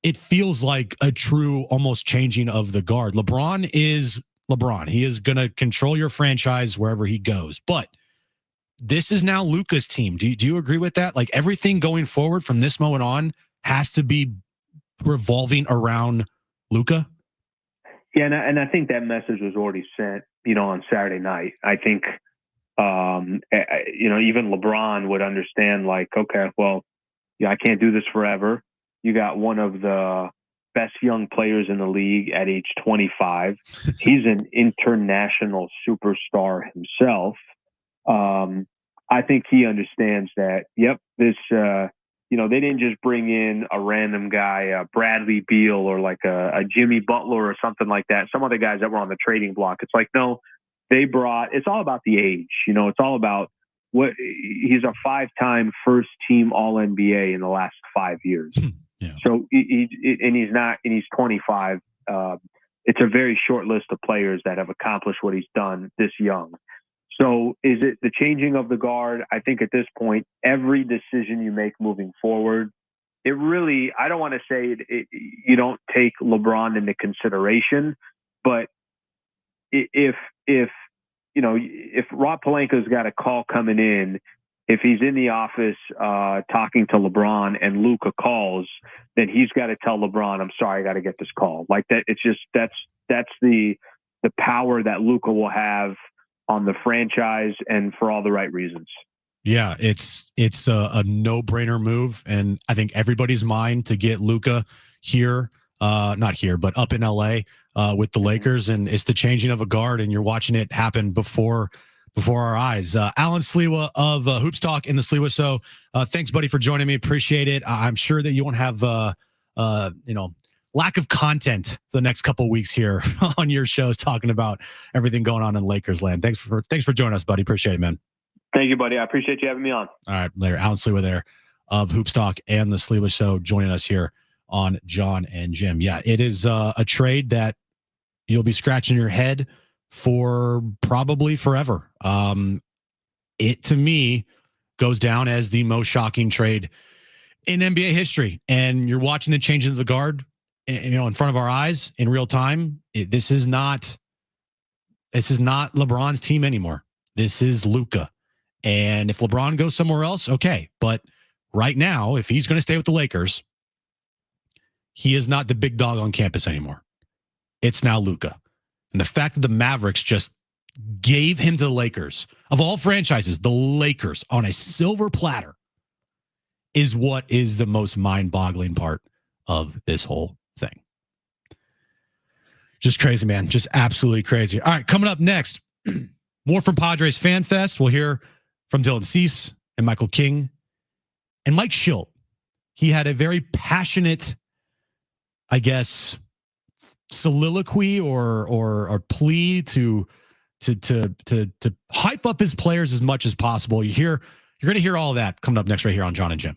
it feels like a true almost changing of the guard. LeBron is LeBron. He is going to control your franchise wherever he goes. But this is now Luka's team. Do you agree with that? Like everything going forward from this moment on has to be revolving around Luka? Yeah, and I think that message was already sent, on Saturday night. I think, even LeBron would understand, like, okay, well, I can't do this forever. You got one of the best young players in the league at age 25. He's an international superstar himself. I think he understands that, yep, this they didn't just bring in a random guy, Bradley Beal or like a Jimmy Butler or something like that. Some other guys that were on the trading block. It's like, no, it's all about the age. It's all about he's a 5-time first team All NBA in the last 5 years. Yeah. So he's 25. It's a very short list of players that have accomplished what he's done this young. So is it the changing of the guard? I think at this point, every decision you make moving forward, it really, I don't want to say you don't take LeBron into consideration, but if Rob Pelinka's got a call coming in, if he's in the office talking to LeBron and Luka calls, then he's got to tell LeBron, I'm sorry, I got to get this call. Like that, it's just that's the power that Luka will have on the franchise and for all the right reasons. Yeah, it's a no-brainer move, and I think everybody's mind to get Luka here, not here, but up in LA with the Lakers, and it's the changing of a guard, and you're watching it happen before our eyes. Alan Sliwa of Hoops Talk in the Sliwa Show. Thanks, buddy, for joining me. Appreciate it. I'm sure that you won't have lack of content the next couple of weeks here on your shows talking about everything going on in Lakers land. Thanks for joining us, buddy. Appreciate it, man. Thank you, buddy. I appreciate you having me on. All right, later. Alan Sliwa there of Hoops Talk and the Sliwa Show joining us here on Jon and Jim. Yeah, it is a trade that you'll be scratching your head for probably forever. It, to me, goes down as the most shocking trade in NBA history. And you're watching the change of the guard, in front of our eyes in real time. This is not LeBron's team anymore. This is Luka. And if LeBron goes somewhere else, okay. But right now, if he's going to stay with the Lakers, he is not the big dog on campus anymore. It's now Luka. And the fact that the Mavericks just gave him to the Lakers, of all franchises, the Lakers on a silver platter, is what is the most mind-boggling part of this whole thing. Just crazy, man. Just absolutely crazy. All right, coming up next, more from Padres Fan Fest. We'll hear from Dylan Cease and Michael King and Mike Schilt. He had a very passionate, I guess, soliloquy or plea to hype up his players as much as possible. You're going to hear all of that coming up next right here on Jon and Jim.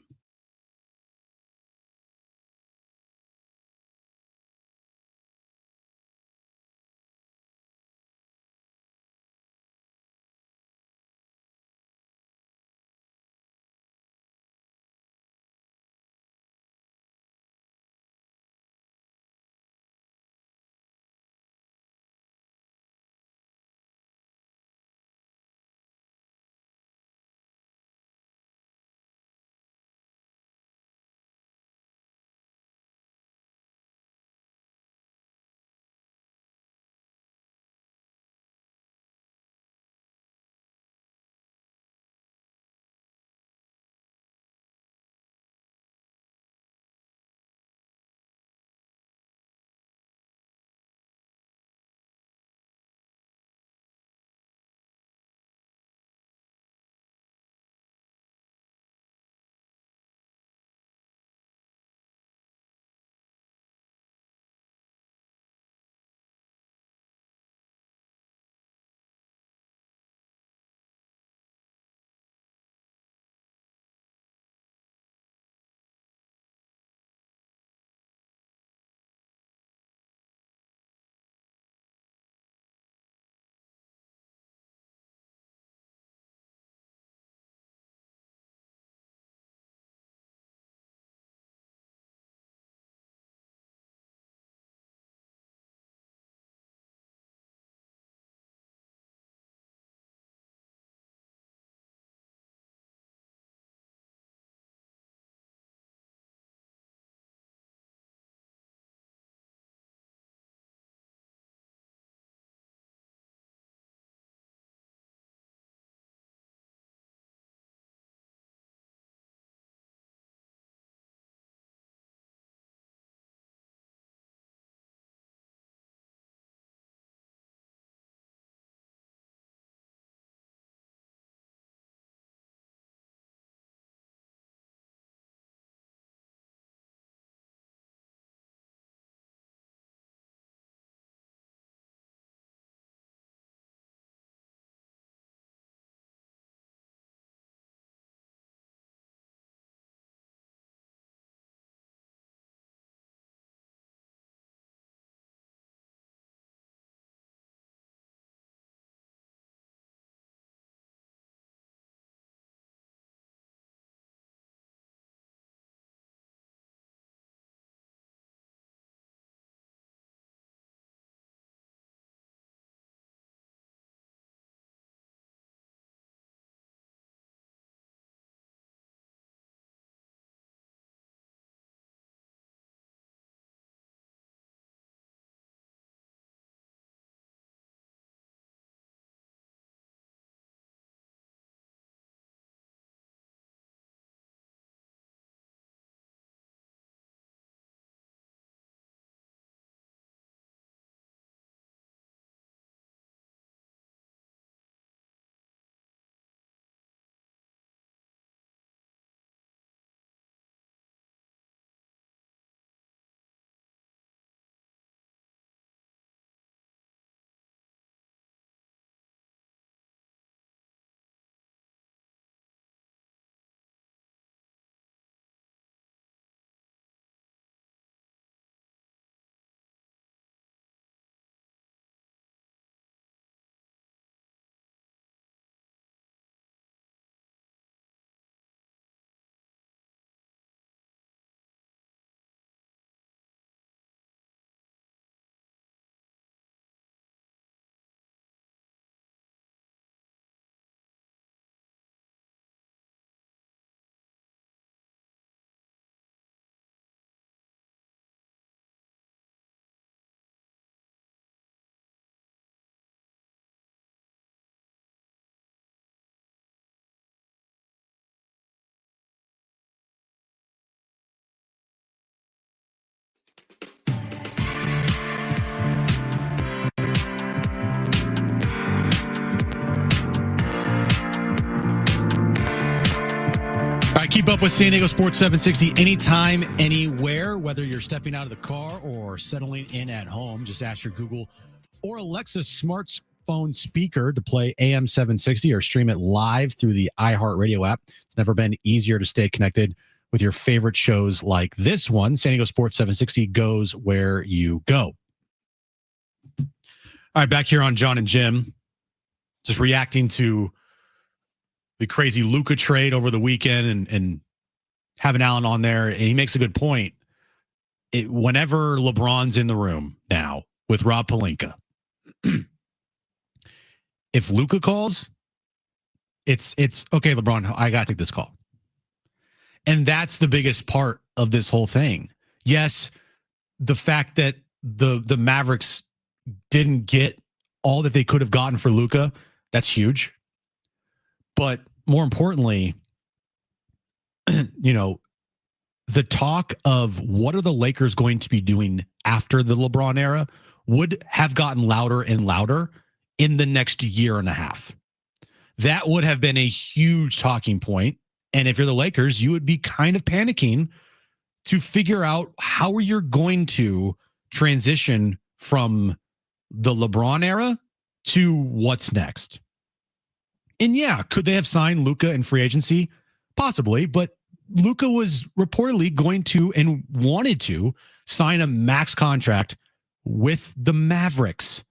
Keep up with San Diego Sports 760 anytime, anywhere, whether you're stepping out of the car or settling in at home. Just ask your Google or Alexa smartphone speaker to play AM 760 or stream it live through the iHeartRadio app. It's never been easier to stay connected with your favorite shows like this one. San Diego Sports 760 goes where you go. All right, back here on Jon and Jim, just reacting to the crazy Luka trade over the weekend and having Allen on there. And he makes a good point. Whenever LeBron's in the room now with Rob Pelinka, if Luka calls, it's okay, LeBron, I got to take this call. And that's the biggest part of this whole thing. Yes, the fact that the Mavericks didn't get all that they could have gotten for Luka, that's huge. But more importantly, the talk of what are the Lakers going to be doing after the LeBron era would have gotten louder and louder in the next year and a half. That would have been a huge talking point. And if you're the Lakers, you would be kind of panicking to figure out how you're going to transition from the LeBron era to what's next. And yeah, could they have signed Luka in free agency? Possibly, but Luka was reportedly going to and wanted to sign a max contract with the Mavericks,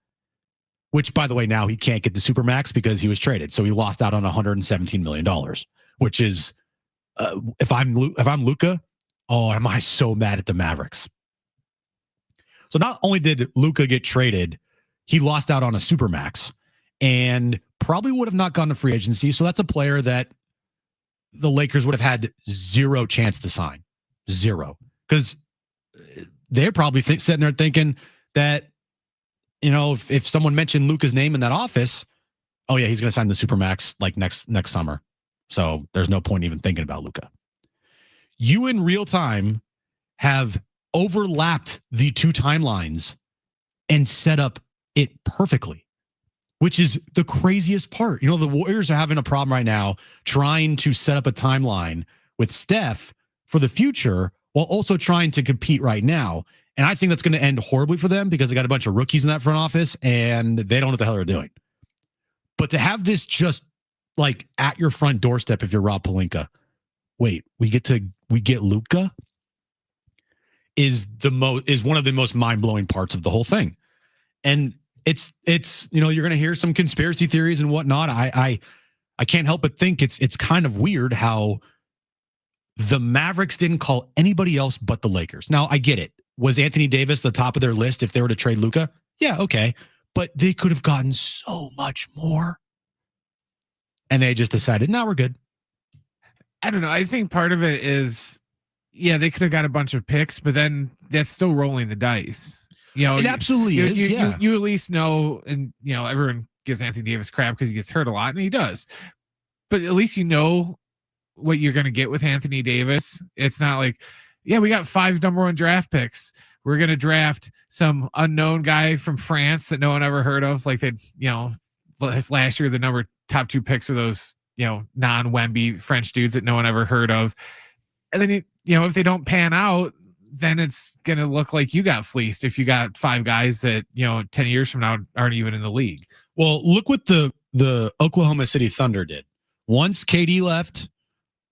which, by the way, now he can't get the Supermax because he was traded. So he lost out on $117 million, which is, if I'm Luka, oh, am I so mad at the Mavericks? So not only did Luka get traded, he lost out on a Supermax and probably would have not gone to free agency. So that's a player that the Lakers would have had zero chance to sign. Zero. Because they're probably sitting there thinking that, if someone mentioned Luka's name in that office, oh yeah, he's going to sign the Supermax like next summer. So there's no point even thinking about Luka. You in real time have overlapped the two timelines and set up it perfectly, which is the craziest part. The Warriors are having a problem right now trying to set up a timeline with Steph for the future while also trying to compete right now. And I think that's going to end horribly for them because they got a bunch of rookies in that front office and they don't know what the hell they're doing. But to have this just like at your front doorstep, if you're Rob Pelinka, wait, we get Luka is one of the most mind-blowing parts of the whole thing. And it's you're going to hear some conspiracy theories and whatnot. I can't help but think it's kind of weird how the Mavericks didn't call anybody else but the Lakers. Now, I get it. Was Anthony Davis the top of their list if they were to trade Luka? Yeah, okay. But they could have gotten so much more. And they just decided, no, we're good. I don't know. I think part of it is, yeah, they could have got a bunch of picks, but then that's still rolling the dice. It absolutely is. You at least know, and everyone gives Anthony Davis crap because he gets hurt a lot, and he does. But at least you know what you're going to get with Anthony Davis. It's not like, yeah, we got 5 number 1 draft picks. We're going to draft some unknown guy from France that no one ever heard of. Like last year, the top 2 picks are those, non-Wemby French dudes that no one ever heard of. And then, if they don't pan out, then it's going to look like you got fleeced if you got 5 guys that, 10 years from now aren't even in the league. Well, look what the Oklahoma City Thunder did. Once KD left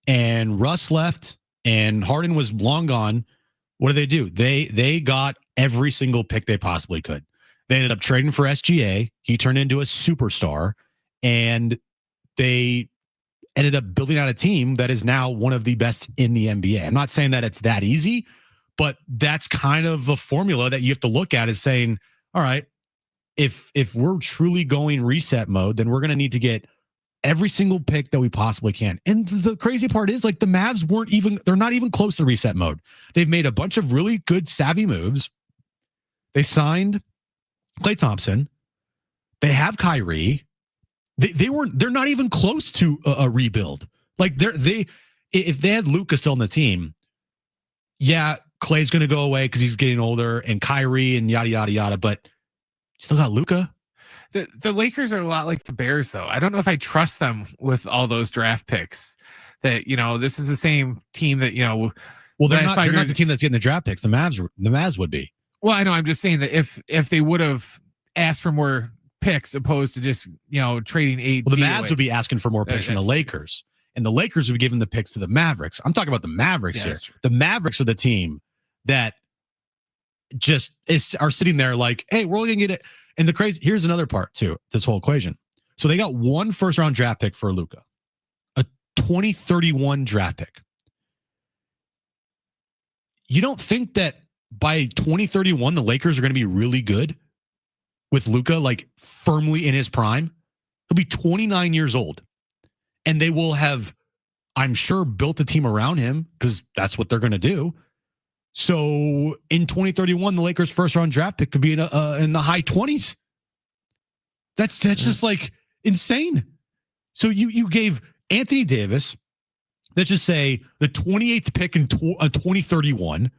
and Russ left and Harden was long gone, what do? They got every single pick they possibly could. They ended up trading for SGA. He turned into a superstar, and they ended up building out a team that is now one of the best in the NBA. I'm not saying that it's that easy, but that's kind of a formula that you have to look at, is saying, all right, if we're truly going reset mode, then we're going to need to get every single pick that we possibly can. And the crazy part is, like, the Mavs they're not even close to reset mode. They've made a bunch of really good, savvy moves. They signed Klay Thompson. They have Kyrie. They're not even close to a rebuild. Like, if they had Luka still on the team, yeah, Klay's going to go away because he's getting older, and Kyrie and yada, yada, yada, but still got Luka. The Lakers are a lot like the Bears, though. I don't know if I trust them with all those draft picks. that, this is the same team that, Well, they're last not. 5 They're not years- the team that's getting the draft picks. The Mavs would be. Well, I know. I'm just saying that if they would have asked for more picks opposed to just trading eight. Well, the Mavs would be asking for more picks than the That's Lakers, and the Lakers would be giving the picks to the Mavericks. I'm talking about the Mavericks Yeah, here. that's true. The Mavericks are the team that just are sitting there like, hey, we're only gonna get it. And the crazy here's another part to this whole equation. So they got one first round draft pick for Luka, a 2031 draft pick. You don't think that by 2031 the Lakers are going to be really good with Luka like firmly in his prime? He'll be 29 years old, and they will have, I'm sure, built a team around him because that's what they're going to do. So in 2031, the Lakers' first round draft pick could be in the high 20s. That's just like insane. So you gave Anthony Davis, let's just say the 28th pick in 2031.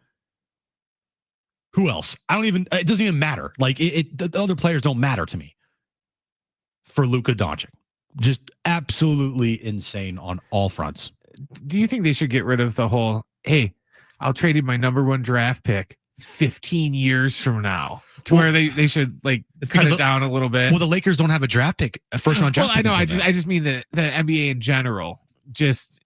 Who else? It doesn't even matter. Like the other players don't matter to me. For Luka Doncic, just absolutely insane on all fronts. Do you think they should get rid of the whole, hey, I'll trade you my number 1 draft pick 15 years from now, to where they should like cut it down a little bit? Well, the Lakers don't have a draft pick, a first round draft pick. Well, I know. I just mean the NBA in general. Just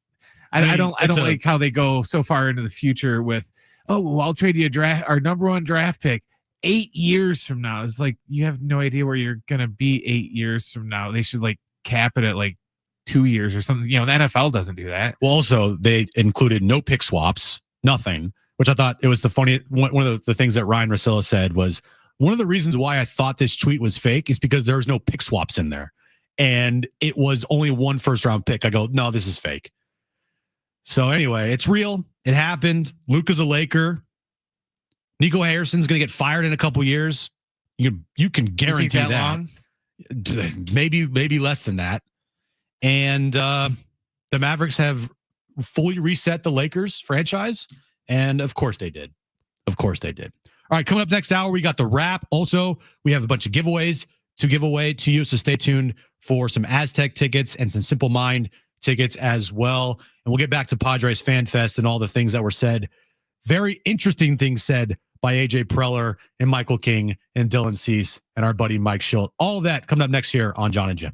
I don't like how they go so far into the future with, oh, well, I'll trade you our number 1 draft pick 8 years from now. It's like, you have no idea where you're gonna be 8 years from now. They should like cap it at like 2 years or something. The NFL doesn't do that. Well, also they included no pick swaps, nothing. Which I thought it was the funny one of the things that Ryan Russillo said was, one of the reasons why I thought this tweet was fake is because there was no pick swaps in there, and it was only 1 first round pick. I go, no, this is fake. So anyway, it's real. It happened. Luka's a Laker. Nico Harrison's going to get fired in a couple years. You can guarantee that that. long? Maybe less than that. And the Mavericks have fully reset the Lakers franchise, and of course they did. All right, coming up next hour, we got the wrap. Also, we have a bunch of giveaways to give away to you, so stay tuned for some Aztec tickets and some Simple Mind tickets as well. And we'll get back to Padres Fan Fest and all the things that were said. Very interesting things said by AJ Preller and Michael King and Dylan Cease and our buddy Mike Schilt. All of that coming up next here on Jon and Jim.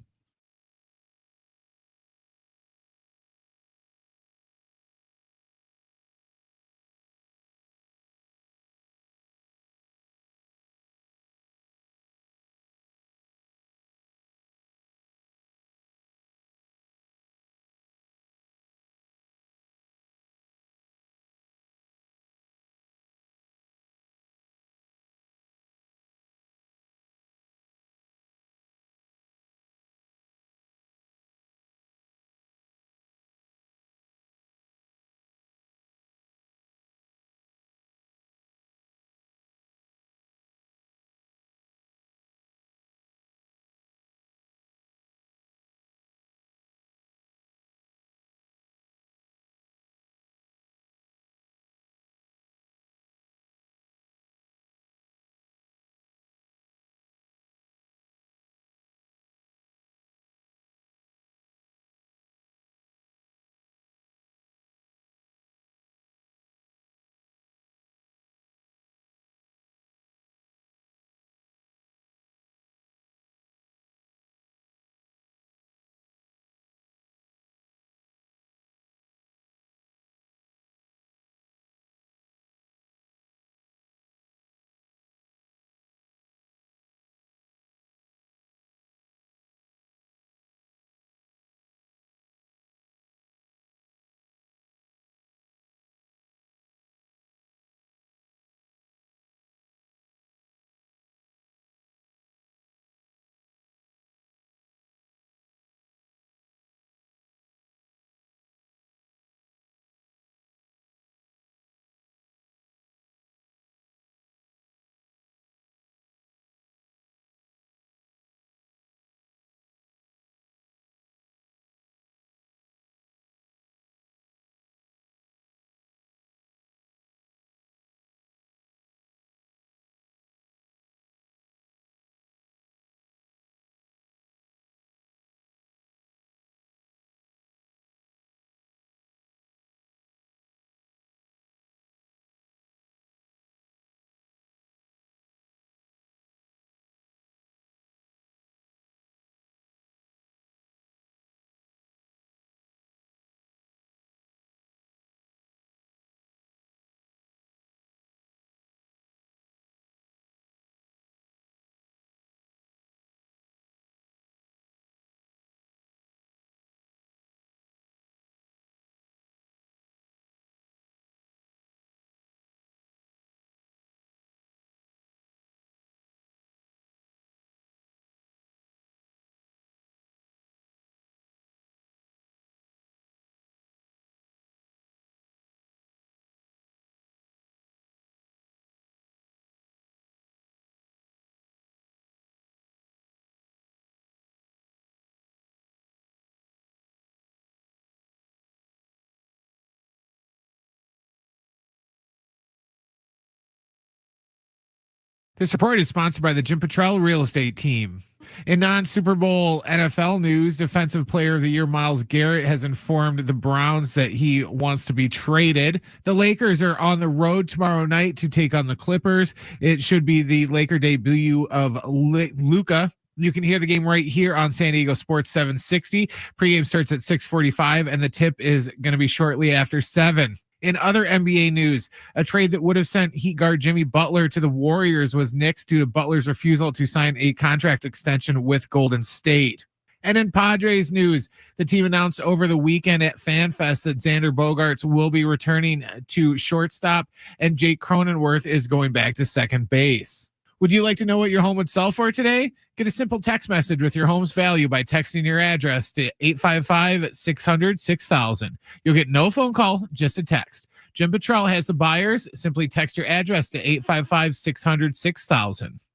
This report is sponsored by the Jim Petrell Real Estate Team. In non-Super Bowl NFL news, Defensive Player of the Year Myles Garrett has informed the Browns that he wants to be traded. The Lakers are on the road tomorrow night to take on the Clippers. It should be the Laker debut of Luka. You can hear the game right here on San Diego Sports 760. Pregame starts at 6:45, and the tip is going to be shortly after 7. In other NBA news, a trade that would have sent Heat guard Jimmy Butler to the Warriors was nixed due to Butler's refusal to sign a contract extension with Golden State. And in Padres news, the team announced over the weekend at FanFest that Xander Bogaerts will be returning to shortstop, and Jake Cronenworth is going back to second base. Would you like to know what your home would sell for today? Get a simple text message with your home's value by texting your address to 855-600-6000. You'll get no phone call, just a text. Jim Petrell has the buyers. Simply text your address to 855-600-6000.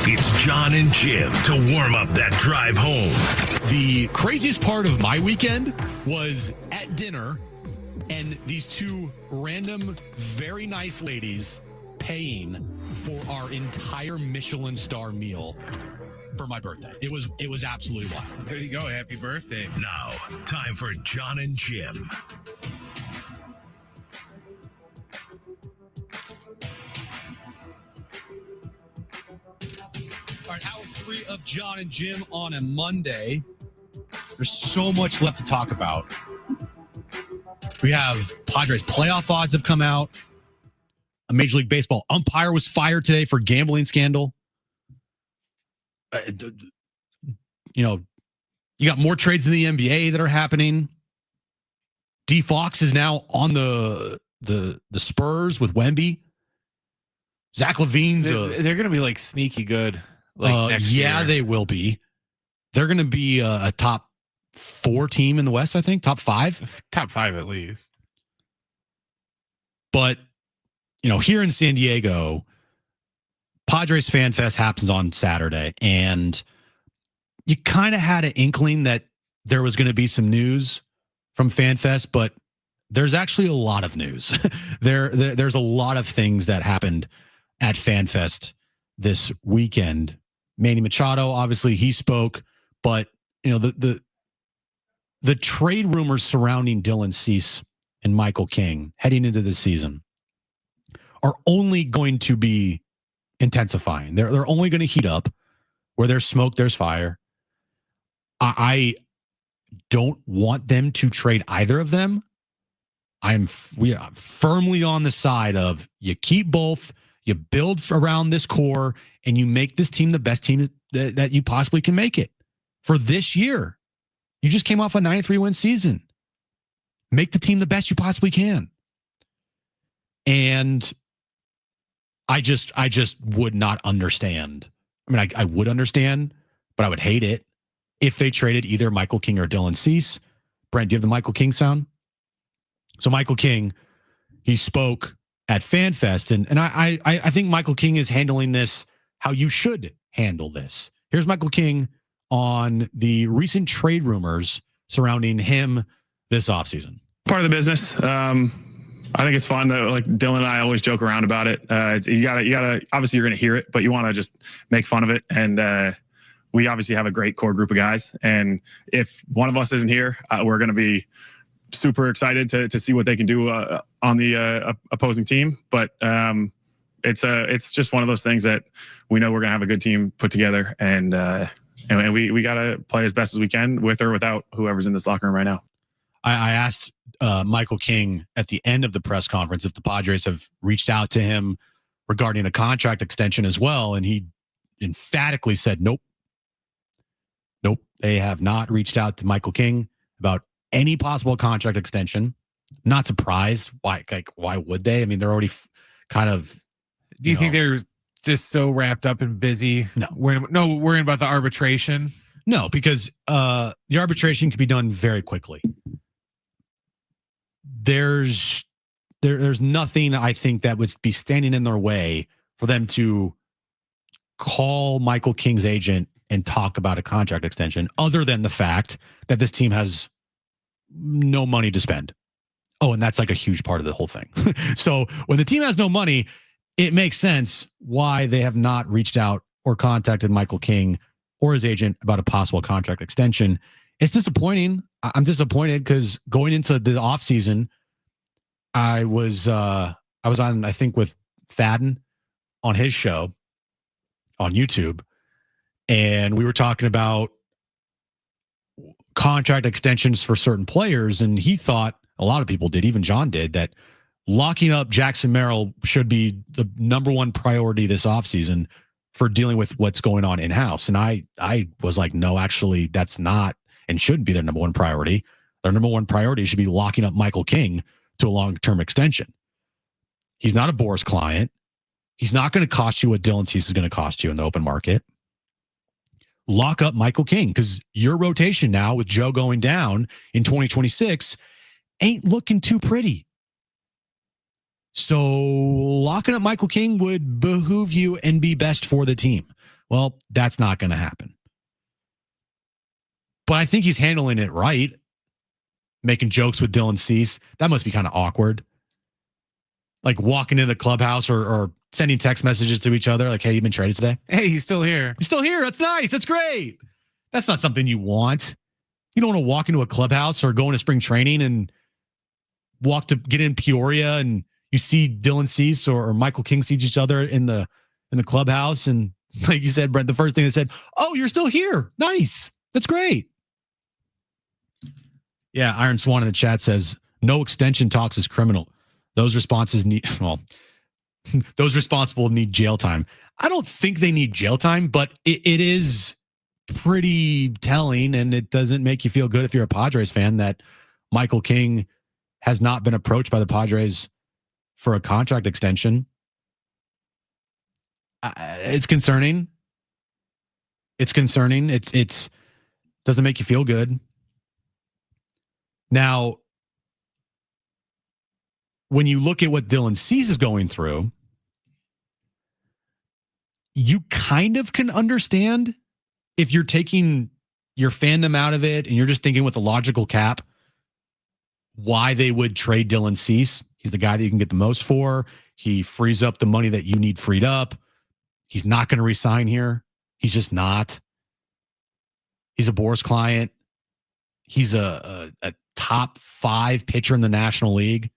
It's Jon and Jim to warm up that drive home. The craziest part of my weekend was at dinner and these two random, very nice ladies paying for our entire Michelin star meal for my birthday. It was absolutely wild. There you go. Happy birthday. Now, time for Jon and Jim. All right, hour 3 of Jon and Jim on a Monday. There's so much left to talk about. We have Padres playoff odds have come out. A Major League Baseball umpire was fired today for gambling scandal. You got more trades in the NBA that are happening. D Fox is now on the Spurs with Wemby. Zach LaVine's they're going to be like sneaky good. Next year. They will be. They're going to be a top 4 team in the West, I think. Top 5? Top 5 at least. But, here in San Diego, Padres Fan Fest happens on Saturday, and you kind of had an inkling that there was going to be some news from Fan Fest, but there's actually a lot of news. There's a lot of things that happened at Fan Fest this weekend. Manny Machado, obviously, he spoke, but the trade rumors surrounding Dylan Cease and Michael King heading into this season are only going to be intensifying. They're only going to heat up. Where there's smoke, there's fire. I don't want them to trade either of them. We are firmly on the side of you keep both. You build around this core, and you make this team the best team that you possibly can make it for this year. You just came off a 93-win season. Make the team the best you possibly can. And I just would not understand. I mean, I would understand, but I would hate it if they traded either Michael King or Dylan Cease. Brent, do you have the Michael King sound? So Michael King, he spoke at FanFest, and I think Michael King is handling this how you should handle this. Here's Michael King on the recent trade rumors surrounding him this offseason. Part of the business. I think it's fun that Dylan and I always joke around about it. You gotta obviously you're gonna hear it, but you want to just make fun of it. And we obviously have a great core group of guys. And if one of us isn't here, we're gonna be super excited to see what they can do on the opposing team. But it's just one of those things that we know we're gonna have a good team put together, and we gotta play as best as we can with or without whoever's in this locker room right now. I asked Michael King at the end of the press conference if the Padres have reached out to him regarding a contract extension as well, and he emphatically said nope. They have not reached out to Michael King about any possible contract extension. Not surprised. Why would they? I mean, they're already kind of. Do you think they're just so wrapped up and busy? No, worrying about the arbitration. No, because the arbitration can be done very quickly. There's nothing I think that would be standing in their way for them to call Michael King's agent and talk about a contract extension other than the fact that this team has no money to spend. Oh, and that's like a huge part of the whole thing. So when the team has no money, it makes sense why they have not reached out or contacted Michael King or his agent about a possible contract extension. It's disappointing. I'm disappointed because going into the offseason, I was on, I think, with Fadden on his show on YouTube, and we were talking about contract extensions for certain players, and he thought, a lot of people did, even John did, that locking up Jackson Merrill should be the number one priority this offseason for dealing with what's going on in-house. And I was like, no, actually, that's not and shouldn't be their number one priority. Their number one priority should be locking up Michael King to a long-term extension. He's not a Boris client. He's not going to cost you what Dylan Cease is going to cost you in the open market. Lock up Michael King, because your rotation now with Joe going down in 2026 ain't looking too pretty. So locking up Michael King would behoove you and be best for the team. Well, that's not going to happen. But I think he's handling it right. Making jokes with Dylan Cease. That must be kind of awkward. Like walking into the clubhouse or sending text messages to each other like, hey, you been traded today? Hey, he's still here. He's still here. That's nice. That's great. That's not something you want. You don't want to walk into a clubhouse or go into spring training and get in Peoria and you see Dylan Cease or Michael King see each other in the clubhouse. And like you said, Brent, the first thing they said, oh, you're still here. Nice. That's great. Yeah, Iron Swan in the chat says, no extension talks is criminal. Those responses those responsible need jail time. I don't think they need jail time, but it is pretty telling, and it doesn't make you feel good if you're a Padres fan that Michael King has not been approached by the Padres for a contract extension. It's concerning. It's concerning. It's doesn't make you feel good. Now, when you look at what Dylan Cease is going through, you kind of can understand if you're taking your fandom out of it and you're just thinking with a logical cap why they would trade Dylan Cease. He's the guy that you can get the most for. He frees up the money that you need freed up. He's not going to resign here. He's just not. He's a Boris client. He's a top 5 pitcher in the National League.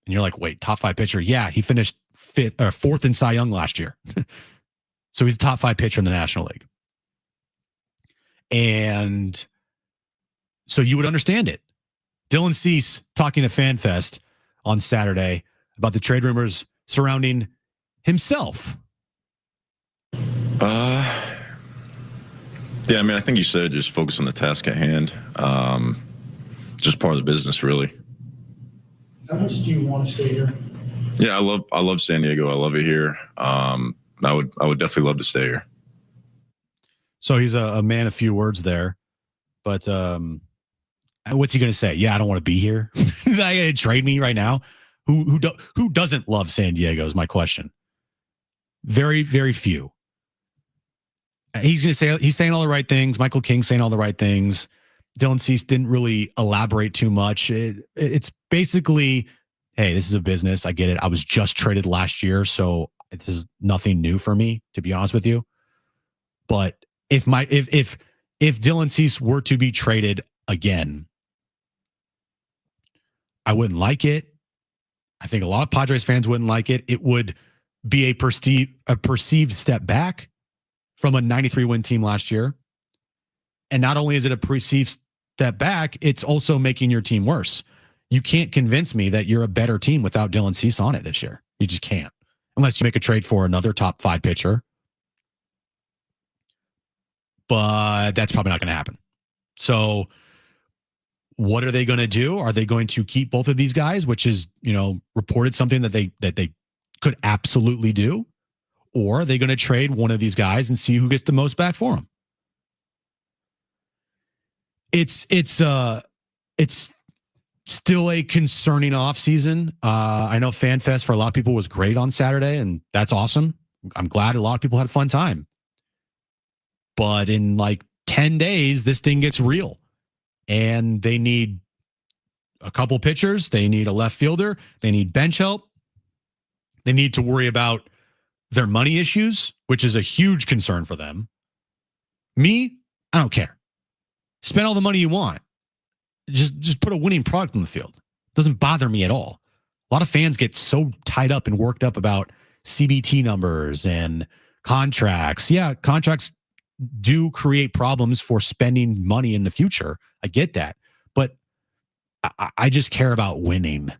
And you're like, wait, top 5 pitcher? Yeah, he finished 4th in Cy Young last year. So he's a top 5 pitcher in the National League. And so you would understand it. Dylan Cease talking to FanFest on Saturday about the trade rumors surrounding himself. Yeah, I mean, I think you said just focus on the task at hand. Just part of the business, really. How much do you want to stay here? Yeah, I love San Diego. I love it here. I would definitely love to stay here. So he's a man of few words there, but what's he going to say? Yeah, I don't want to be here. Trade me right now. Who doesn't love San Diego is my question. Very, very few. He's saying all the right things. Michael King saying all the right things. Dylan Cease didn't really elaborate too much. It's basically, hey, this is a business. I get it. I was just traded last year, so this is nothing new for me, to be honest with you. But if Dylan Cease were to be traded again, I wouldn't like it. I think a lot of Padres fans wouldn't like it. It would be a perceived step back from a 93-win team last year. And not only is it a perceived step back, it's also making your team worse. You can't convince me that you're a better team without Dylan Cease on it this year. You just can't. Unless you make a trade for another top 5 pitcher. But that's probably not going to happen. So what are they going to do? Are they going to keep both of these guys, which is, reported something that they could absolutely do? Or are they going to trade one of these guys and see who gets the most back for them? It's still a concerning offseason. I know FanFest for a lot of people was great on Saturday, and that's awesome. I'm glad a lot of people had a fun time. But in like 10 days, this thing gets real. And they need a couple pitchers. They need a left fielder. They need bench help. They need to worry about their money issues, which is a huge concern for them. Me, I don't care. Spend all the money you want. Just put a winning product on the field. Doesn't bother me at all. A lot of fans get so tied up and worked up about CBT numbers and contracts. Yeah, contracts do create problems for spending money in the future. I get that. But I just care about winning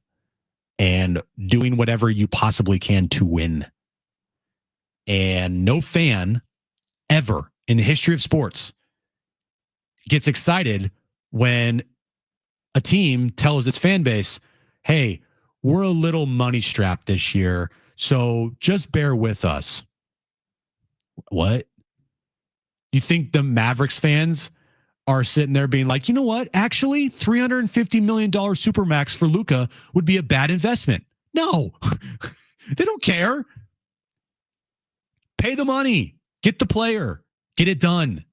and doing whatever you possibly can to win. And no fan ever in the history of sports gets excited when a team tells its fan base, hey, we're a little money strapped this year, so just bear with us. What? You think the Mavericks fans are sitting there being like, you know what? Actually, $350 million Supermax for Luka would be a bad investment. No, they don't care. Pay the money, get the player, get it done.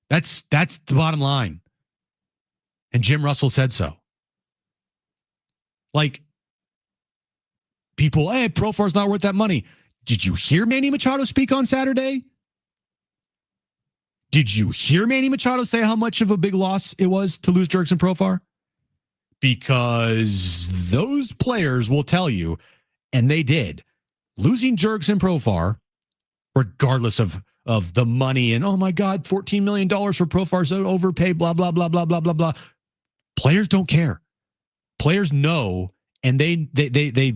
That's the bottom line. And Jim Russell said so. Like, people, hey, Profar's not worth that money. Did you hear Manny Machado speak on Saturday? Did you hear Manny Machado say how much of a big loss it was to lose Jurickson Profar? Because those players will tell you, and they did, losing Jurickson Profar, regardless of the money and, oh my God, $14 million for Profar's overpay, blah, blah, blah, blah, blah, blah, blah. Players don't care. Players know, and they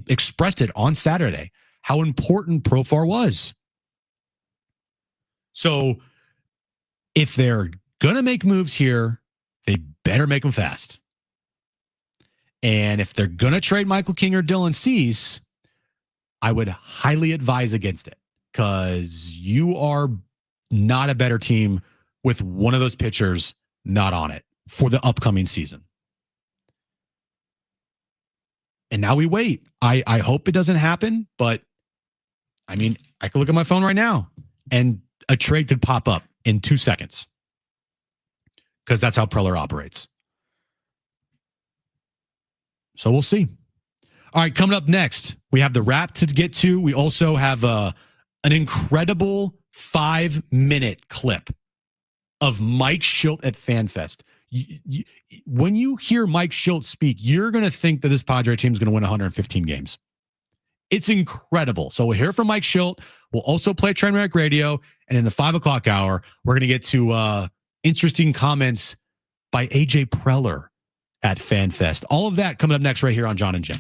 expressed it on Saturday, how important Profar was. So if they're going to make moves here, they better make them fast. And if they're going to trade Michael King or Dylan Cease, I would highly advise against it, because you are not a better team with one of those pitchers not on it for the upcoming season. And now we wait. I hope it doesn't happen, but I mean, I can look at my phone right now and a trade could pop up in 2 seconds, because that's how Preller operates. So we'll see. All right, coming up next, we have the wrap to get to. We also have an incredible 5-minute clip of Mike Schilt at FanFest. When you hear Mike Schilt speak, you're going to think that this Padre team is going to win 115 games. It's incredible. So we'll hear from Mike Schilt. We'll also play Trainwreck Radio. And in the 5 o'clock hour, we're going to get to interesting comments by AJ Preller at FanFest. All of that coming up next right here on Jon and Jim.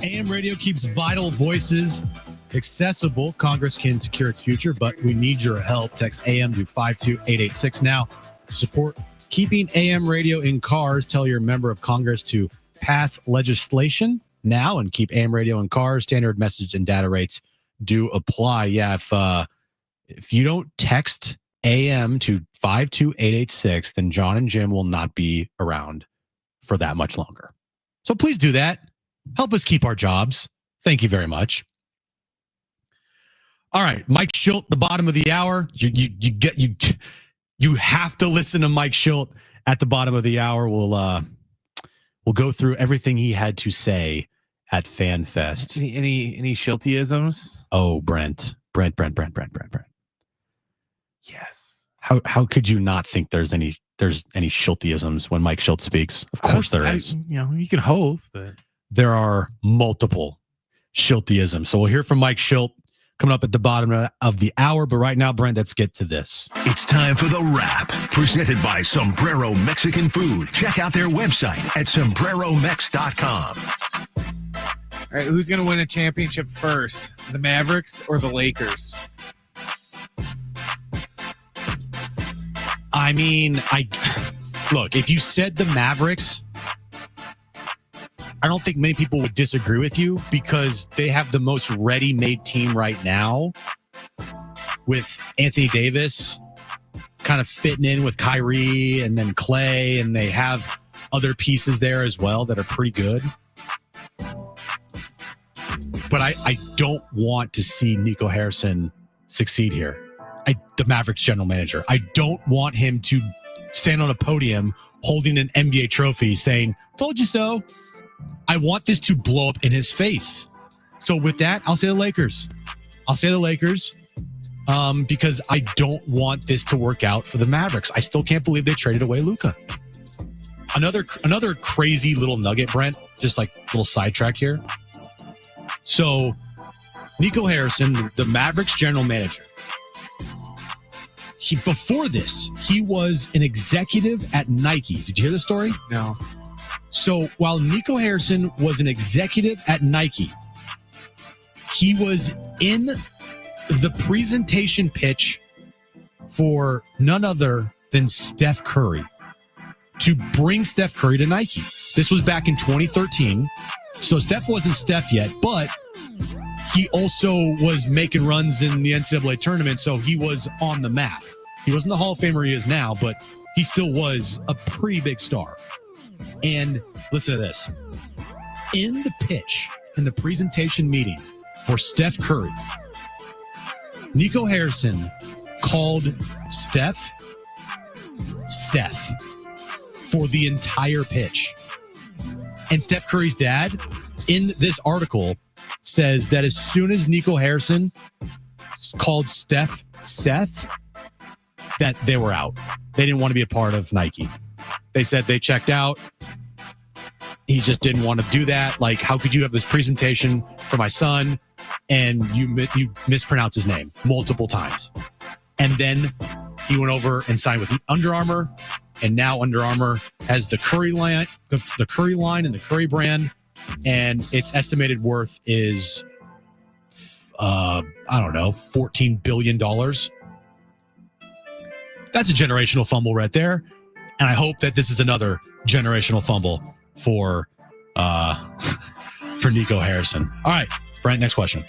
AM radio keeps vital voices accessible. Congress can secure its future, but we need your help. Text AM to 52886 now to support keeping AM radio in cars. Tell your member of Congress to pass legislation now and keep AM radio in cars. Standard message and data rates do apply. Yeah, if you don't text AM to 52886, then Jon and Jim will not be around for that much longer. So please do that. Help us keep our jobs. Thank you very much. All right, Mike Schilt, the bottom of the hour. You have to listen to Mike Schilt at the bottom of the hour. We'll go through everything he had to say at FanFest. Any Schiltisms? Oh, Brent. Yes. How could you not think there's any Schiltisms when Mike Schilt speaks? Of course there is. You can hope, but there are multiple Schiltisms. So we'll hear from Mike Schilt coming up at the bottom of the hour. But right now, Brent, let's get to this. It's time for The Wrap, presented by Sombrero Mexican Food. Check out their website at sombreromex.com. All right, who's going to win a championship first? The Mavericks or the Lakers? I mean, look, if you said the Mavericks, I don't think many people would disagree with you because they have the most ready-made team right now with Anthony Davis kind of fitting in with Kyrie and then Clay, and they have other pieces there as well that are pretty good. But I don't want to see Nico Harrison succeed here. The Mavericks general manager. I don't want him to stand on a podium holding an NBA trophy saying, "Told you so." I want this to blow up in his face. So with that, I'll say the Lakers. Because I don't want this to work out for the Mavericks. I still can't believe they traded away Luka. Another crazy little nugget, Brent, just like a little sidetrack here. So Nico Harrison, the Mavericks general manager, before this, he was an executive at Nike. Did you hear the story? No. So while Nico Harrison was an executive at Nike, he was in the presentation pitch for none other than Steph Curry to bring Steph Curry to Nike. This was back in 2013. So Steph wasn't Steph yet, but he also was making runs in the NCAA tournament, so he was on the map. He wasn't the Hall of Famer he is now, but he still was a pretty big star. And listen to this. In the pitch, in the presentation meeting for Steph Curry, Nico Harrison called Steph Seth for the entire pitch. And Steph Curry's dad, in this article, says that as soon as Nico Harrison called Steph Seth, that they were out. They didn't want to be a part of Nike. They said they checked out. He just didn't want to do that. Like, how could you have this presentation for my son and you mispronounce his name multiple times? And then he went over and signed with Under Armour, and now Under Armour has the Curry line, the Curry line and the Curry brand, and its estimated worth is $14 billion. That's a generational fumble right there. And I hope that this is another generational fumble for Nico Harrison. All right, Brent, next question.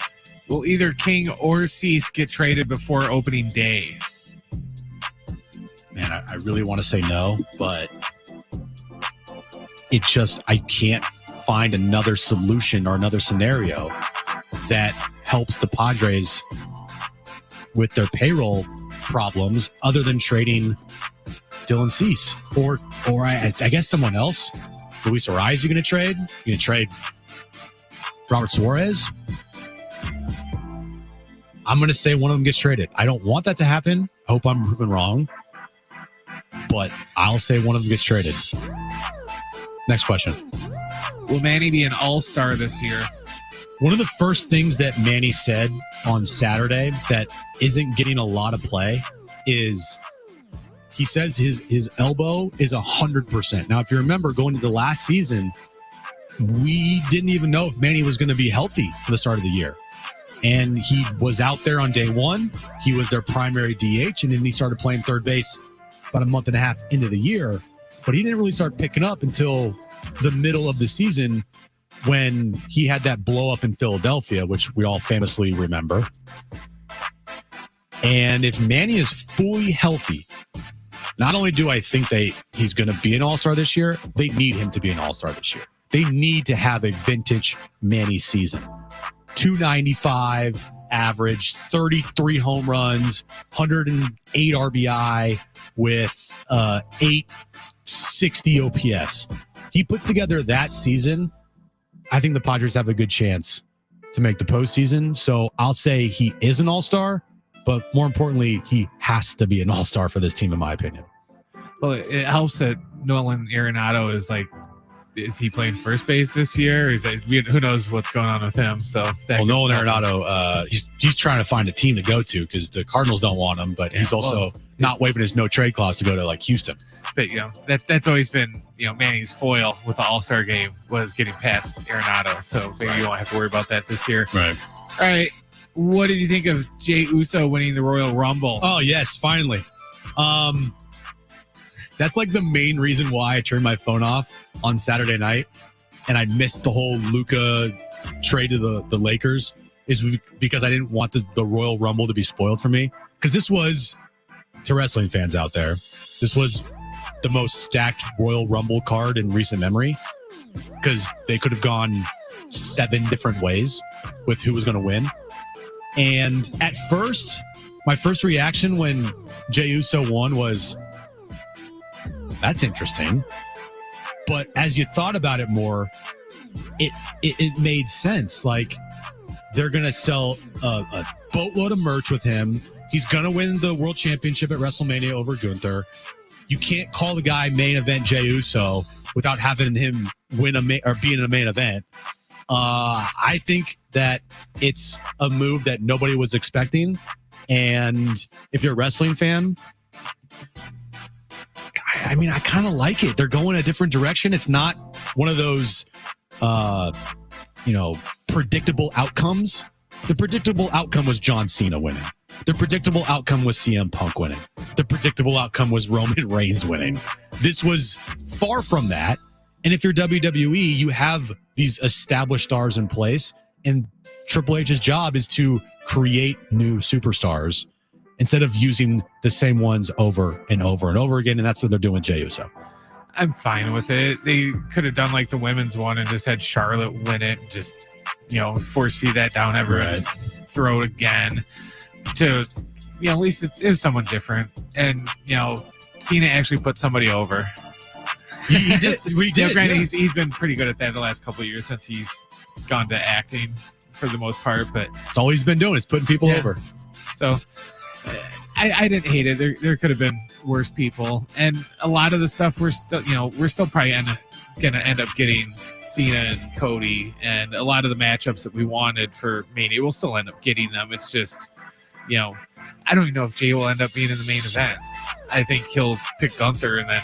Will either King or Cease get traded before opening day? Man, I really want to say no, but I can't find another solution or another scenario that helps the Padres with their payroll problems other than trading Dylan Cease or I guess someone else. Luis Ariz, you going to trade? You going to trade Robert Suarez? I'm going to say one of them gets traded. I don't want that to happen. I hope I'm proven wrong, but I'll say one of them gets traded. Next question. Will Manny be an all-star this year? One of the first things that Manny said on Saturday that isn't getting a lot of play is he says his elbow is 100%. Now, if you remember going to the last season, we didn't even know if Manny was going to be healthy for the start of the year. And he was out there on day one. He was their primary DH, and then he started playing third base about a month and a half into the year. But he didn't really start picking up until the middle of the season when he had that blow up in Philadelphia, which we all famously remember. And if Manny is fully healthy, not only do I think he's going to be an all-star this year, they need him to be an all-star this year. They need to have a vintage Manny season. 295 average, 33 home runs, 108 RBI with 860 OPS. He puts together that season. I think the Padres have a good chance to make the postseason. So I'll say he is an all-star, but more importantly, he has to be an all-star for this team, in my opinion. Well, it helps that Nolan Arenado is he playing first base this year? Or who knows what's going on with him? So Nolan Arenado, he's trying to find a team to go to because the Cardinals don't want him, but he's also not waiving his no trade clause to go to like Houston. But that's always been Manny's foil with the All-Star game was getting past Arenado. So maybe you won't have to worry about that this year. Right. All right. What did you think of Jey Uso winning the Royal Rumble? Oh yes, finally. That's like the main reason why I turned my phone off on Saturday night and I missed the whole Luka trade to the Lakers is because I didn't want the Royal Rumble to be spoiled for me. Because this was, to wrestling fans out there, this was the most stacked Royal Rumble card in recent memory because they could have gone 7 different ways with who was going to win. And at first, my first reaction when Jey Uso won was, that's interesting. But as you thought about it more, it made sense. Like, they're going to sell a boatload of merch with him. He's going to win the world championship at WrestleMania over Gunther. You can't call the guy main event Jey Uso without having him win or being in a main event. I think that it's a move that nobody was expecting. And if you're a wrestling fan, I mean, I kind of like it. They're going a different direction. It's not one of those, predictable outcomes. The predictable outcome was John Cena winning. The predictable outcome was CM Punk winning. The predictable outcome was Roman Reigns winning. This was far from that. And if you're WWE, you have these established stars in place. And Triple H's job is to create new superstars instead of using the same ones over and over and over again. And that's what they're doing with Jey Uso. I'm fine with it. They could have done like the women's one and just had Charlotte win it. Just, force feed that down Everett's throat again to, at least it was someone different. And, Cena actually put somebody over. He did. Granted, he's been pretty good at that the last couple of years since he's gone to acting for the most part. But it's all he's been doing is putting people over. So I didn't hate it. There could have been worse people, and a lot of the stuff we're still probably gonna end up getting Cena and Cody, and a lot of the matchups that we wanted for Mania, we'll still end up getting them. It's just, I don't even know if Jey will end up being in the main event. I think he'll pick Gunther, and then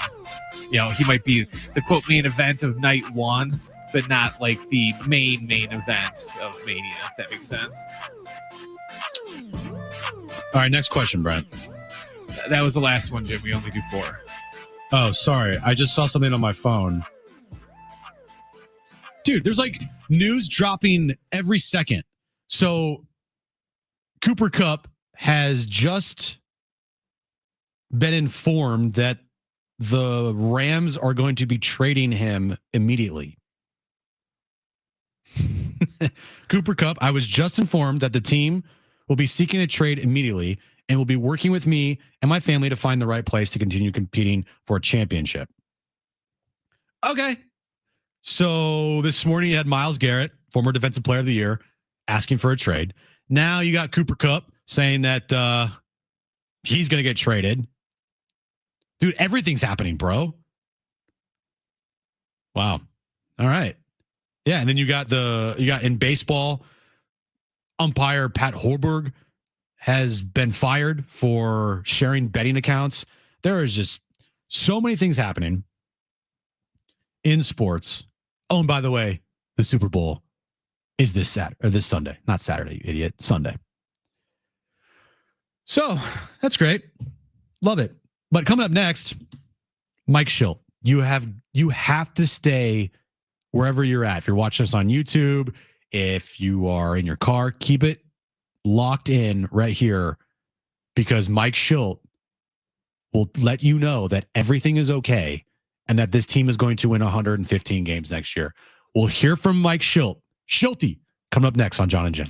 he might be the quote main event of night one, but not like the main event of Mania, if that makes sense. All right, next question, Brent. That was the last one, Jim. We only do 4. Oh, sorry. I just saw something on my phone. Dude, there's like news dropping every second. So Cooper Kupp has just been informed that the Rams are going to be trading him immediately. Cooper Kupp, I was just informed that the team will be seeking a trade immediately and will be working with me and my family to find the right place to continue competing for a championship. Okay. So this morning you had Myles Garrett, former Defensive Player of the Year, asking for a trade. Now you got Cooper Kupp saying that he's going to get traded. Dude, everything's happening, bro. Wow. All right. Yeah, and then you got in baseball, umpire Pat Horberg has been fired for sharing betting accounts. There is just so many things happening in sports. Oh, and by the way, the Super Bowl is this Sunday, not Saturday, you idiot. Sunday. So that's great. Love it. But coming up next, Mike Schilt. You have to stay wherever you're at. If you're watching us on YouTube, if you are in your car, keep it locked in right here, because Mike Schilt will let you know that everything is okay and that this team is going to win 115 games next year. We'll hear from Mike Schilty, coming up next on Jon and Jim.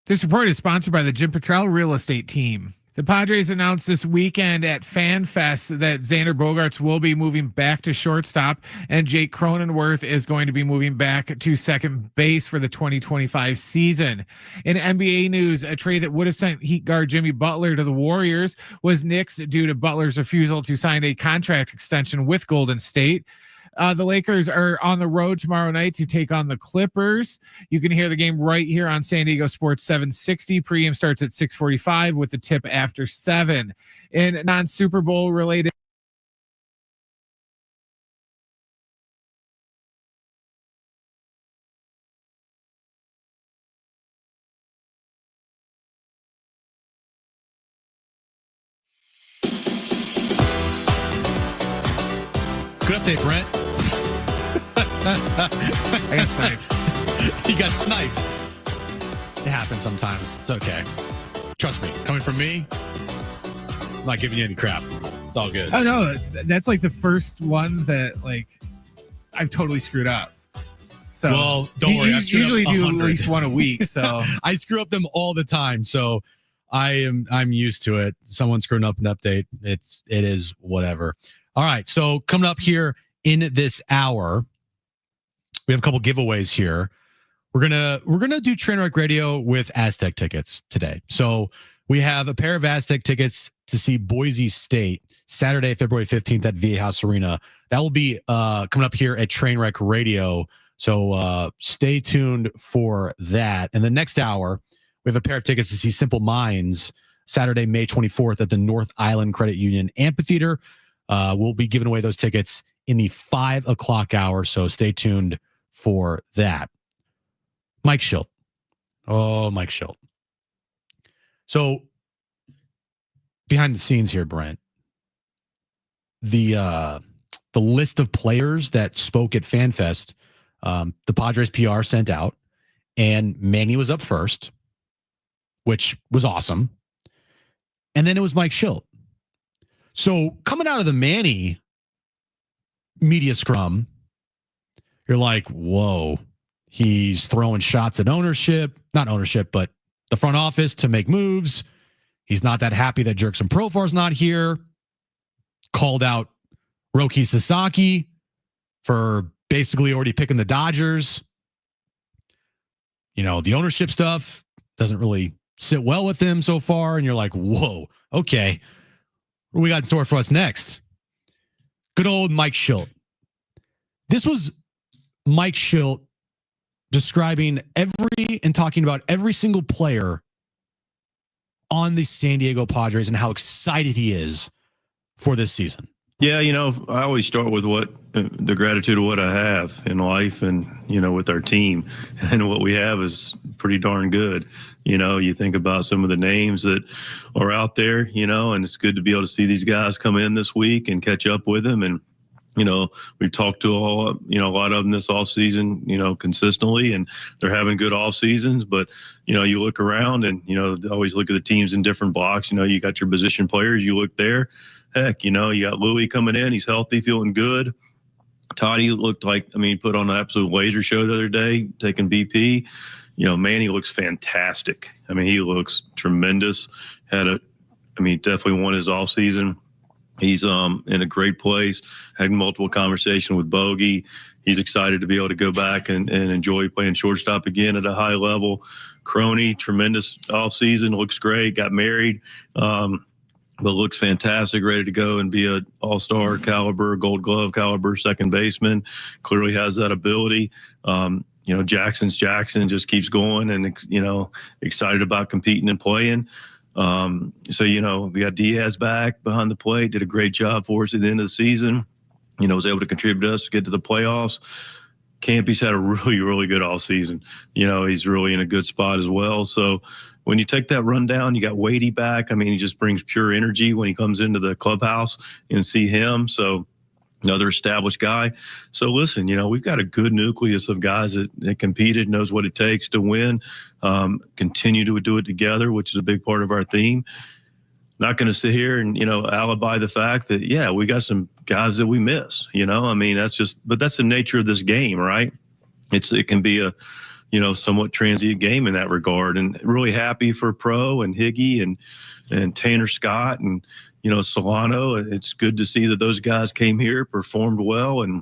This report is sponsored by the Jim Petrell Real Estate Team. The Padres announced this weekend at FanFest that Xander Bogaerts will be moving back to shortstop, and Jake Cronenworth is going to be moving back to second base for the 2025 season. In NBA news, a trade that would have sent Heat guard Jimmy Butler to the Warriors was nixed due to Butler's refusal to sign a contract extension with Golden State. The Lakers are on the road tomorrow night to take on the Clippers. You can hear the game right here on San Diego Sports 760. Pregame starts at 6:45 with the tip after 7. In non-Super Bowl related, Good update, Brent. I got sniped. He got sniped. It happens sometimes. It's okay. Trust me. Coming from me, I'm not giving you any crap. It's all good. Oh no, that's like the first one that like I've totally screwed up. So well, don't worry. You usually do at least one a week. So I screw up them all the time. So I'm used to it. Someone screwing up an update. It is whatever. All right. So coming up here in this hour, we have a couple giveaways here. We're gonna do Trainwreck Radio with Aztec tickets today. So we have a pair of Aztec tickets to see Boise State Saturday, February 15th at VA House Arena. That will be coming up here at Trainwreck Radio. So stay tuned for that. And the next hour, we have a pair of tickets to see Simple Minds Saturday, May 24th at the North Island Credit Union Amphitheater. We'll be giving away those tickets in the 5 o'clock hour. So stay tuned for that. Mike Schilt. Oh, Mike Schilt. So behind the scenes here, Brent, the list of players that spoke at FanFest, the Padres PR sent out, and Manny was up first, which was awesome. And then it was Mike Schilt. So coming out of the Manny media scrum, you're like, whoa, he's throwing shots at ownership, not ownership, but the front office to make moves. He's not that happy that Jerkson Profar's not here. Called out Roki Sasaki for basically already picking the Dodgers. You know, the ownership stuff doesn't really sit well with him so far. And you're like, whoa, okay. What do we got in store for us next? Good old Mike Schilt. This was Mike Schilt describing and talking about every single player on the San Diego Padres and how excited he is for this season. Yeah, I always start with the gratitude of what I have in life and, with our team. And what we have is pretty darn good. You think about some of the names that are out there, and it's good to be able to see these guys come in this week and catch up with them. And, we've talked to a lot of them this off season, consistently, and they're having good off seasons. But, you look around and, always look at the teams in different blocks. You got your position players, you look there. Heck, you got Louis coming in. He's healthy, feeling good. Toddy looked like, he put on an absolute laser show the other day, taking BP. Manny looks fantastic. He looks tremendous. Definitely won his off season. He's in a great place. Had multiple conversations with Bogey. He's excited to be able to go back and enjoy playing shortstop again at a high level. Crony, tremendous off season. Looks great. Got married. But looks fantastic, ready to go and be an all-star caliber, gold glove caliber second baseman. Clearly has that ability. Jackson just keeps going and, excited about competing and playing. We got Diaz back behind the plate, did a great job for us at the end of the season. Was able to contribute to us to get to the playoffs. Campy's had a really, really good all season. He's really in a good spot as well. So when you take that rundown, you got Wadey back. He just brings pure energy when he comes into the clubhouse and see him. So another established guy. So listen, we've got a good nucleus of guys that competed, knows what it takes to win, continue to do it together, which is a big part of our theme. Not going to sit here and, alibi the fact that, yeah, we got some guys that we miss, but that's the nature of this game, right? It can be a, somewhat transient game in that regard, and really happy for Pro and Higgy and Tanner Scott and, Solano. It's good to see that those guys came here, performed well, and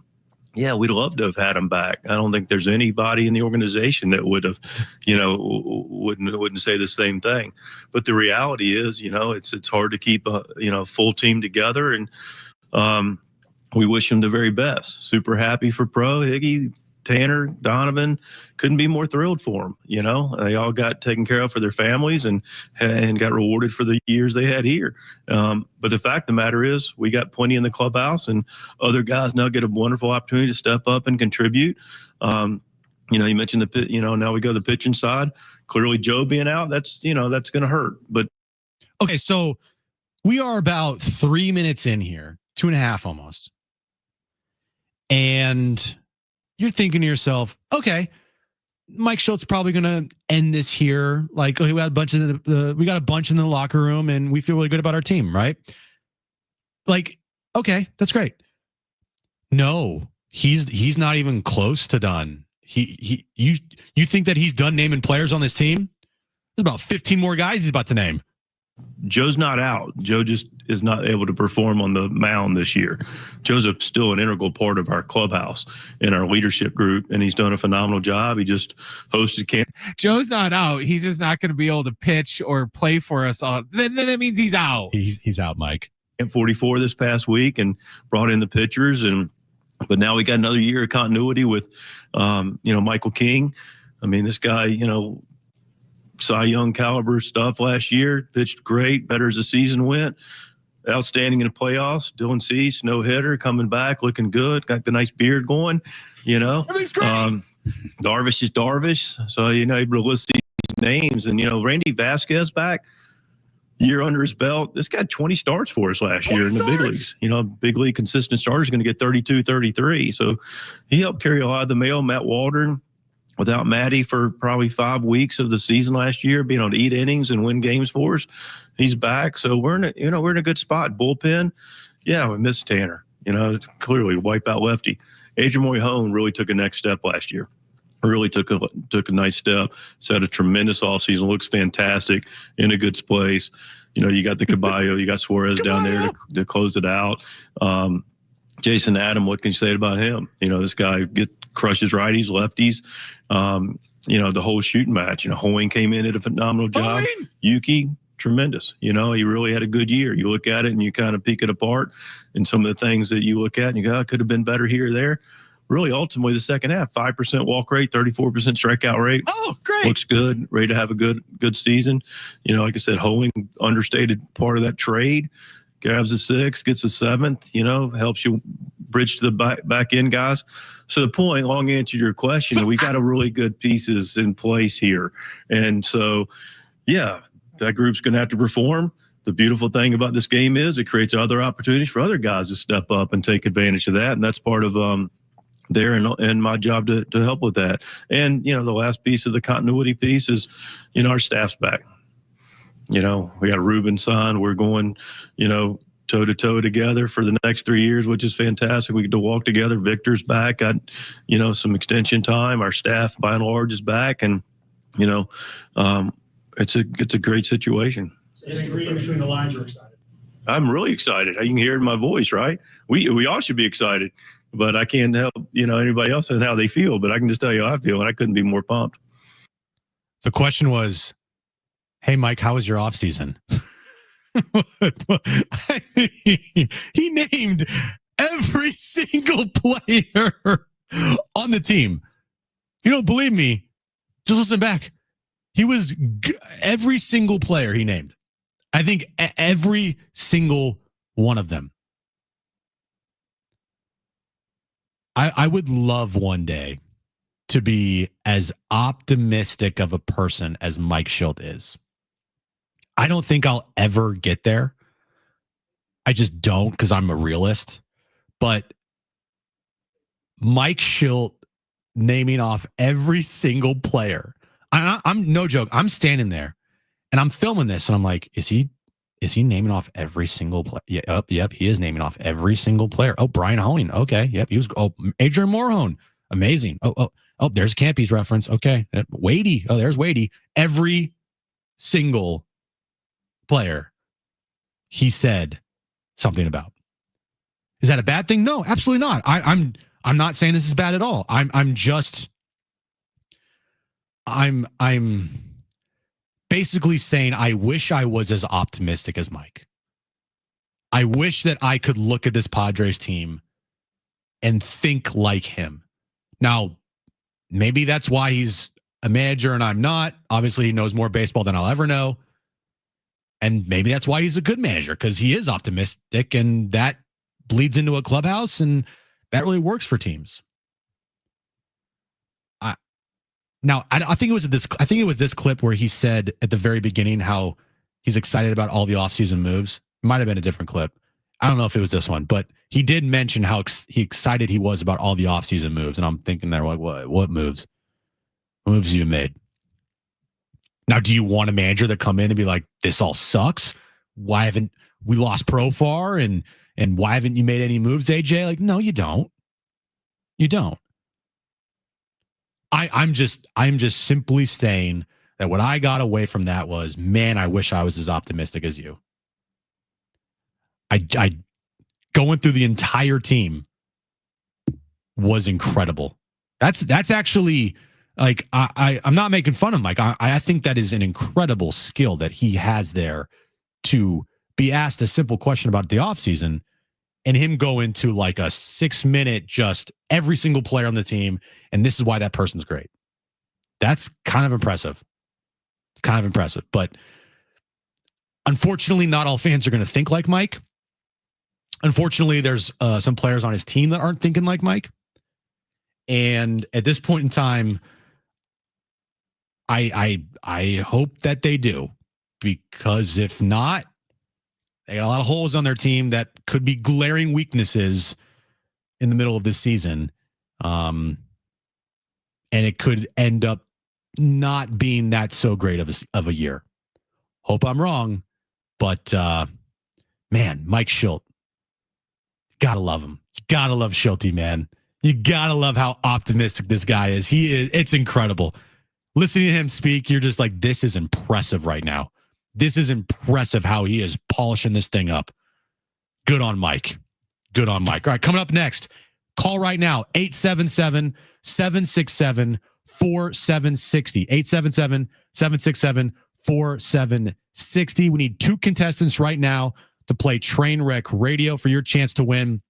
yeah, we'd love to have had them back. I don't think there's anybody in the organization that would have, wouldn't say the same thing. But the reality is, it's hard to keep a, full team together, and we wish them the very best. Super happy for Pro, Higgy, Tanner, Donovan. Couldn't be more thrilled for them. They all got taken care of for their families and got rewarded for the years they had here. But the fact of the matter is, we got plenty in the clubhouse, and other guys now get a wonderful opportunity to step up and contribute. You mentioned the pit. Now we go to the pitching side. Clearly, Joe being out, that's going to hurt. But okay, so we are about 3 minutes in here, 2.5 almost, and you're thinking to yourself, okay, Mike Schultz probably going to end this here. Like, okay, we got a bunch in the locker room, and we feel really good about our team, right? Like, okay, that's great. No, he's not even close to done. You think that he's done naming players on this team? There's about 15 more guys he's about to name. Joe's not out. Joe just is not able to perform on the mound this year. Joe's still an integral part of our clubhouse and our leadership group, and he's done a phenomenal job. He just hosted camp. Joe's not out. He's just not going to be able to pitch or play for us all. Then that means he's out. He's out, Mike. 44 this past week and brought in the pitchers, but now we got another year of continuity with, Michael King. I mean, this guy, Cy Young caliber stuff last year, pitched great, better as the season went. Outstanding in the playoffs. Dylan Cease, no hitter, coming back, looking good. Got the nice beard going. Everything's great. Darvish is Darvish, so able to list these names. And Randy Vasquez back, year under his belt. This got 20 starts for us last year in the big leagues. Big league consistent starter is going to get 32, 33. So he helped carry a lot of the mail. Matt Waldron, without Matty for probably 5 weeks of the season last year, being able to eat innings and win games for us. He's back. So we're in a good spot. Bullpen. Yeah, we missed Tanner. Clearly wipe out lefty. Adrian Moyhone really took a next step last year. Really took a nice step. He's had a tremendous offseason. Looks fantastic, in a good place. You got the Caballo, you got Suarez down there to close it out. Jason Adam, what can you say about him? This guy crushes righties, lefties. The whole shooting match. Hoying came in, did a phenomenal job. Yuki, tremendous. He really had a good year. You look at it and you kind of pick it apart, and some of the things that you look at and you go, could have been better here or there. Really, ultimately, the second half, 5% walk rate, 34% strikeout rate. Oh, great. Looks good. Ready to have a good season. Like I said, Hoeing, understated part of that trade. Grabs a 6, gets a 7th, helps you bridge to the back end guys. So the point, long answer to your question, we got a really good pieces in place here. And so, yeah, that group's going to have to perform. The beautiful thing about this game is it creates other opportunities for other guys to step up and take advantage of that. And that's part of there and my job to help with that. And, the last piece of the continuity piece is, our staff's back. We got Ruben signed. We're going, toe to toe together for the next 3 years, which is fantastic. We get to walk together. Victor's back. Got, some extension time. Our staff by and large is back. And, it's a great situation. Just reading between the lines, you're excited. I'm really excited. You can hear it in my voice, right? We all should be excited. But I can't help, anybody else and how they feel. But I can just tell you how I feel, and I couldn't be more pumped. The question was, hey, Mike, how was your off season? He named every single player on the team. You don't believe me? Just listen back. He was every single player he named. I think every single one of them. I would love one day to be as optimistic of a person as Mike Schilt is. I don't think I'll ever get there. I just don't, because I'm a realist. But Mike Schilt naming off every single player. I'm no joke. I'm standing there and I'm filming this and I'm like, is he naming off every single player? Yeah, yep, he is naming off every single player. Oh, Brian Hoeing. Okay, yep, he was. Oh, Adrian Moyhone. Amazing. Oh, there's Campy's reference. Okay, Wadey. Oh, there's Wadey. Every single player he said something about. Is that a bad thing? No, absolutely not. I'm not saying this is bad at all. I'm basically saying I wish I was as optimistic as Mike. I wish that I could look at this Padres team and think like him. Now, maybe that's why he's a manager and I'm not. Obviously, he knows more baseball than I'll ever know. And maybe that's why he's a good manager, because he is optimistic and that bleeds into a clubhouse and that really works for teams. I think it was this clip where he said at the very beginning how he's excited about all the offseason moves. It might have been a different clip. I don't know if it was this one, but he did mention how excited he was about all the offseason moves. And I'm thinking there, like, what moves? What moves have you made? Now, do you want a manager to come in and be like, this all sucks? Why haven't we lost Profar and why haven't you made any moves, AJ? Like, no, you don't. You don't. I'm just simply saying that what I got away from that was, man, I wish I was as optimistic as you. I going through the entire team was incredible. That's actually like I'm not making fun of Mike. I think that is an incredible skill that he has there to be asked a simple question about the offseason and him go into like a 6-minute just every single player on the team, and this is why that person's great. That's kind of impressive. It's kind of impressive. But unfortunately, not all fans are going to think like Mike. Unfortunately, there's some players on his team that aren't thinking like Mike. And at this point in time, I hope that they do, because if not, they got a lot of holes on their team that could be glaring weaknesses in the middle of this season. And it could end up not being that so great of a year. Hope I'm wrong, but man, Mike Schilt, gotta love him. You gotta love Schilty, man. You gotta love how optimistic this guy is. He is. It's incredible. Listening to him speak, you're just like, this is impressive right now. This is impressive how he is polishing this thing up. Good on Mike. Good on Mike. All right, coming up next, call right now, 877-767-4760. 877-767-4760. We need 2 contestants right now to play Trainwreck Radio for your chance to win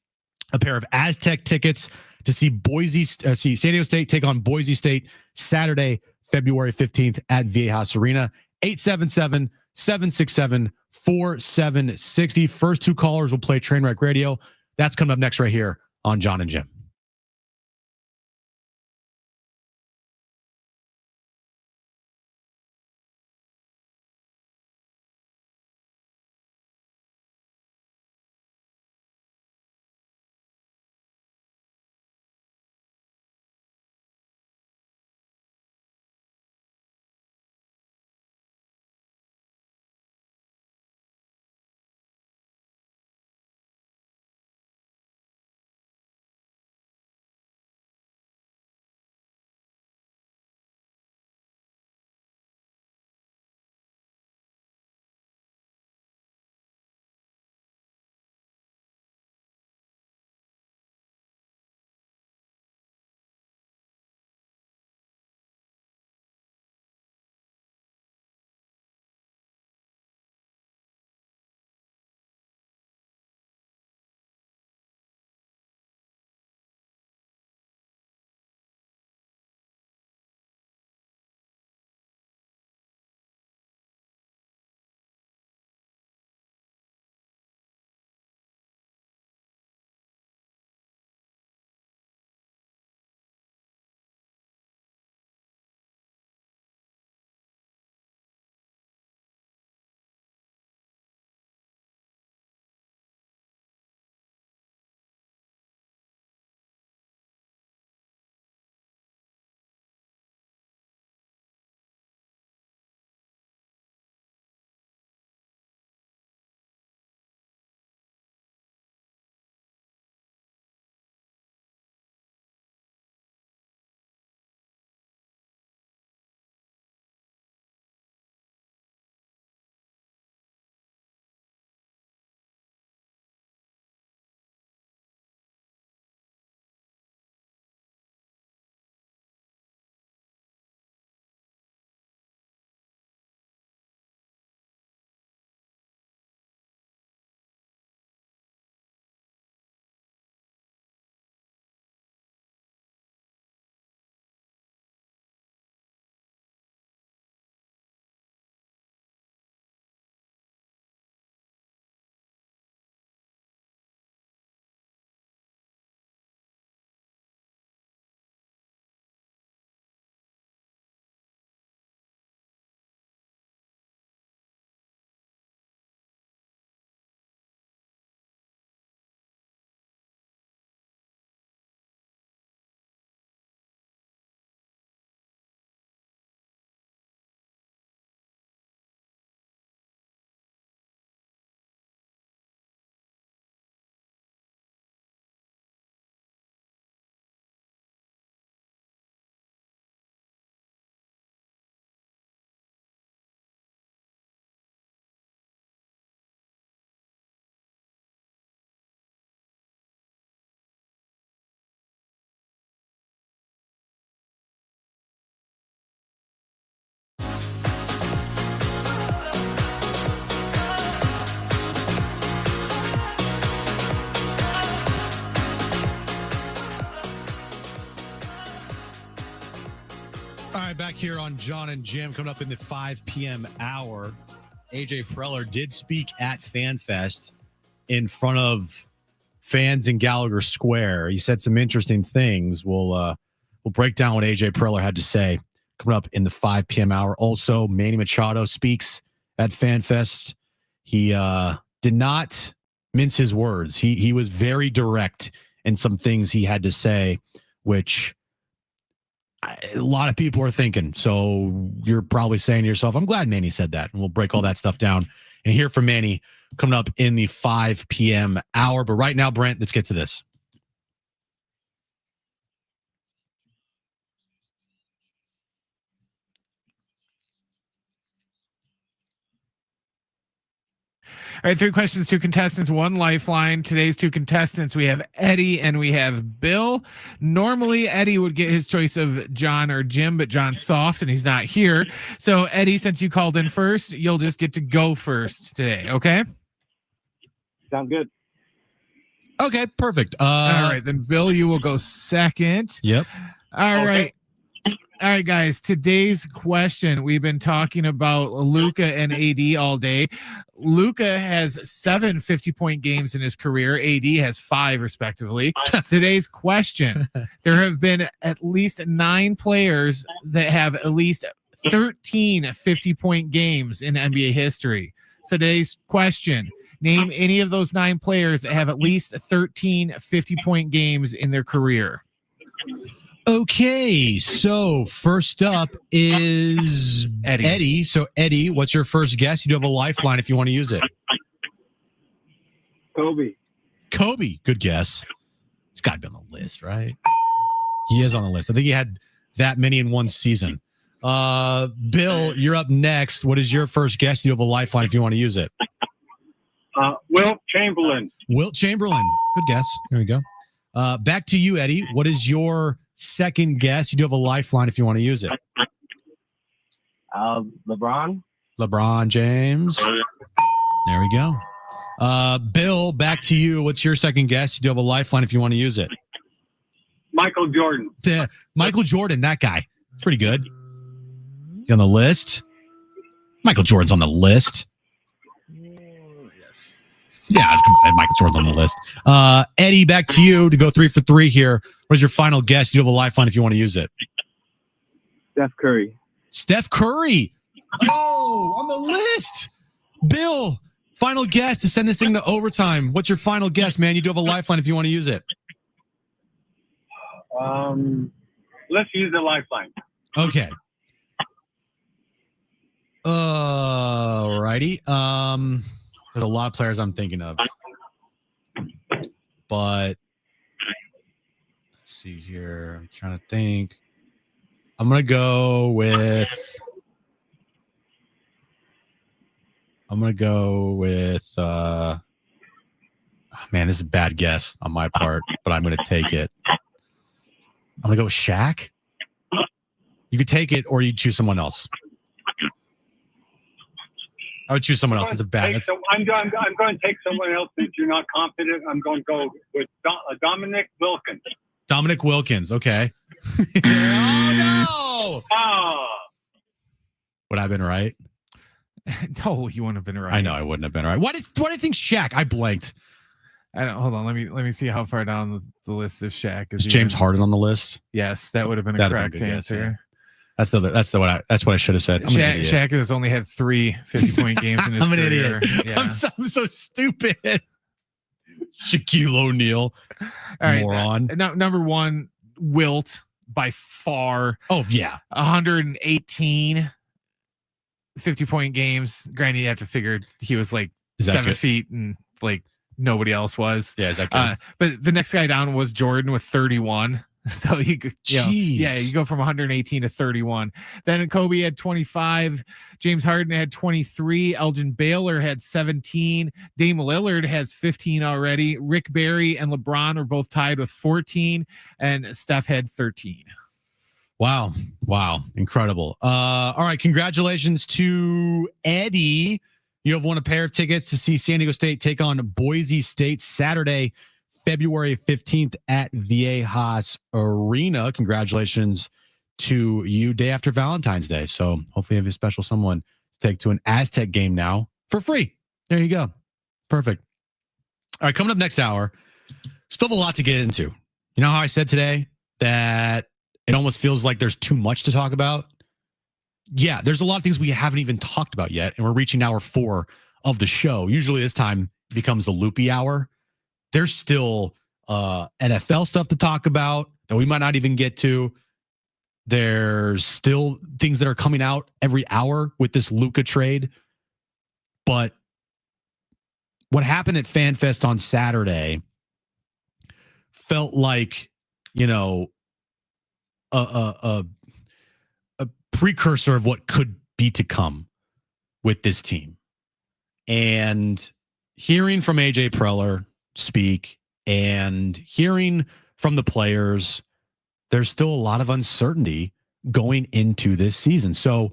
a pair of Aztec tickets to see San Diego State take on Boise State Saturday, February 15th at Viejas Arena. 877-767-4760. First 2 callers will play Trainwreck Radio. That's coming up next right here on Jon and Jim. back here on Jon and Jim, coming up in the 5 p.m. hour. AJ Preller did speak at FanFest in front of fans in Gallagher Square. He said some interesting things. We'll break down what AJ Preller had to say coming up in the 5 p.m. hour. Also, Manny Machado speaks at FanFest. He did not mince his words. He was very direct in some things he had to say, which a lot of people are thinking. So you're probably saying to yourself, I'm glad Manny said that. And we'll break all that stuff down and hear from Manny coming up in the 5 p.m. hour. But right now, Brent, let's get to this. All right, 3 questions, 2 contestants, 1 lifeline. Today's 2 contestants, we have Eddie and we have Bill. Normally, Eddie would get his choice of Jon or Jim, but John's soft and he's not here. So, Eddie, since you called in first, you'll just get to go first today, okay? Sounds good. Okay, perfect. All right, then, Bill, you will go second. Yep. All right. All right, guys, today's question, we've been talking about Luka and AD all day. Luka has 7 50-point games in his career. AD has 5, respectively. Today's question, there have been at least 9 players that have at least 13 50-point games in NBA history. Today's question, name any of those 9 players that have at least 13 50-point games in their career. Okay, so first up is Eddie. So, Eddie, what's your first guess? You do have a lifeline if you want to use it. Kobe. Kobe, good guess. He's got to be on the list, right? He is on the list. I think he had that many in one season. Bill, you're up next. What is your first guess? You have a lifeline if you want to use it. Wilt Chamberlain. Wilt Chamberlain, good guess. There we go. Back to you, Eddie. What is your second guess? You do have a lifeline if you want to use it. LeBron. LeBron James. There we go. Bill, back to you. What's your second guess? You do have a lifeline if you want to use it. Michael Jordan. Michael Jordan, that guy. Pretty good. You on the list? Michael Jordan's on the list. Yeah, Michael Jordan's on the list. Eddie, back to you to go 3 for 3 here. What is your final guess? You have a lifeline if you want to use it. Steph Curry. Steph Curry. Oh, on the list. Bill, final guess to send this thing to overtime. What's your final guess, man? You do have a lifeline if you want to use it. Let's use the lifeline. Okay. Alrighty. There's a lot of players I'm thinking of, but let's see here. I'm trying to think. I'm going to go with man, this is a bad guess on my part, but I'm going to take it. I'm going to go with Shaq. You could take it or you choose someone else. I would choose someone else. It's a bad. I'm going to take someone else since you're not confident. I'm going to go with Dominic Wilkins. Dominic Wilkins. Okay. Oh no! Oh. Would I have been right? No, you wouldn't have been right. I know I wouldn't have been right. Why do I think Shaq? I blanked. I don't. Hold on. Let me see how far down the list of Shaq is. James Harden on the list? Yes, that would have been a correct answer. Guess, yeah. That's what I should have said. Shaq has only had 3 50-point games in his I'm an career. idiot. Yeah. I'm so stupid. Shaquille O'Neal. All right, moron. Number 1, Wilt by far. Oh yeah, 118 50-point games. Granted, you have to figure he was like 7 feet and like nobody else was. Yeah, is that good? But the next guy down was Jordan with 31. So you go from 118 to 31. Then Kobe had 25. James Harden had 23. Elgin Baylor had 17. Dame Lillard has 15 already. Rick Barry and LeBron are both tied with 14, and Steph had 13. Wow. Incredible. All right. Congratulations to Eddie. You have won a pair of tickets to see San Diego State take on Boise State Saturday, February 15th at Viejas Arena. Congratulations to you day after Valentine's Day. So hopefully you have a special someone to take to an Aztec game now for free. There you go. Perfect. All right, coming up next hour, still have a lot to get into. You know how I said today that it almost feels like there's too much to talk about? Yeah, there's a lot of things we haven't even talked about yet, and we're reaching hour 4 of the show. Usually this time becomes the loopy hour. There's still NFL stuff to talk about that we might not even get to. There's still things that are coming out every hour with this Luka trade. But what happened at FanFest on Saturday felt like, you know, a precursor of what could be to come with this team. And hearing from AJ Preller speak and hearing from the players, there's still a lot of uncertainty going into this season. So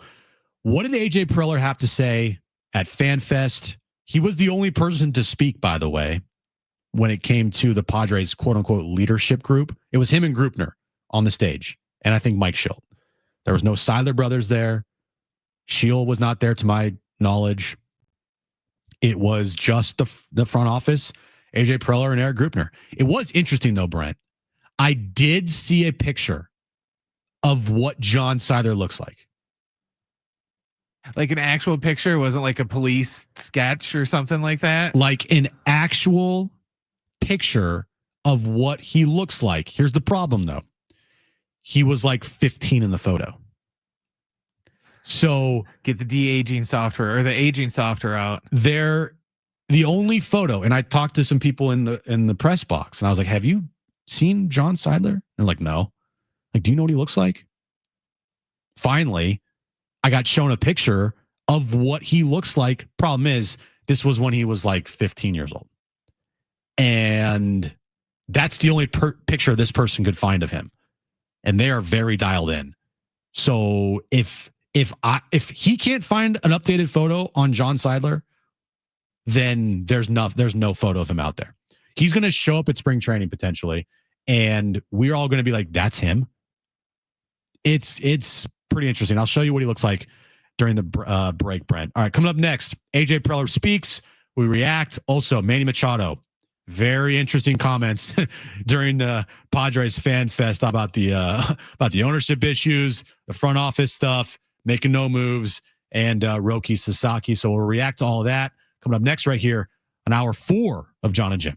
what did AJ Preller have to say at FanFest? He was the only person to speak, by the way, when it came to the Padres quote unquote leadership group. It was him and Grupner on the stage. And I think Mike Schilt. There was no Seiler brothers there. Shield was not there to my knowledge. It was just the front office, AJ Preller and Eric Grupner. It was interesting though, Brent. I did see a picture of what John Seiler looks like. Like an actual picture? It wasn't like a police sketch or something like that? Like an actual picture of what he looks like. Here's the problem though. He was like 15 in the photo. So get the de-aging software or the aging software out. The only photo, and I talked to some people in the press box, and I was like, "Have you seen John Seidler?" And like, "No." Like, do you know what he looks like? Finally, I got shown a picture of what he looks like. Problem is, this was when he was like 15 years old, and that's the only picture this person could find of him, and they are very dialed in. So if he can't find an updated photo on John Seidler, then there's no photo of him out there. He's going to show up at spring training potentially, and we're all going to be like, "That's him." It's pretty interesting. I'll show you what he looks like during the break, Brent. All right, coming up next, AJ Preller speaks. We react. Also, Manny Machado. Very interesting comments during the Padres Fan Fest about the ownership issues, the front office stuff, making no moves, and Roki Sasaki. So we'll react to all of that coming up next right here on hour 4 of Jon and Jim.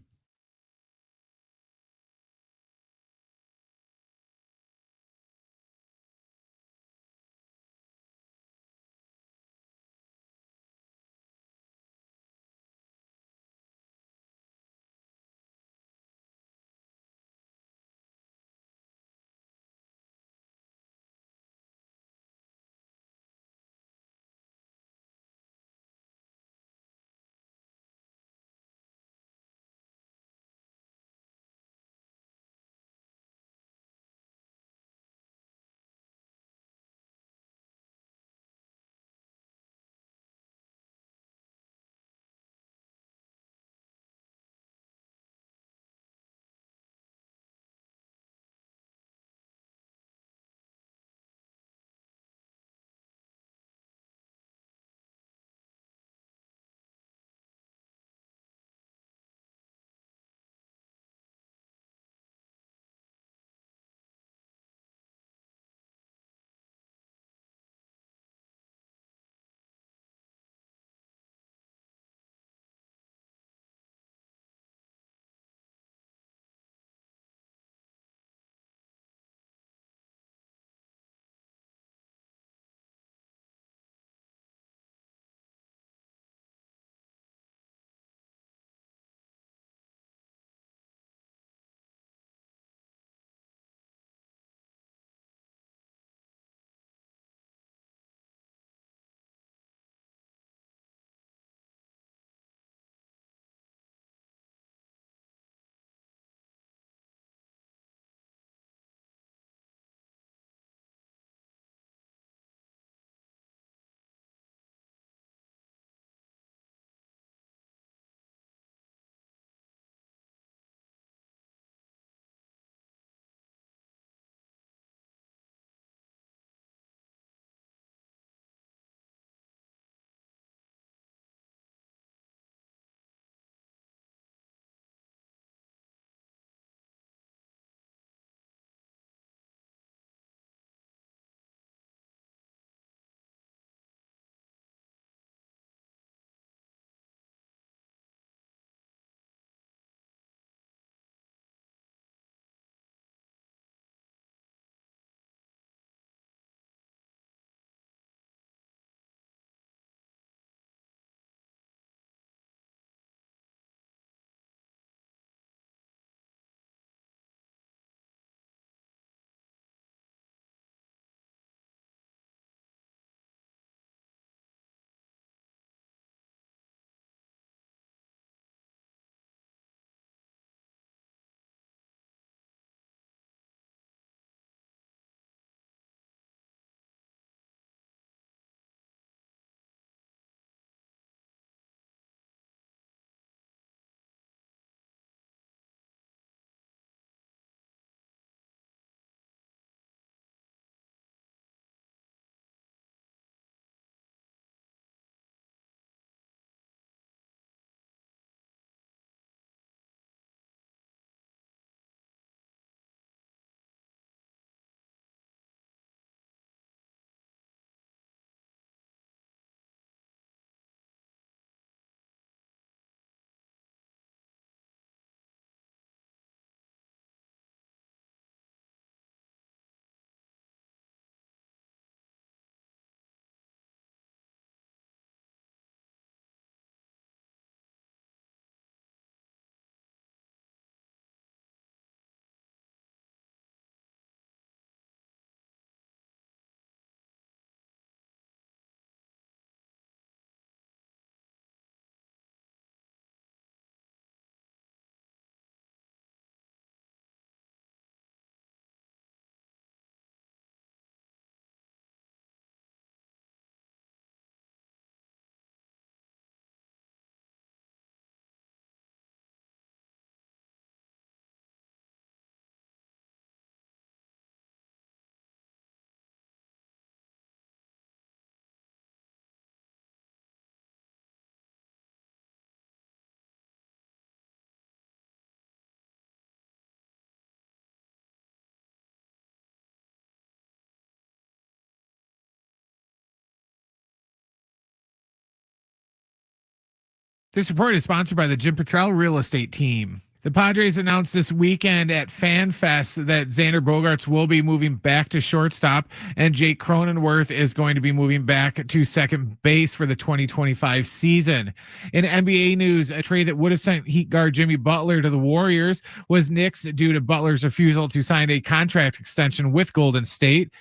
This report is sponsored by the Jim Petrell Real Estate Team. The Padres announced this weekend at FanFest that Xander Bogaerts will be moving back to shortstop, and Jake Cronenworth is going to be moving back to second base for the 2025 season. In NBA news, a trade that would have sent Heat guard Jimmy Butler to the Warriors was nixed due to Butler's refusal to sign a contract extension with Golden State.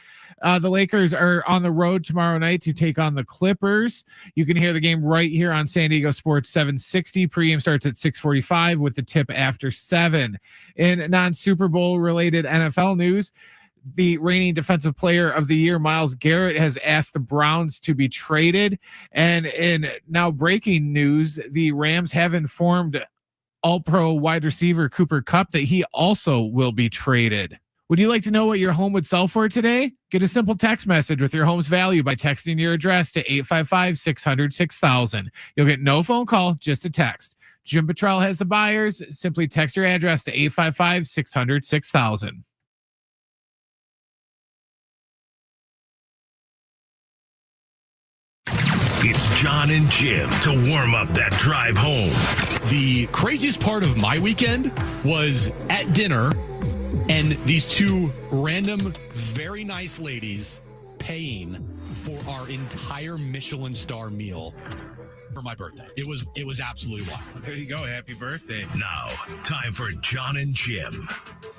The Lakers are on the road tomorrow night to take on the Clippers. You can hear the game right here on San Diego Sports 760. Pregame starts at 6:45 with the tip after 7. In non-Super Bowl related NFL news, the reigning defensive player of the year, Myles Garrett, has asked the Browns to be traded. And in now breaking news, the Rams have informed All-Pro wide receiver Cooper Kupp that he also will be traded. Would you like to know what your home would sell for today? Get a simple text message with your home's value by texting your address to 855-600-6000. You'll get no phone call, just a text. Jim Petrell has the buyers. Simply text your address to 855-600-6000. It's Jon and Jim to warm up that drive home. The craziest part of my weekend was at dinner and these two random, very nice ladies paying for our entire Michelin star meal for my birthday. It was absolutely wild. There you go. Happy birthday. Now, time for Jon and Jim.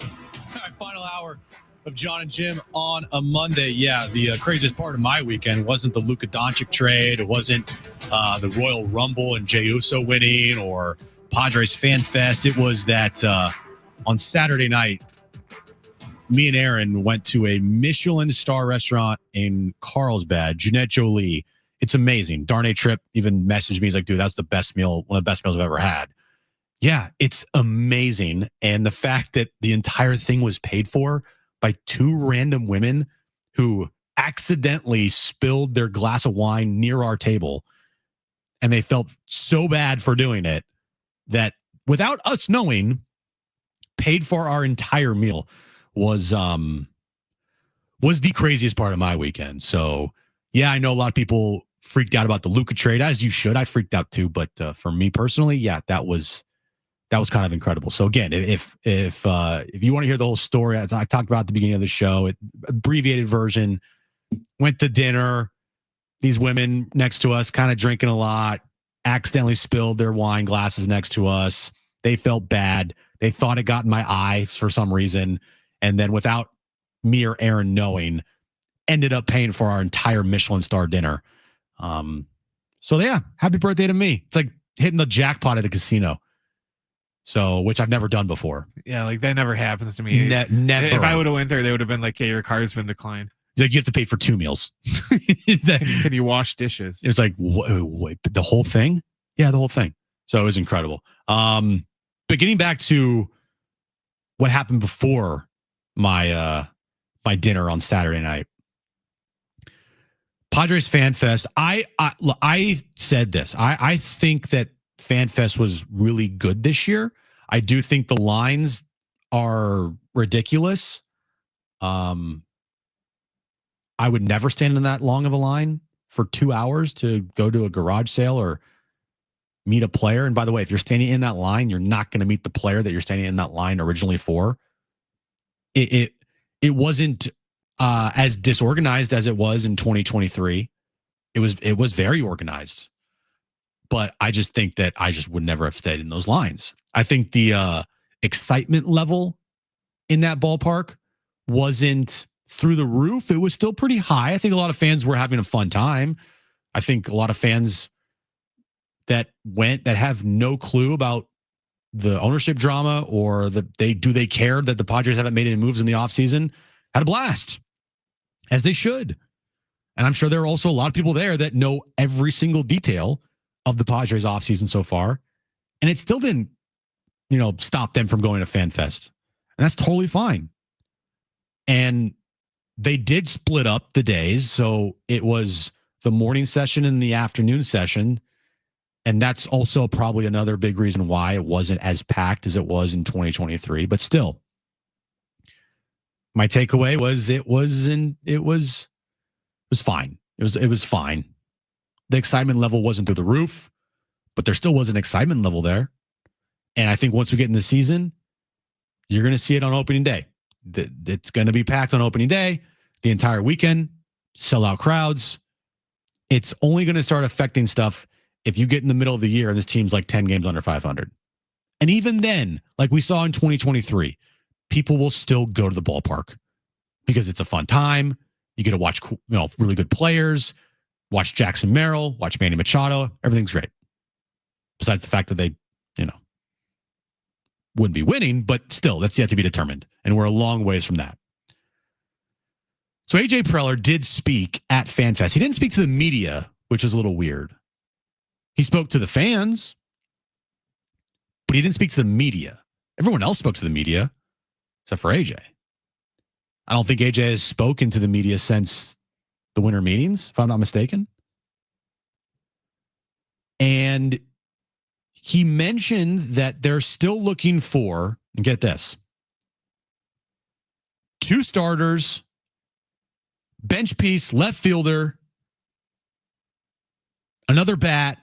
All right, final hour of Jon and Jim on a Monday. Yeah, the craziest part of my weekend wasn't the Luka Doncic trade. It wasn't the Royal Rumble and Jey Uso winning or Padres Fan Fest. It was that on Saturday night, me and Aaron went to a Michelin star restaurant in Carlsbad, Jeanette Jolie. It's amazing. Darnay Tripp even messaged me. He's like, dude, that's the best meal, one of the best meals I've ever had. Yeah, it's amazing. And the fact that the entire thing was paid for by two random women who accidentally spilled their glass of wine near our table. And they felt so bad for doing it that without us knowing, paid for our entire meal was the craziest part of my weekend. So yeah, I know a lot of people freaked out about the Luka trade, as you should. I freaked out too, but for me personally, yeah, that was kind of incredible. So again, if you want to hear the whole story, as I talked about at the beginning of the show, abbreviated version, went to dinner, these women next to us kind of drinking a lot, accidentally spilled their wine glasses next to us. They felt bad. They thought it got in my eye for some reason. And then without me or Aaron knowing, ended up paying for our entire Michelin star dinner. So yeah, happy birthday to me. It's like hitting the jackpot at the casino. So, which I've never done before. Yeah, like that never happens to me. Never. If I would have went there, they would have been like, "Yeah, your card's been declined." Like you have to pay for 2 meals. Can you wash dishes? It was like, wait, the whole thing? Yeah, the whole thing. So it was incredible. But getting back to what happened before my my dinner on Saturday night, Padres Fan Fest. I said this. I think that Fan Fest was really good this year. I do think the lines are ridiculous. I would never stand in that long of a line for 2 hours to go to a garage sale or meet a player. And by the way, if you're standing in that line, you're not going to meet the player that you're standing in that line originally for. It wasn't as disorganized as it was in 2023. It was very organized, but I just think that I just would never have stayed in those lines. I think the excitement level in that ballpark wasn't through the roof. It was still pretty high. I think a lot of fans were having a fun time. I think a lot of fans that have no clue about the ownership drama or they care that the Padres haven't made any moves in the offseason had a blast, as they should. And I'm sure there are also a lot of people there that know every single detail of the Padres offseason so far. And it still didn't, stop them from going to Fan Fest. And that's totally fine. And they did split up the days. So it was the morning session and the afternoon session. And that's also probably another big reason why it wasn't as packed as it was in 2023. But still, my takeaway was it was fine. It was fine. The excitement level wasn't through the roof. but there still was an excitement level there. And I think once we get in the season, you're going to see it on opening day. It's going to be packed on opening day, the entire weekend, sellout crowds. It's only going to start affecting stuff if you get in the middle of the year and this team's like 10 games under 500. And even then, like we saw in 2023, people will still go to the ballpark because it's a fun time. You get to watch really good players, watch Jackson Merrill, watch Manny Machado. Everything's great. Besides the fact that they, wouldn't be winning, but still, that's yet to be determined. And we're a long ways from that. So AJ Preller did speak at FanFest. He didn't speak to the media, which is a little weird. He spoke to the fans, but he didn't speak to the media. Everyone else spoke to the media, except for AJ. I don't think AJ has spoken to the media since the winter meetings, if I'm not mistaken. And he mentioned that they're still looking for, and get this, 2 starters, bench piece, left fielder, another bat.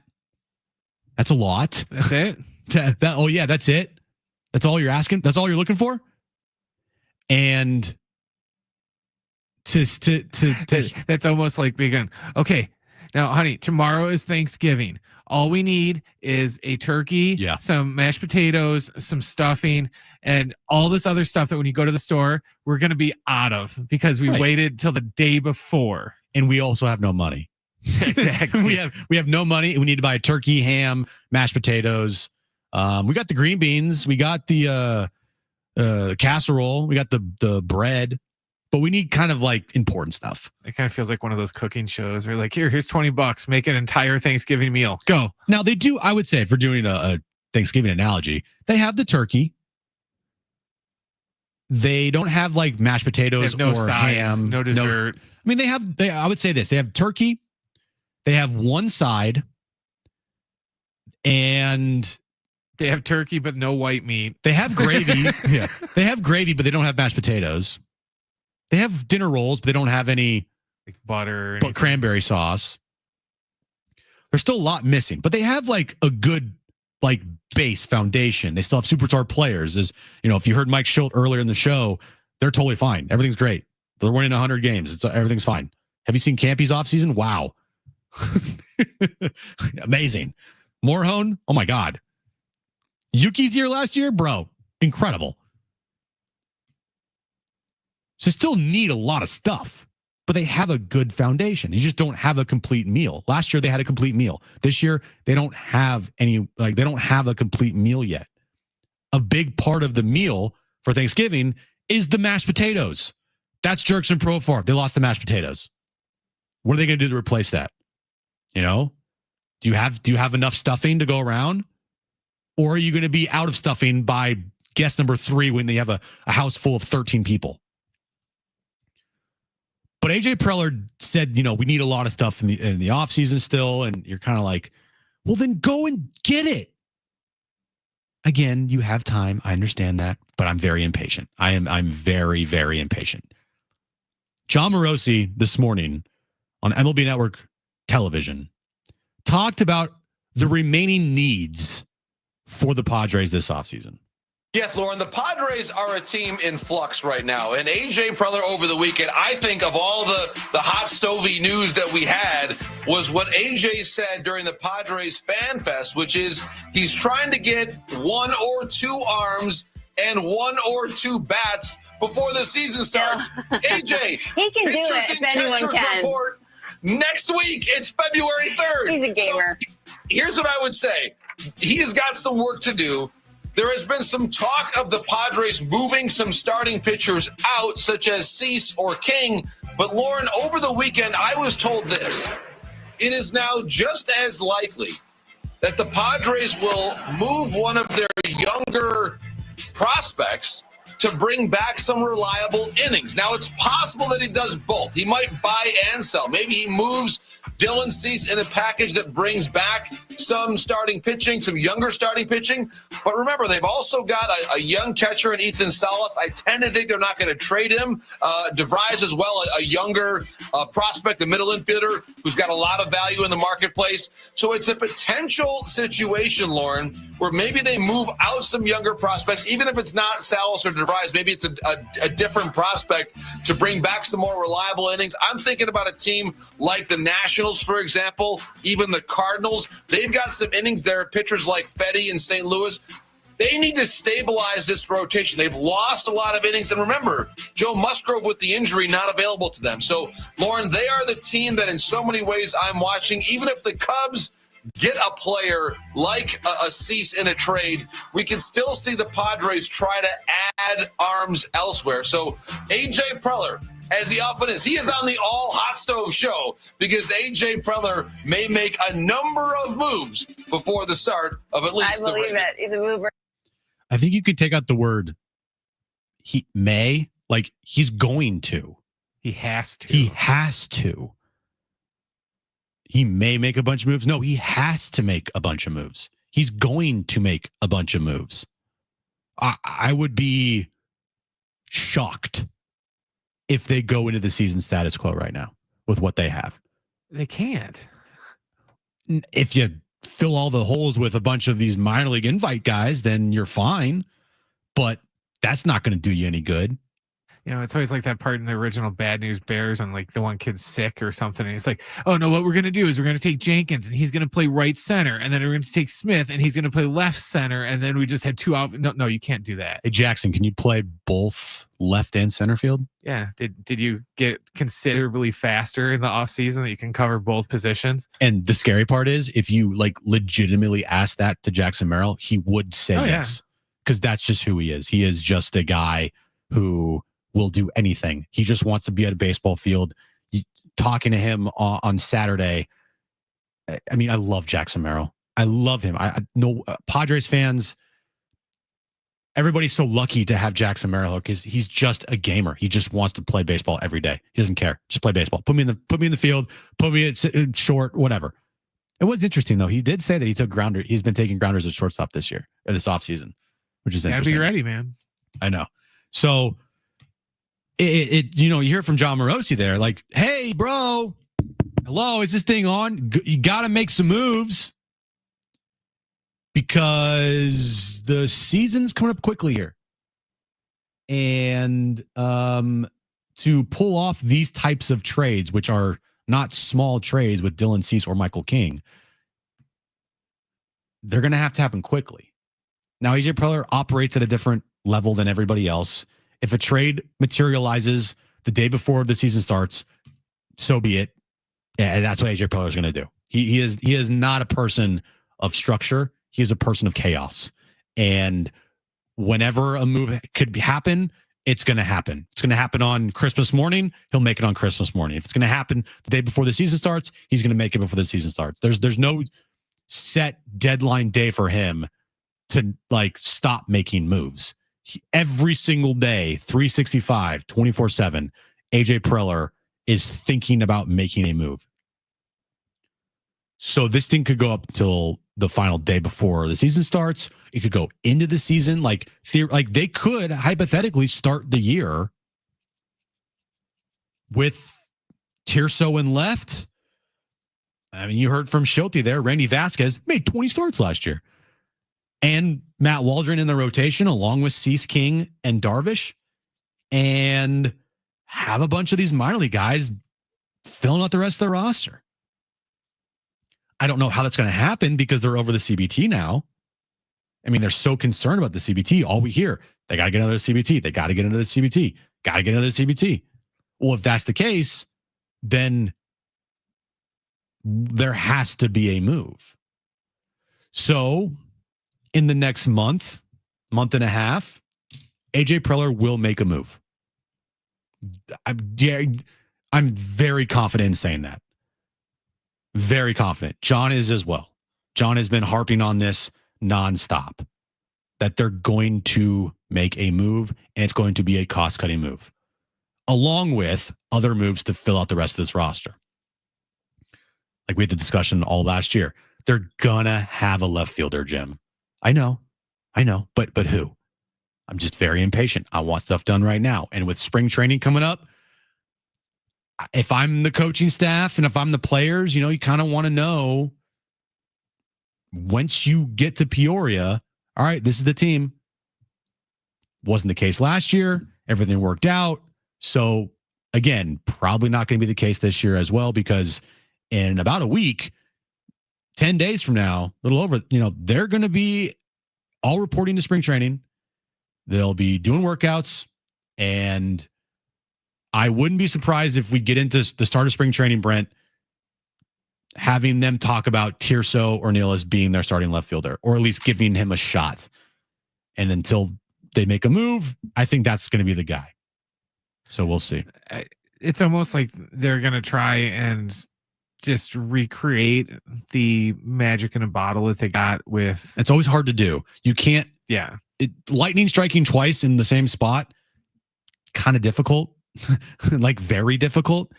That's a lot. That's it? That's it. That's all you're asking? That's all you're looking for? And that's almost like being, okay, now, honey, tomorrow is Thanksgiving. All we need is a turkey, some mashed potatoes, some stuffing, and all this other stuff that when you go to the store, we're going to be out of because we waited till the day before. And we also have no money. Exactly. we have no money. We need to buy a turkey, ham, mashed potatoes. We got the green beans. We got the casserole. We got the bread. But we need kind of like important stuff. It kind of feels like one of those cooking shows where like, here's $20, make an entire Thanksgiving meal. Go. Now they do, I would say, if we're doing a Thanksgiving analogy, they have the turkey. They don't have like mashed potatoes no or sides, ham. no dessert. I mean, I would say this. They have turkey. They have one side. And they have turkey, but no white meat. They have gravy. They have gravy, but they don't have mashed potatoes. They have dinner rolls, but they don't have any like butter, but cranberry sauce. There's still a lot missing, but they have like a good like base foundation. They still have superstar players. As if you heard Mike Schultz earlier in the show, they're totally fine. Everything's great. They're winning 100 games. Everything's fine. Have you seen Campy's offseason? Wow. Amazing. Morhone? Oh my God. Yuki's here last year? Bro, incredible. So still need a lot of stuff, but they have a good foundation. You just don't have a complete meal. Last year they had a complete meal. This year they don't have they don't have a complete meal yet. A big part of the meal for Thanksgiving is the mashed potatoes. That's Jerks and Profar. They lost the mashed potatoes. What are they going to do to replace that? Do you have enough stuffing to go around? Or are you going to be out of stuffing by guest number 3 when they have a house full of 13 people? But AJ Preller said, we need a lot of stuff in the offseason still. And you're kind of like, well, then go and get it. Again, you have time. I understand that, but I'm very impatient. I'm very, very impatient. John Morosi this morning on MLB Network television talked about the remaining needs for the Padres this offseason. Yes, Lauren, the Padres are a team in flux right now. And AJ Preller over the weekend, I think of all the hot stovey news that we had was what AJ said during the Padres Fan Fest, which is he's trying to get 1 or 2 arms and 1 or 2 bats before the season starts. AJ, he can do it if anyone can. Report, next week, it's February 3rd. He's a gamer. So here's what I would say. He has got some work to do. There has been some talk of the Padres moving some starting pitchers out, such as Cease or King. But, Lauren, over the weekend, I was told this. It is now just as likely that the Padres will move one of their younger prospects to bring back some reliable innings. Now, it's possible that he does both. He might buy and sell. Maybe he moves Dylan Cease in a package that brings back some starting pitching, some younger starting pitching. But remember, they've also got a young catcher in Ethan Salas. I tend to think they're not going to trade him. DeVries as well, a younger prospect, a middle infielder who's got a lot of value in the marketplace. So it's a potential situation, Lauren, where maybe they move out some younger prospects, even if it's not Salas or DeVries, maybe it's a different prospect to bring back some more reliable innings. I'm thinking about a team like the Nationals, for example, even the Cardinals. They've got some innings there, pitchers like Fetty in St. Louis. They need to stabilize this rotation. They've lost a lot of innings. And remember, Joe Musgrove with the injury not available to them. So, Lauren, they are the team that in so many ways I'm watching. Even if the Cubs get a player like a Cease in a trade, we can still see the Padres try to add arms elsewhere. So AJ Preller, as he often is, he is on the all hot stove show because AJ Preller may make a number of moves before the start of at least I believe it. He's a mover. I think you could take out the word he may, like he's going to. He has to. He has to. He may make a bunch of moves. No, he has to make a bunch of moves. He's going to make a bunch of moves. I would be shocked if they go into the season status quo right now with what they have. They can't. If you fill all the holes with a bunch of these minor league invite guys, then you're fine. But that's not going to do you any good. You know, it's always like that part in the original Bad News Bears when like the one kid's sick or something. And it's like, oh no, what we're going to do is we're going to take Jenkins and he's going to play right center. And then we're going to take Smith and he's going to play left center. And then we just had two out. No, you can't do that. Hey, Jackson, can you play both left and center field? Yeah. Did you get considerably faster in the off season that you can cover both positions? And the scary part is if you like legitimately ask that to Jackson Merrill, he would say yes. Because that's just who he is. He is just a guy who will do anything. He just wants to be at a baseball field. Talking to him on Saturday, I mean, I love Jackson Merrill. I love him. I know Padres fans, everybody's so lucky to have Jackson Merrill because he's just a gamer. He just wants to play baseball every day. He doesn't care. Just play baseball. Put me in the field. Put me at short. Whatever. It was interesting though. He did say that he took grounder. He's been taking grounders at shortstop this year or this offseason, which is interesting. Gotta be ready, man. I know. So. You hear from John Morosi there, like, hey, bro, hello, is this thing on? You got to make some moves because the season's coming up quickly here. And to pull off these types of trades, which are not small trades with Dylan Cease or Michael King, they're going to happen quickly. Now, AJ Preller operates at a different level than everybody else. If a trade materializes the day before the season starts, so be it. And that's what AJ Preller is going to do. He is not a person of structure. He is a person of chaos. And whenever a move could happen, it's going to happen. It's going to happen on Christmas morning. He'll make it on Christmas morning. If it's going to happen the day before the season starts, he's going to make it before the season starts. There's no set deadline day for him to like stop making moves. Every single day, 365, 24/7, AJ Preller is thinking about making a move. So this thing could go up until the final day before the season starts. It could go into the season. Like they could hypothetically start the year with Tirso in left. I mean, you heard from Schulte there. Randy Vasquez made 20 starts last year. And Matt Waldron in the rotation, along with Cease, King, and Darvish, and have a bunch of these minor league guys filling out the rest of the roster. I don't know how that's going to happen because they're over the CBT now. I mean, they're so concerned about the CBT. All we hear, they got to get another CBT. They got to get another CBT. Got to get another CBT. Well, if that's the case, then there has to be a move. So in the next month and a half, AJ Preller will make a move. I'm very confident in saying that. Very confident. John is as well. John has been harping on this nonstop, that they're going to make a move and it's going to be a cost-cutting move, along with other moves to fill out the rest of this roster. Like we had the discussion all last year. They're gonna have a left fielder, Jim. I know, but who? I'm just very impatient. I want stuff done right now. And with spring training coming up, if I'm the coaching staff and if I'm the players, you kind of want to know once you get to Peoria, all right, this is the team. Wasn't the case last year. Everything worked out. So again, probably not going to be the case this year as well, because in about a week, 10 days from now, a little over, they're going to be all reporting to spring training. They'll be doing workouts, and I wouldn't be surprised if we get into the start of spring training, Brent, having them talk about Tirso or Neal as being their starting left fielder, or at least giving him a shot. And until they make a move, I think that's going to be the guy. So we'll see. It's almost like they're going to try and just recreate the magic in a bottle that they got with. It's always hard to do. You can't. Yeah. Lightning striking twice in the same spot, kind of difficult, like very difficult.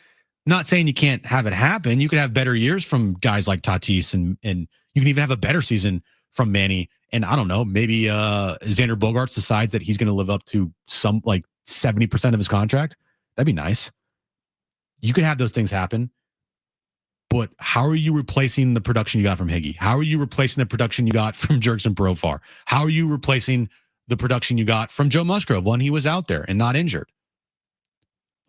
Not saying you can't have it happen. You could have better years from guys like Tatis, and you can even have a better season from Manny. And I don't know, maybe Xander Bogaerts decides that he's going to live up to some like 70% of his contract. That'd be nice. You could have those things happen. But how are you replacing the production you got from Higgy? How are you replacing the production you got from Jurickson Profar? How are you replacing the production you got from Joe Musgrove when he was out there and not injured?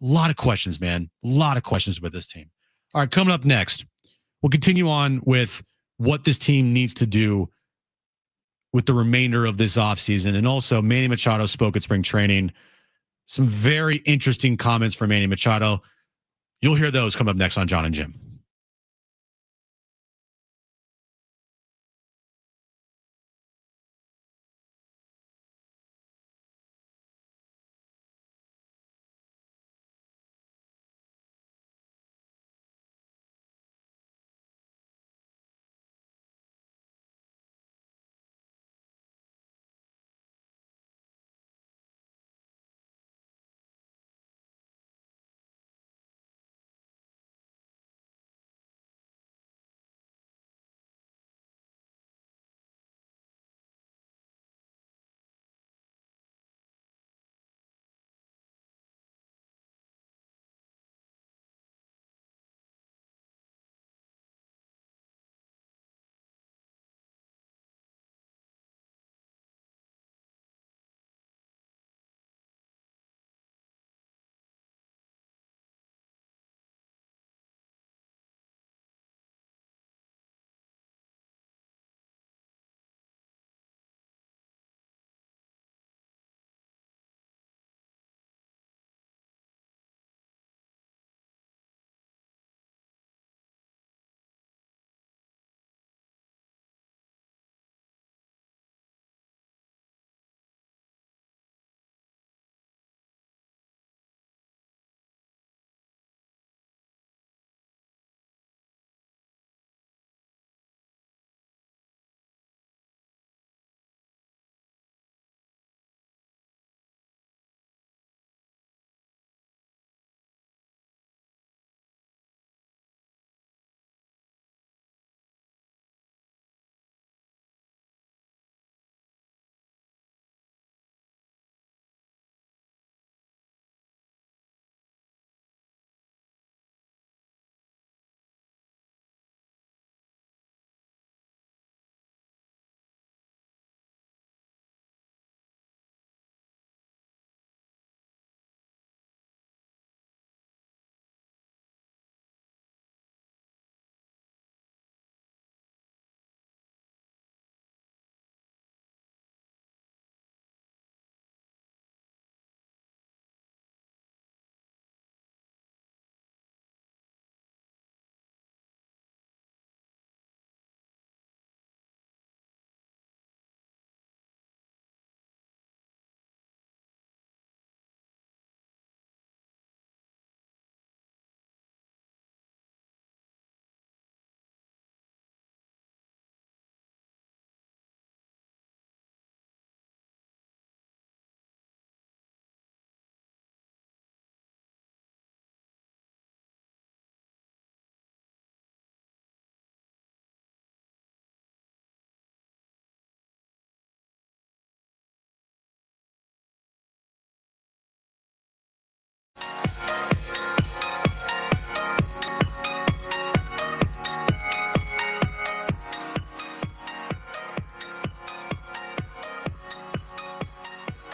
A lot of questions, man. A lot of questions with this team. All right, coming up next, we'll continue on with what this team needs to do with the remainder of this offseason. And also, Manny Machado spoke at spring training. Some very interesting comments from Manny Machado. You'll hear those come up next on Jon and Jim.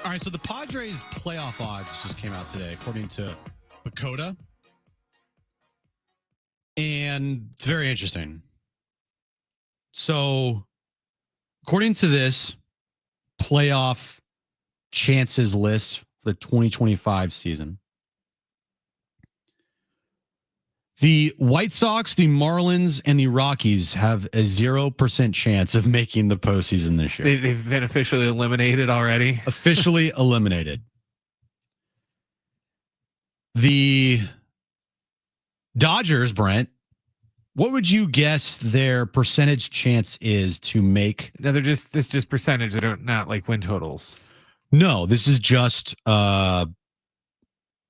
All right, so the Padres playoff odds just came out today, according to Pacoda. And it's very interesting. So, according to this playoff chances list for the 2025 season, the White Sox, the Marlins, and the Rockies have a 0% chance of making the postseason this year. They've been officially eliminated already. Officially eliminated. The Dodgers, Brent, what would you guess their percentage chance is to make? No, this is just percentage. They don't not like win totals. No, this is just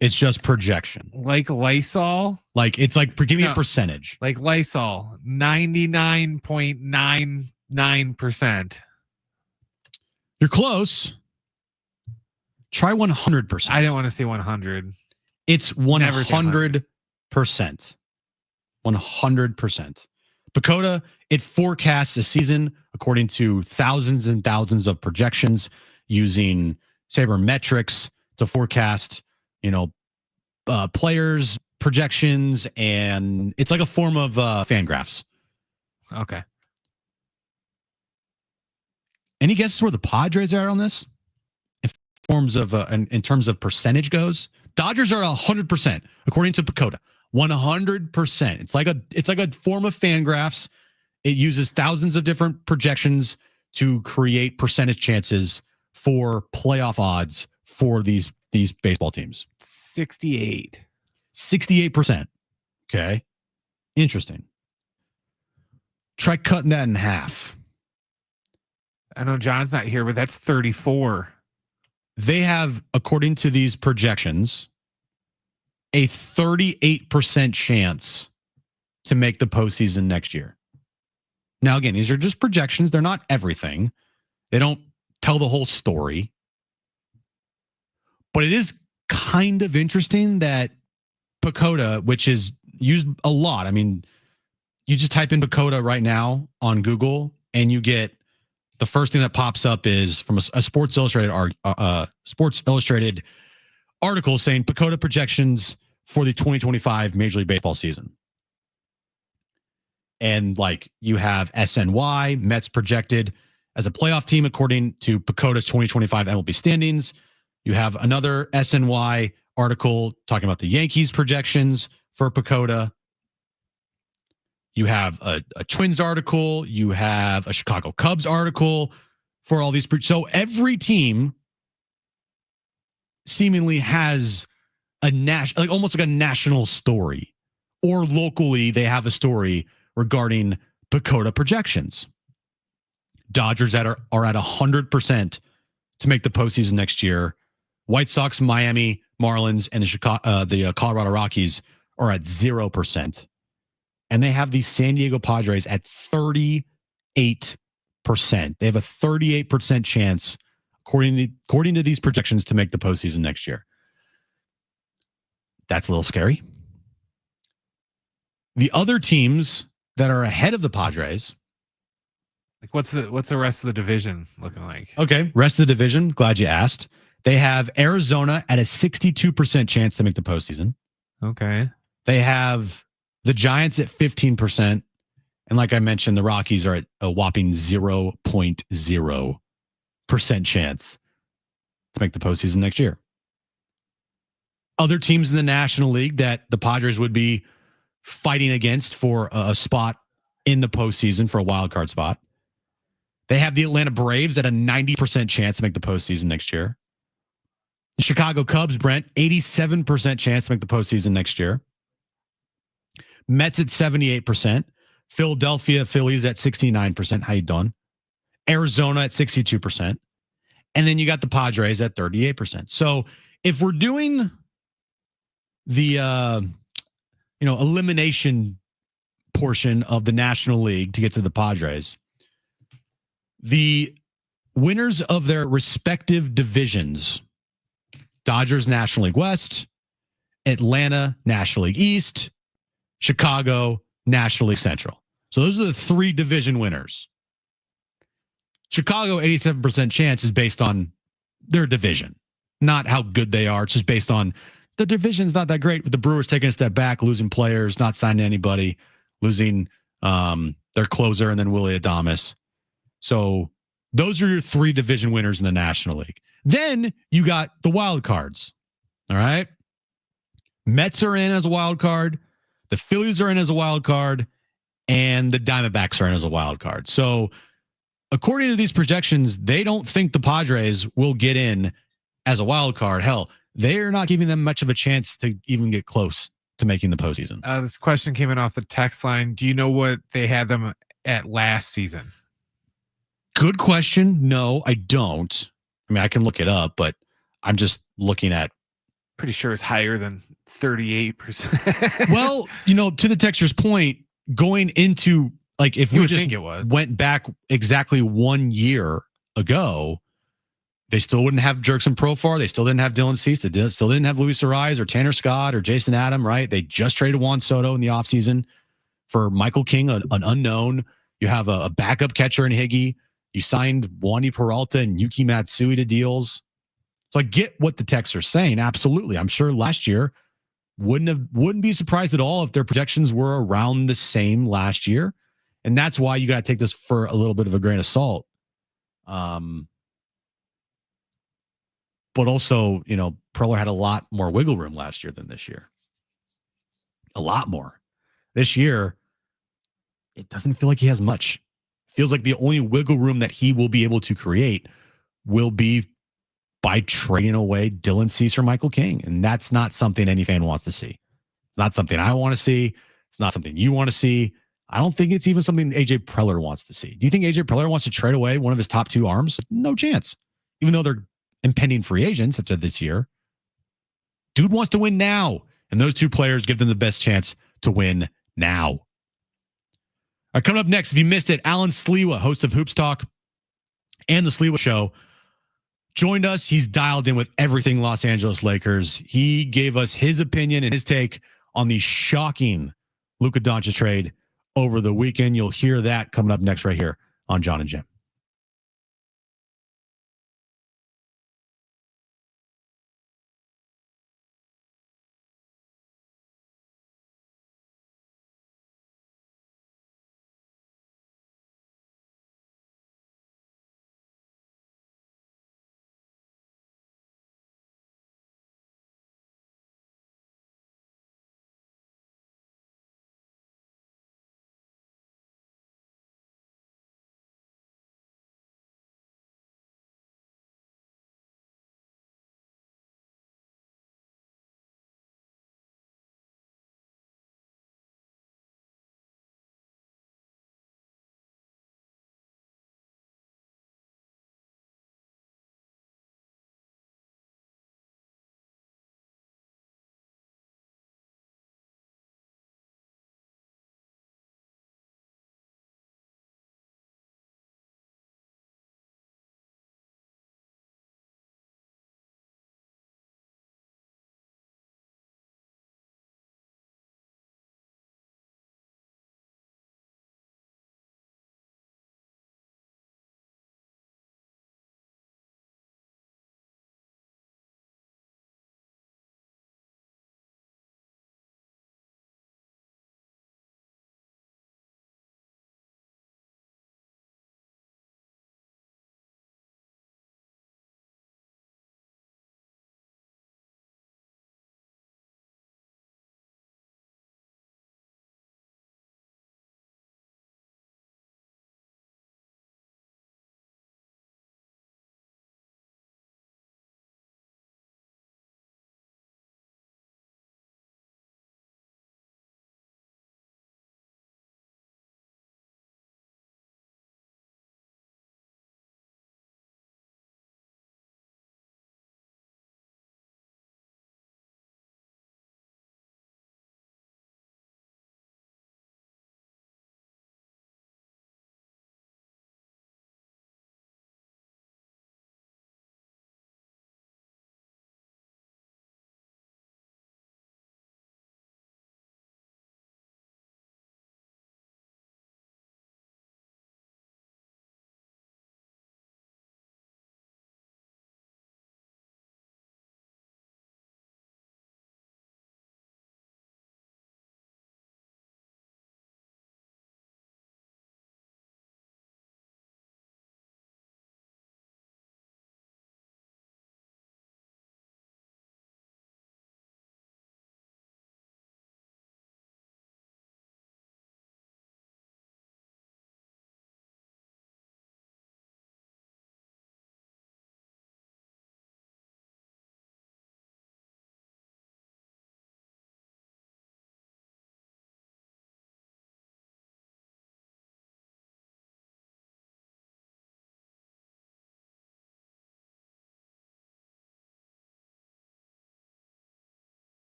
it's just projection. Like Lysol? Like it's like give me a percentage. Like Lysol, 99.99%. You're close. Try 100%. I didn't want to say 100. It's 100%. 100%. Pacoda, it forecasts a season according to thousands and thousands of projections using sabermetrics to forecast, players, projections, and it's like a form of fan graphs. Okay. Any guesses where the Padres are on this? In terms of percentage goes, Dodgers are 100% according to Pacoda. 100%. It's like a form of fan graphs. It uses thousands of different projections to create percentage chances for playoff odds for these baseball teams. 68%. Okay. Interesting. Try cutting that in half. I know John's not here, but that's 34. They have, according to these projections, a 38% chance to make the postseason next year. Now, again, these are just projections. They're not everything. They don't tell the whole story. But it is kind of interesting that Pacoda, which is used a lot. I mean, you just type in Pacoda right now on Google, and you get the first thing that pops up is from a Sports Illustrated article saying Pacoda projections for the 2025 Major League Baseball season. And like you have SNY, Mets projected as a playoff team according to Pacoda's 2025 MLB standings. You have another SNY article talking about the Yankees projections for Pacoda. You have a Twins article. You have a Chicago Cubs article for all these. So every team seemingly has a almost like a national story, or locally they have a story regarding Pacoda projections. Dodgers are at 100% to make the postseason next year. White Sox, Miami Marlins, and the Colorado Rockies are at 0%. And they have the San Diego Padres at 38%. They have a 38% chance, according to these projections, to make the postseason next year. That's a little scary. The other teams that are ahead of the Padres. Like what's the rest of the division looking like? Okay, rest of the division. Glad you asked. They have Arizona at a 62% chance to make the postseason. Okay. They have the Giants at 15%. And like I mentioned, the Rockies are at a whopping 0.0% chance to make the postseason next year. Other teams in the National League that the Padres would be fighting against for a spot in the postseason, for a wild card spot. They have the Atlanta Braves at a 90% chance to make the postseason next year. The Chicago Cubs, Brent, 87% chance to make the postseason next year. Mets at 78%. Philadelphia Phillies at 69%. How you doing? Arizona at 62%. And then you got the Padres at 38%. So if we're doing the elimination portion of the National League to get to the Padres, the winners of their respective divisions, Dodgers National League West, Atlanta National League East, Chicago National League Central. So those are the three division winners. Chicago, 87% chance is based on their division, not how good they are. It's just based on the division's not that great, with the Brewers taking a step back, losing players, not signing anybody, losing their closer, and then Willie Adames. So those are your 3 division winners in the National League. Then you got the wild cards. All right. Mets are in as a wild card. The Phillies are in as a wild card. And the Diamondbacks are in as a wild card. So according to these projections, they don't think the Padres will get in as a wild card. Hell, they're not giving them much of a chance to even get close to making the postseason. This question came in off the text line. Do you know what they had them at last season? Good question. No, I don't. I mean, I can look it up, but I'm just looking at. Pretty sure it's higher than 38%. Well, to the texture's point, going into, like, if we just went back exactly 1 year ago, they still wouldn't have Jerkson Profar. They still didn't have Dylan Cease. They still didn't have Luis Ariz or Tanner Scott or Jason Adam, right? They just traded Juan Soto in the offseason for Michael King, an unknown. You have a backup catcher in Higgy. You signed Wandy Peralta and Yuki Matsui to deals. So I get what the texts are saying. Absolutely. I'm sure last year wouldn't be surprised at all if their projections were around the same last year. And that's why you got to take this for a little bit of a grain of salt. But also, Preller had a lot more wiggle room last year than this year. A lot more. This year, it doesn't feel like he has much. Feels like the only wiggle room that he will be able to create will be by trading away Dylan Cease or Michael King. And that's not something any fan wants to see. It's not something I want to see. It's not something you want to see. I don't think it's even something AJ Preller wants to see. Do you think AJ Preller wants to trade away one of his top 2 arms? No chance. Even though they're impending free agents after this year. Dude wants to win now. And those 2 players give them the best chance to win now. All right, coming up next, if you missed it, Alan Sliwa, host of Hoops Talk and the Sliwa Show, joined us. He's dialed in with everything Los Angeles Lakers. He gave us his opinion and his take on the shocking Luka Doncic trade over the weekend. You'll hear that coming up next right here on Jon and Jim.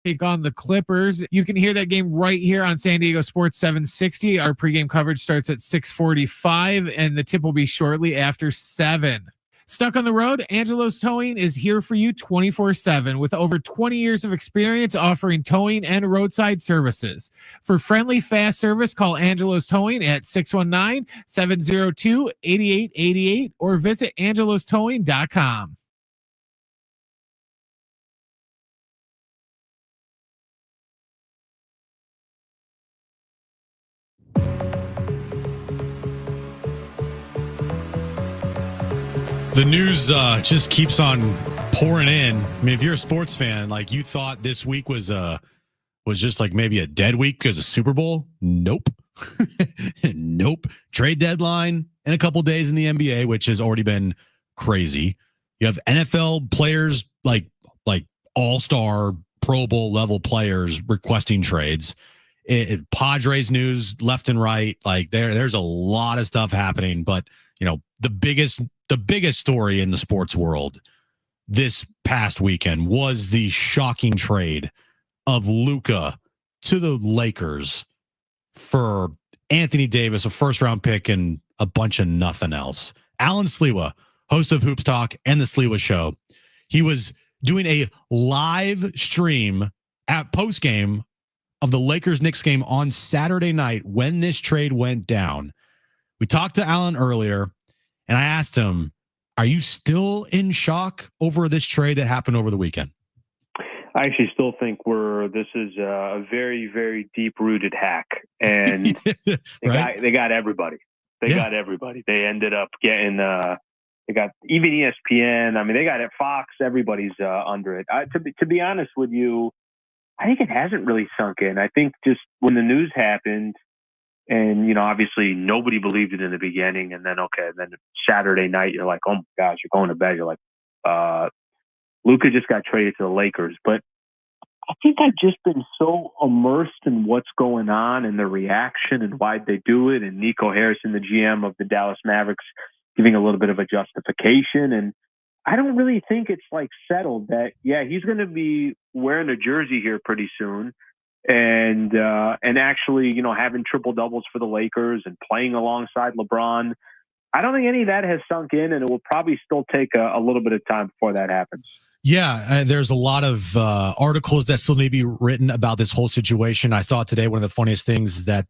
take on the Clippers. You can hear that game right here on San Diego Sports 760. Our pregame coverage starts at 6:45, and the tip will be shortly after 7. Stuck on the road, Angelo's Towing is here for you 24/7 with over 20 years of experience offering towing and roadside services. For friendly, fast service, call Angelo's Towing at 619-702-8888 or visit angelostowing.com. The news just keeps on pouring in. I mean, if you're a sports fan, like you thought this week was just like maybe a dead week because of Super Bowl. Nope. Nope. Trade deadline in a couple days in the NBA, which has already been crazy. You have NFL players like all-star Pro Bowl level players requesting trades. Padres news left and right. Like there's a lot of stuff happening, but you know, the biggest story in the sports world this past weekend was the shocking trade of Luka to the Lakers for Anthony Davis, a first-round pick, and a bunch of nothing else. Alan Sliwa, host of Hoops Talk and the Sliwa Show, he was doing a live stream at postgame of the Lakers-Knicks game on Saturday night when this trade went down. We talked to Alan earlier, and I asked him, are you still in shock over this trade that happened over the weekend? I actually still think this is a very, very deep-rooted hack, and they got everybody. They got everybody. They ended up getting they got even ESPN. I mean, they got it. Fox. Everybody's under it. To be honest with you, I think it hasn't really sunk in. I think just when the news happened, and, you know, obviously nobody believed it in the beginning. And then, then Saturday night, you're like, oh my gosh, you're going to bed. You're like, Luka just got traded to the Lakers. But I think I've just been so immersed in what's going on and the reaction and why they do it. And Nico Harrison, the GM of the Dallas Mavericks, giving a little bit of a justification. And I don't really think it's like settled that, yeah, he's going to be wearing a jersey here pretty soon. And actually, you know, having triple doubles for the Lakers and playing alongside LeBron. I don't think any of that has sunk in, and it will probably still take a little bit of time before that happens. Yeah, there's a lot of articles that still need to be written about this whole situation. I saw today one of the funniest things is that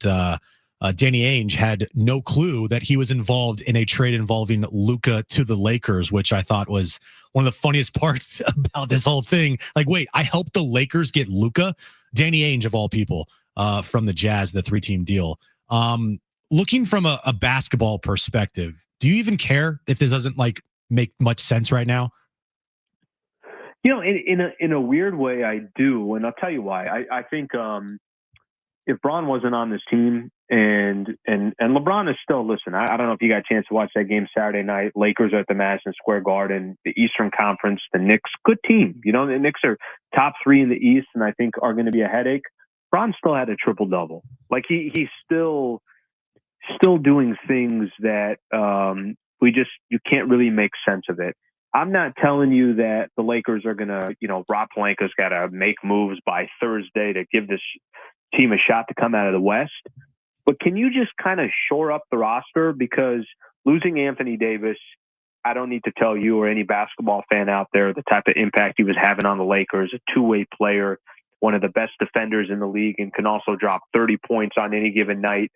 Danny Ainge had no clue that he was involved in a trade involving Luka to the Lakers, which I thought was one of the funniest parts about this whole thing. Like, wait, I helped the Lakers get Luka? Danny Ainge, of all people, from the Jazz, the 3-team deal. Looking from a basketball perspective, do you even care if this doesn't like make much sense right now? You know, in a weird way, I do, and I'll tell you why. I think if Bron wasn't on this team, and LeBron is still, listen, I don't know if you got a chance to watch that game Saturday night. Lakers are at the Madison Square Garden, the Eastern Conference, the Knicks, good team. You know, the Knicks are top 3 in the East, and I think are going to be a headache. Bron still had a triple-double. Like he's still doing things that you can't really make sense of it. I'm not telling you that the Lakers are going to, you know, Rob Pelinka's got to make moves by Thursday to give this team a shot to come out of the West. But can you just kind of shore up the roster? Because losing Anthony Davis, I don't need to tell you or any basketball fan out there the type of impact he was having on the Lakers, a two-way player, one of the best defenders in the league, and can also drop 30 points on any given night.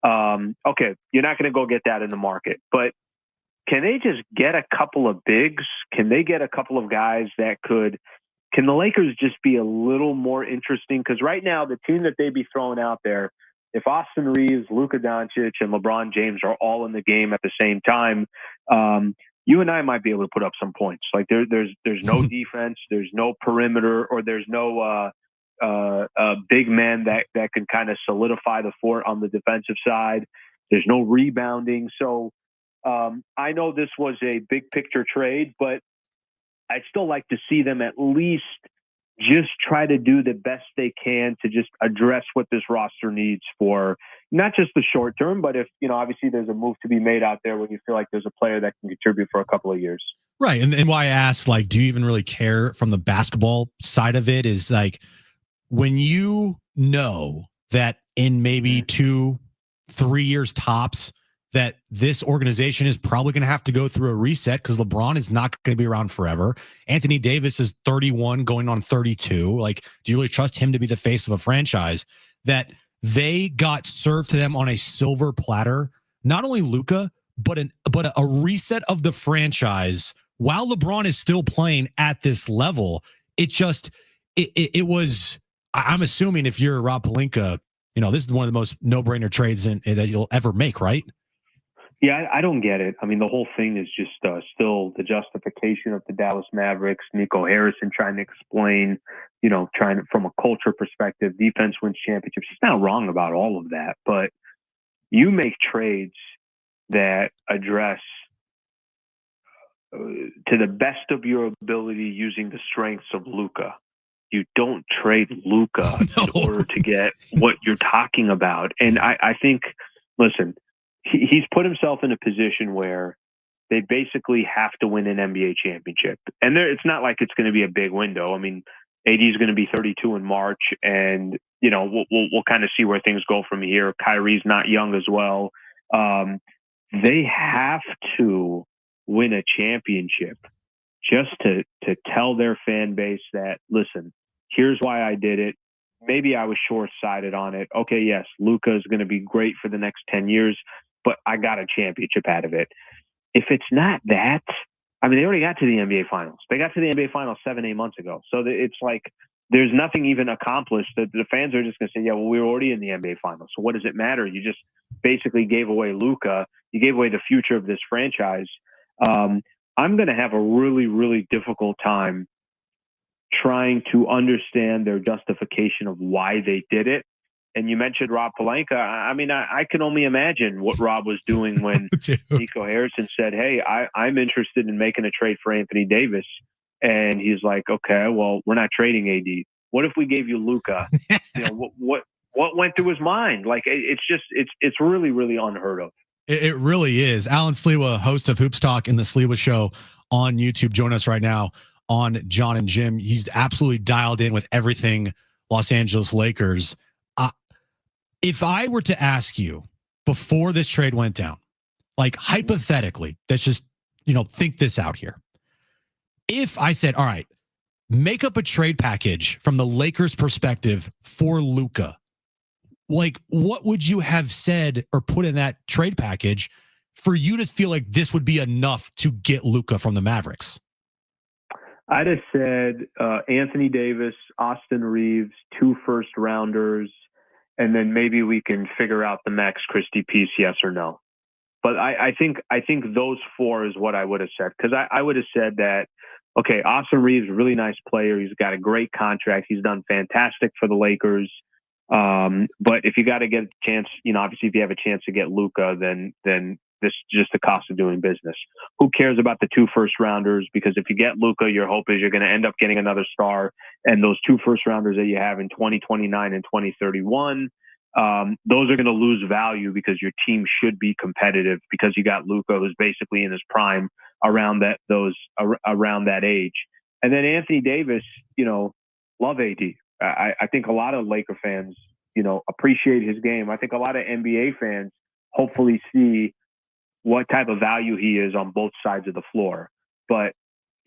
Okay, you're not going to go get that in the market. But can they just get a couple of bigs? Can they get a couple of guys that can the Lakers just be a little more interesting? Because right now, the team that they'd be throwing out there, if Austin Reeves, Luka Doncic, and LeBron James are all in the game at the same time, you and I might be able to put up some points. Like there's no defense, there's no perimeter, or there's no big man that can kind of solidify the fort on the defensive side. There's no rebounding. So I know this was a big picture trade, but I'd still like to see them at least just try to do the best they can to just address what this roster needs for not just the short term, but if, you know, obviously there's a move to be made out there when you feel like there's a player that can contribute for a couple of years. Right. And why I asked, like, do you even really care from the basketball side of it is like, when you know that in maybe 2-3 years tops, that this organization is probably going to have to go through a reset because LeBron is not going to be around forever. Anthony Davis is 31 going on 32. Like, do you really trust him to be the face of a franchise? That they got served to them on a silver platter, not only Luka, but a reset of the franchise while LeBron is still playing at this level. It was, I'm assuming if you're Rob Pelinka, this is one of the most no-brainer trades that you'll ever make, right? Yeah, I don't get it. I mean, the whole thing is just still the justification of the Dallas Mavericks, Nico Harrison trying to explain, trying to, from a culture perspective, defense wins championships. He's not wrong about all of that, but you make trades that address to the best of your ability using the strengths of Luka. You don't trade Luka in order to get what you're talking about. And I think, listen, he's put himself in a position where they basically have to win an NBA championship. And it's not like it's going to be a big window. I mean, AD is going to be 32 in March, and we'll kind of see where things go from here. Kyrie's not young as well. They have to win a championship just to tell their fan base that, listen, here's why I did it. Maybe I was short-sighted on it. Okay, yes, Luka is going to be great for the next 10 years, but I got a championship out of it. If it's not that, I mean, they already got to the NBA Finals. They got to the NBA Finals 7-8 months ago. So it's like there's nothing even accomplished. The fans are just going to say, yeah, well, we were already in the NBA Finals. So what does it matter? You just basically gave away Luka. You gave away the future of this franchise. I'm going to have a really, really difficult time trying to understand their justification of why they did it. And you mentioned Rob Pelinka. I mean, I can only imagine what Rob was doing when Nico Harrison said, hey, I'm interested in making a trade for Anthony Davis. And he's like, okay, well, we're not trading AD. What if we gave you Luka? What went through his mind? Like, it's really, really unheard of. It really is. Alan Sliwa, host of Hoops Talk in the Sliwa Show on YouTube, join us right now on Jon and Jim. He's absolutely dialed in with everything Los Angeles Lakers. If I were to ask you before this trade went down, like hypothetically, let's just, think this out here. If I said, all right, make up a trade package from the Lakers perspective for Luka, like what would you have said or put in that trade package for you to feel like this would be enough to get Luka from the Mavericks? I'd have said Anthony Davis, Austin Reeves, 2 first-rounders, and then maybe we can figure out the Max Christie piece, yes or no. But I think those 4 is what I would have said, because I would have said that, okay, Austin Reeves, really nice player. He's got a great contract. He's done fantastic for the Lakers. But if you got to get a chance, obviously if you have a chance to get Luka, then this is just the cost of doing business. Who cares about the 2 first-rounders? Because if you get Luka, your hope is you're going to end up getting another star. And those 2 first-rounders that you have in 2029 and 2031, those are going to lose value because your team should be competitive because you got Luka, who's basically in his prime around that age. And then Anthony Davis, love AD. I think a lot of Laker fans, appreciate his game. I think a lot of NBA fans hopefully see what type of value he is on both sides of the floor. But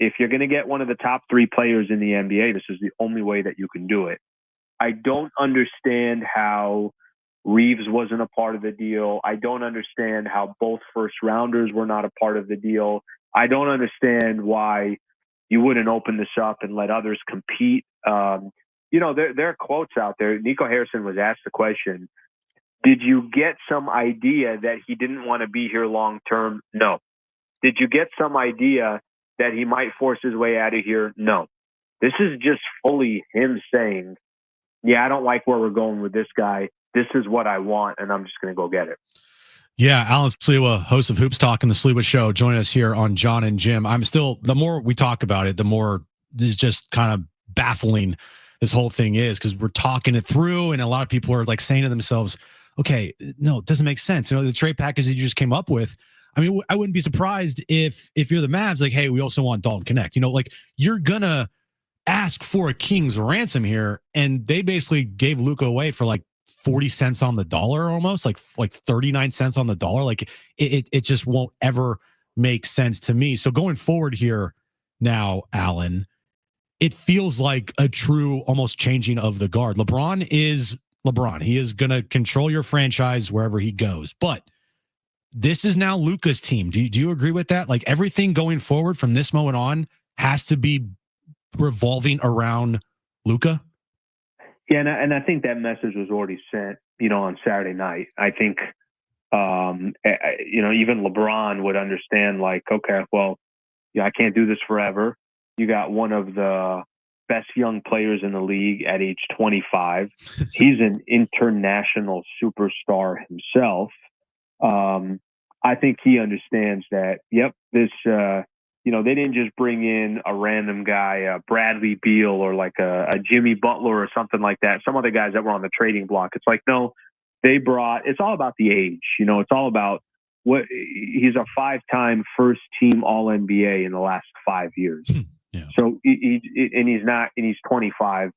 if you're going to get one of the top 3 players in the NBA, this is the only way that you can do it. I don't understand how Reeves wasn't a part of the deal. I don't understand how both first-rounders were not a part of the deal. I don't understand why you wouldn't open this up and let others compete. There are quotes out there. Nico Harrison was asked the question, did you get some idea that he didn't want to be here long term? No. Did you get some idea that he might force his way out of here? No. This is just fully him saying, yeah, I don't like where we're going with this guy. This is what I want, and I'm just going to go get it. Yeah, Alan Sliwa, host of Hoops Talk in the Sliwa Show, joining us here on Jon and Jim. The more we talk about it, the more it's just kind of baffling this whole thing is, because we're talking it through, and a lot of people are like saying to themselves, okay, no, it doesn't make sense. The trade package that you just came up with, I mean, I wouldn't be surprised if you're the Mavs, like, hey, we also want Dalton Connect. Like, you're gonna ask for a king's ransom here, and they basically gave Luka away for like 40 cents on the dollar, almost like 39 cents on the dollar. Like it just won't ever make sense to me. So going forward here now, Alan, it feels like a true almost changing of the guard. LeBron is LeBron. He is going to control your franchise wherever he goes. But this is now Luka's team. Do you agree with that? Like everything going forward from this moment on has to be revolving around Luka? Yeah, and I think that message was already sent, on Saturday night. I think, even LeBron would understand, like, okay, well, I can't do this forever. You got one of the best young players in the league at age 25. He's an international superstar himself. I think he understands that, this, they didn't just bring in a random guy, Bradley Beal or like a Jimmy Butler or something like that. Some other guys that were on the trading block. It's like, no, it's all about the age. It's all about he's a 5-time first team All NBA in the last 5 years. Yeah. So he's 25.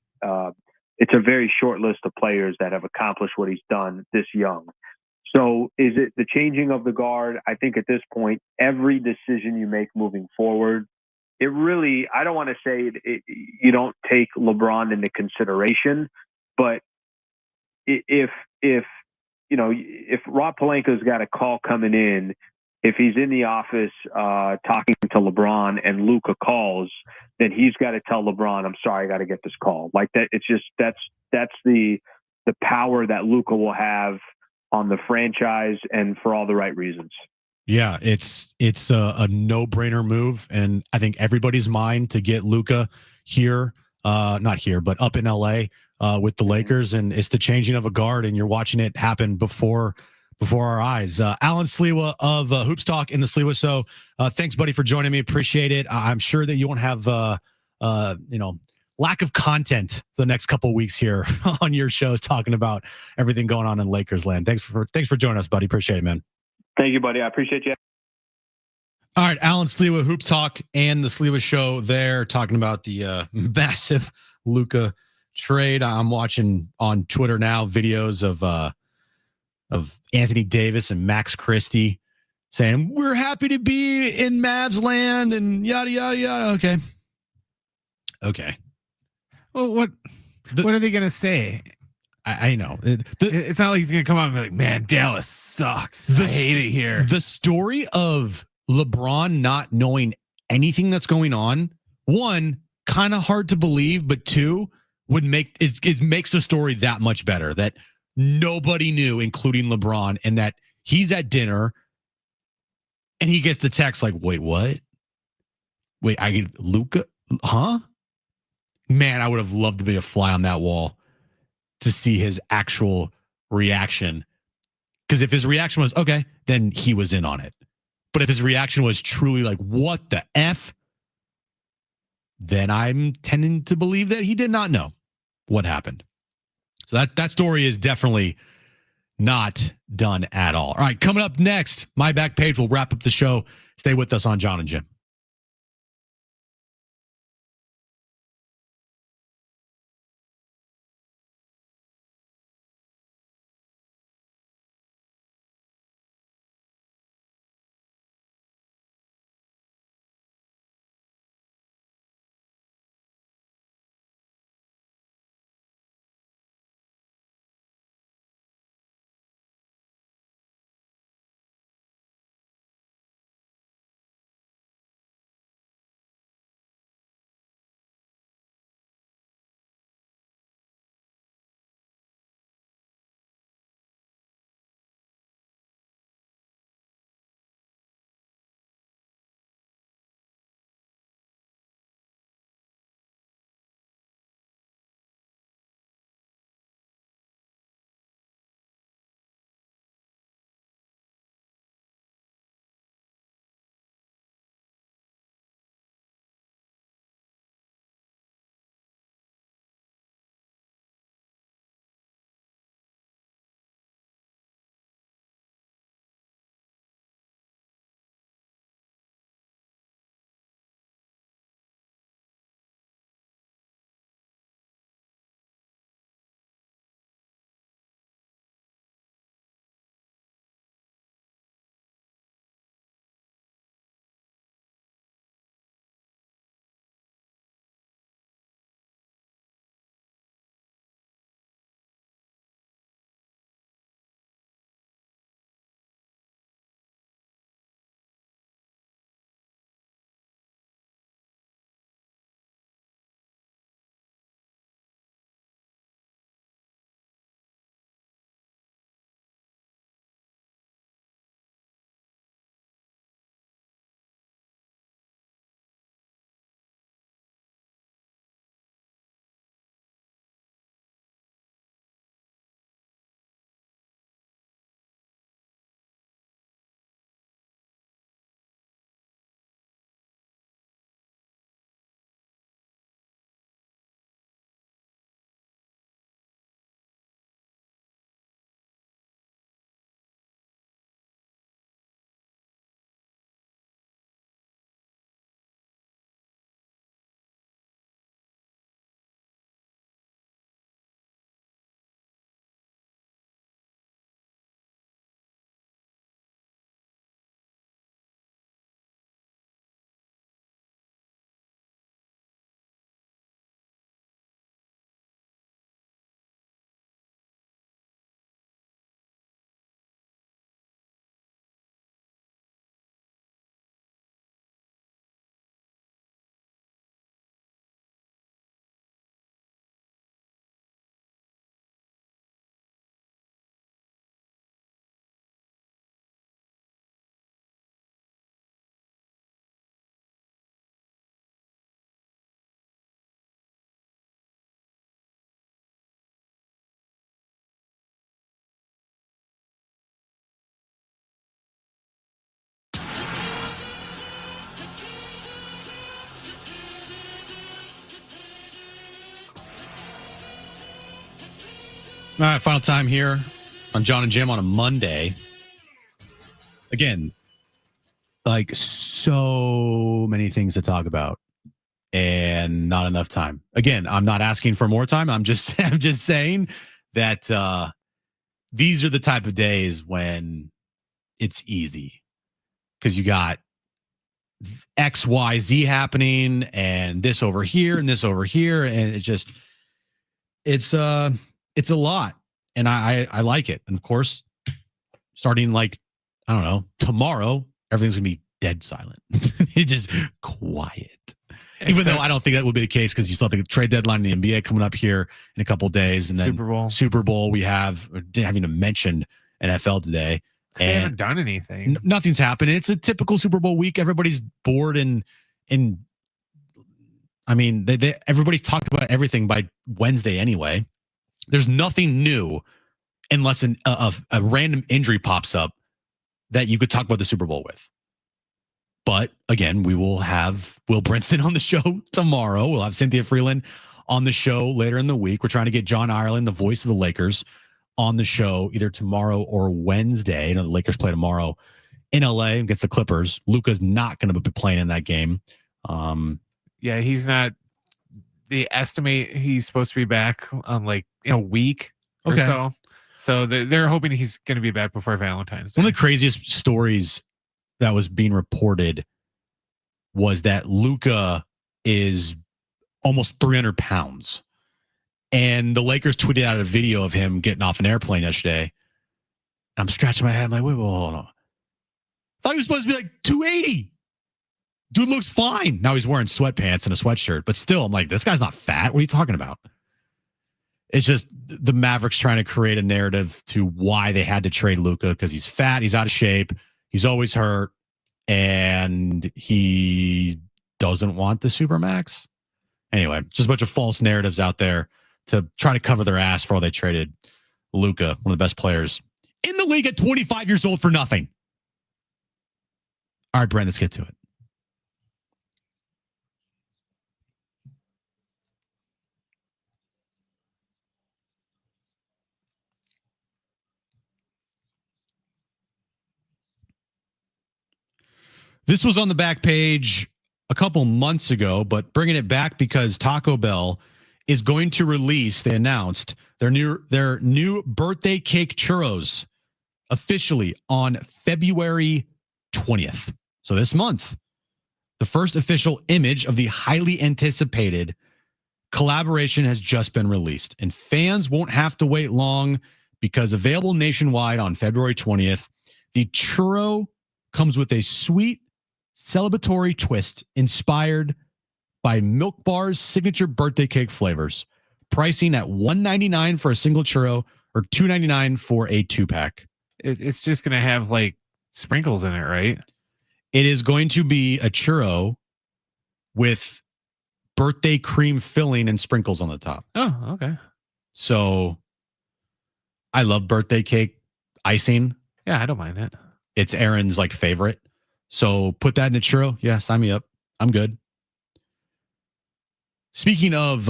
It's a very short list of players that have accomplished what he's done this young. So is it the changing of the guard? I think at this point, every decision you make moving forward, it really, I don't want to say you don't take LeBron into consideration, but if Rob Pelinka's got a call coming in, if he's in the office talking to LeBron and Luka calls, then he's got to tell LeBron, I'm sorry, I got to get this call. Like that, it's just that's the power that Luka will have on the franchise and for all the right reasons. Yeah, it's a no-brainer move, and I think everybody's mind to get Luka here, not here, but up in LA with the Lakers, and it's the changing of a guard, and you're watching it happen before our eyes. Alan Sliwa of Hoops Talk in the Sliwa Show. Thanks, buddy, for joining me. Appreciate it. I'm sure that you won't have lack of content the next couple of weeks here on your shows talking about everything going on in Lakers land. Thanks for joining us, buddy. Appreciate it, man. Thank you, buddy. I appreciate you. All right, Alan Sliwa, Hoops Talk and the Sliwa Show there talking about the massive Luka trade. I'm watching on Twitter now videos of Anthony Davis and Max Christie saying, we're happy to be in Mavs land and yada, yada, yada. Okay. Well, what are they going to say? I know. It's not like he's going to come out and be like, man, Dallas sucks. I hate it here. The story of LeBron not knowing anything that's going on, one, kind of hard to believe, but two, would make it makes the story that much better that nobody knew, including LeBron, and that he's at dinner and he gets the text like, wait, what? Wait, I get Luka? Huh? Man, I would have loved to be a fly on that wall to see his actual reaction. Because if his reaction was, okay, then he was in on it. But if his reaction was truly like, what the F? Then I'm tending to believe that he did not know what happened. So that story is definitely not done at all. All right, coming up next, my back page will wrap up the show. Stay with us on Jon and Jim. All right, final time here on Jon and Jim on a Monday. Again, like so many things to talk about and not enough time. Again, I'm not asking for more time. I'm just saying that these are the type of days when it's easy because you got X, Y, Z happening and this over here and this over here. And it's a lot. And I like it. And of course, starting like, I don't know, tomorrow, everything's going to be dead silent. It's just quiet. Even though I don't think that would be the case because you still have the trade deadline in the NBA coming up here in a couple of days. And then Super Bowl, we have, didn't have even mentioned NFL today. They haven't done anything. Nothing's happened. It's a typical Super Bowl week. Everybody's bored and I mean, everybody's talked about everything by Wednesday anyway. There's nothing new unless a random injury pops up that you could talk about the Super Bowl with. But again, we will have Will Brinson on the show tomorrow. We'll have Cynthia Freeland on the show later in the week. We're trying to get John Ireland, the voice of the Lakers, on the show either tomorrow or Wednesday. You know, the Lakers play tomorrow in LA against the Clippers. Luka's not going to be playing in that game. Yeah, he's not. They estimate he's supposed to be back on like in a week or so. So they're hoping he's going to be back before Valentine's Day. One of the craziest stories that was being reported was that Luka is almost 300 pounds. And the Lakers tweeted out a video of him getting off an airplane yesterday. I'm scratching my head. I'm like, wait, hold on. I thought he was supposed to be like 280. Dude looks fine. Now he's wearing sweatpants and a sweatshirt. But still, I'm like, this guy's not fat. What are you talking about? It's just the Mavericks trying to create a narrative to why they had to trade Luka because he's fat, he's out of shape, he's always hurt, and he doesn't want the Supermax. Anyway, just a bunch of false narratives out there to try to cover their ass for all they traded Luka, one of the best players in the league at 25 years old for nothing. All right, Brent, let's get to it. This was on the back page a couple months ago, but bringing it back because Taco Bell is going to release, they announced, their new birthday cake churros officially on February 20th. So this month, the first official image of the highly anticipated collaboration has just been released, and fans won't have to wait long because available nationwide on February 20th, the churro comes with a sweet celebratory twist inspired by Milk Bar's signature birthday cake flavors. Pricing at $1.99 for a single churro or $2.99 for a 2-pack. It's just going to have like sprinkles in it, right? It is going to be a churro with birthday cream filling and sprinkles on the top. Oh, okay. So I love birthday cake icing. Yeah, I don't mind it. It's Aaron's like favorite. So put that in the churro. Yeah, sign me up. I'm good. Speaking of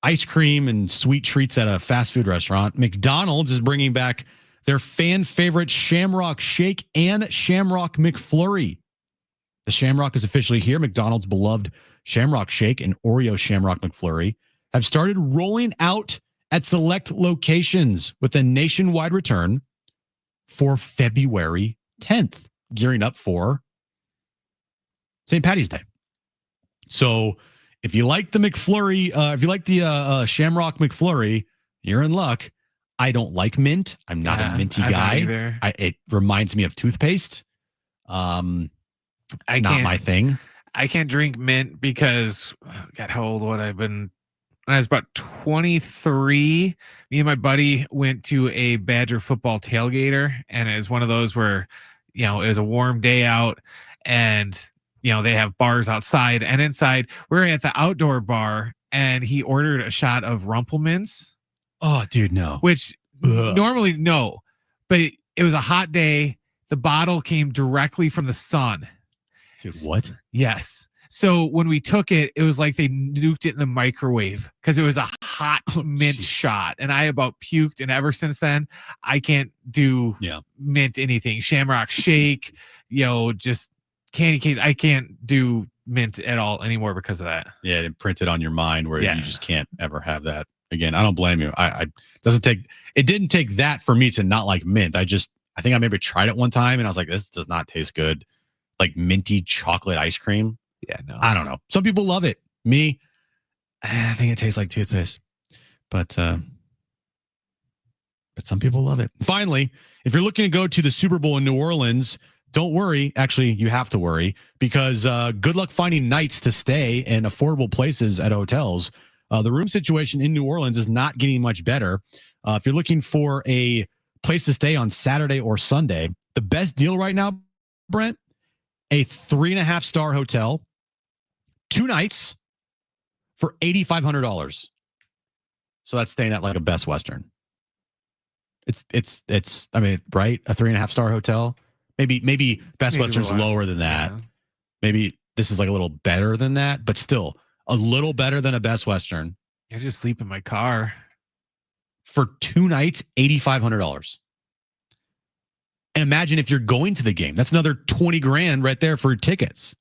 ice cream and sweet treats at a fast food restaurant, McDonald's is bringing back their fan favorite Shamrock Shake and Shamrock McFlurry. The Shamrock is officially here. McDonald's beloved Shamrock Shake and Oreo Shamrock McFlurry have started rolling out at select locations with a nationwide return for February 10th, gearing up for St. Paddy's Day. So if you like the McFlurry, if you like the Shamrock McFlurry, you're in luck. I don't like mint. I'm not a minty guy. It reminds me of toothpaste. It's not my thing. I can't drink mint because, God, how old would I have been? When I was about 23, me and my buddy went to a Badger football tailgater, and it was one of those where, you know, it was a warm day out, and, you know, they have bars outside and inside. We were at the outdoor bar, and he ordered a shot of Rumpelmints. Oh, dude, no. Which normally, no. But it was a hot day. The bottle came directly from the sun. Dude, what? Yes. So when we took it, it was like they nuked it in the microwave because it was a hot mint shot. And I about puked. And ever since then, I can't do mint anything. Shamrock Shake, just candy canes. I can't do mint at all anymore because of that. Yeah, it printed on your mind where you just can't ever have that again. I don't blame you. It didn't take that for me to not like mint. I think I maybe tried it one time and I was like, this does not taste good. Like minty chocolate ice cream. Yeah, no. I don't know. Some people love it. Me, I think it tastes like toothpaste. But some people love it. Finally, if you're looking to go to the Super Bowl in New Orleans, don't worry. Actually, you have to worry because good luck finding nights to stay in affordable places at hotels. The room situation in New Orleans is not getting much better. If you're looking for a place to stay on Saturday or Sunday, the best deal right now, Brent, a 3.5-star hotel, 2 nights for $8,500. So that's staying at like a Best Western. It's I mean, right? A 3.5-star hotel. Maybe Best Western's lower than that. Yeah. Maybe this is like a little better than that, but still a little better than a Best Western. I just sleep in my car. For 2 nights, $8,500. And imagine if you're going to the game, that's another 20 grand right there for tickets.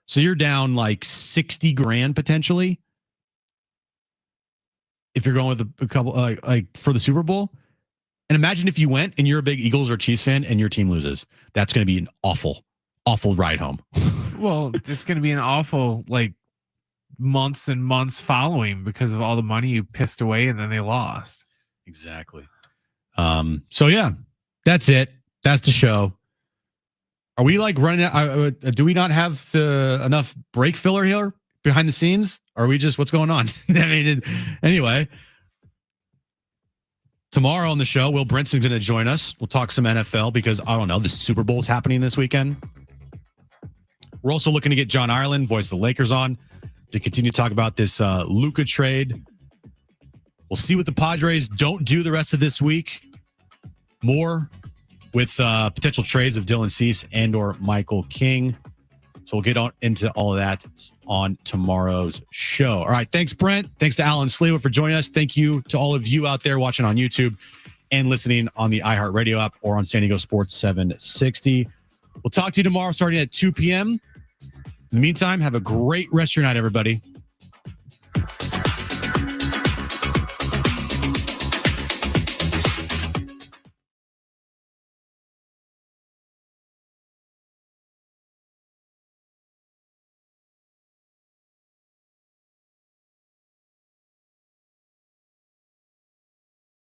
So you're down like 60 grand potentially. If you're going with a couple, like for the Super Bowl. And imagine if you went and you're a big Eagles or Chiefs fan and your team loses. That's going to be an awful, awful ride home. Well, it's going to be an awful, months and months following because of all the money you pissed away and then they lost. Exactly. So yeah, that's it. That's the show. Are we running out? Do we not have enough break filler here behind the scenes? Or are we just, what's going on? I mean, anyway, tomorrow on the show, Will Brinson's going to join us. We'll talk some NFL because I don't know, the Super Bowl is happening this weekend. We're also looking to get John Ireland, voice of the Lakers, on to continue to talk about this Luka trade. We'll see what the Padres don't do the rest of this week. More with potential trades of Dylan Cease and or Michael King. So we'll get on into all of that on tomorrow's show. All right. Thanks, Brent. Thanks to Alan Slewa for joining us. Thank you to all of you out there watching on YouTube and listening on the iHeartRadio app or on San Diego Sports 760. We'll talk to you tomorrow starting at 2 p.m. In the meantime, have a great rest of your night, everybody.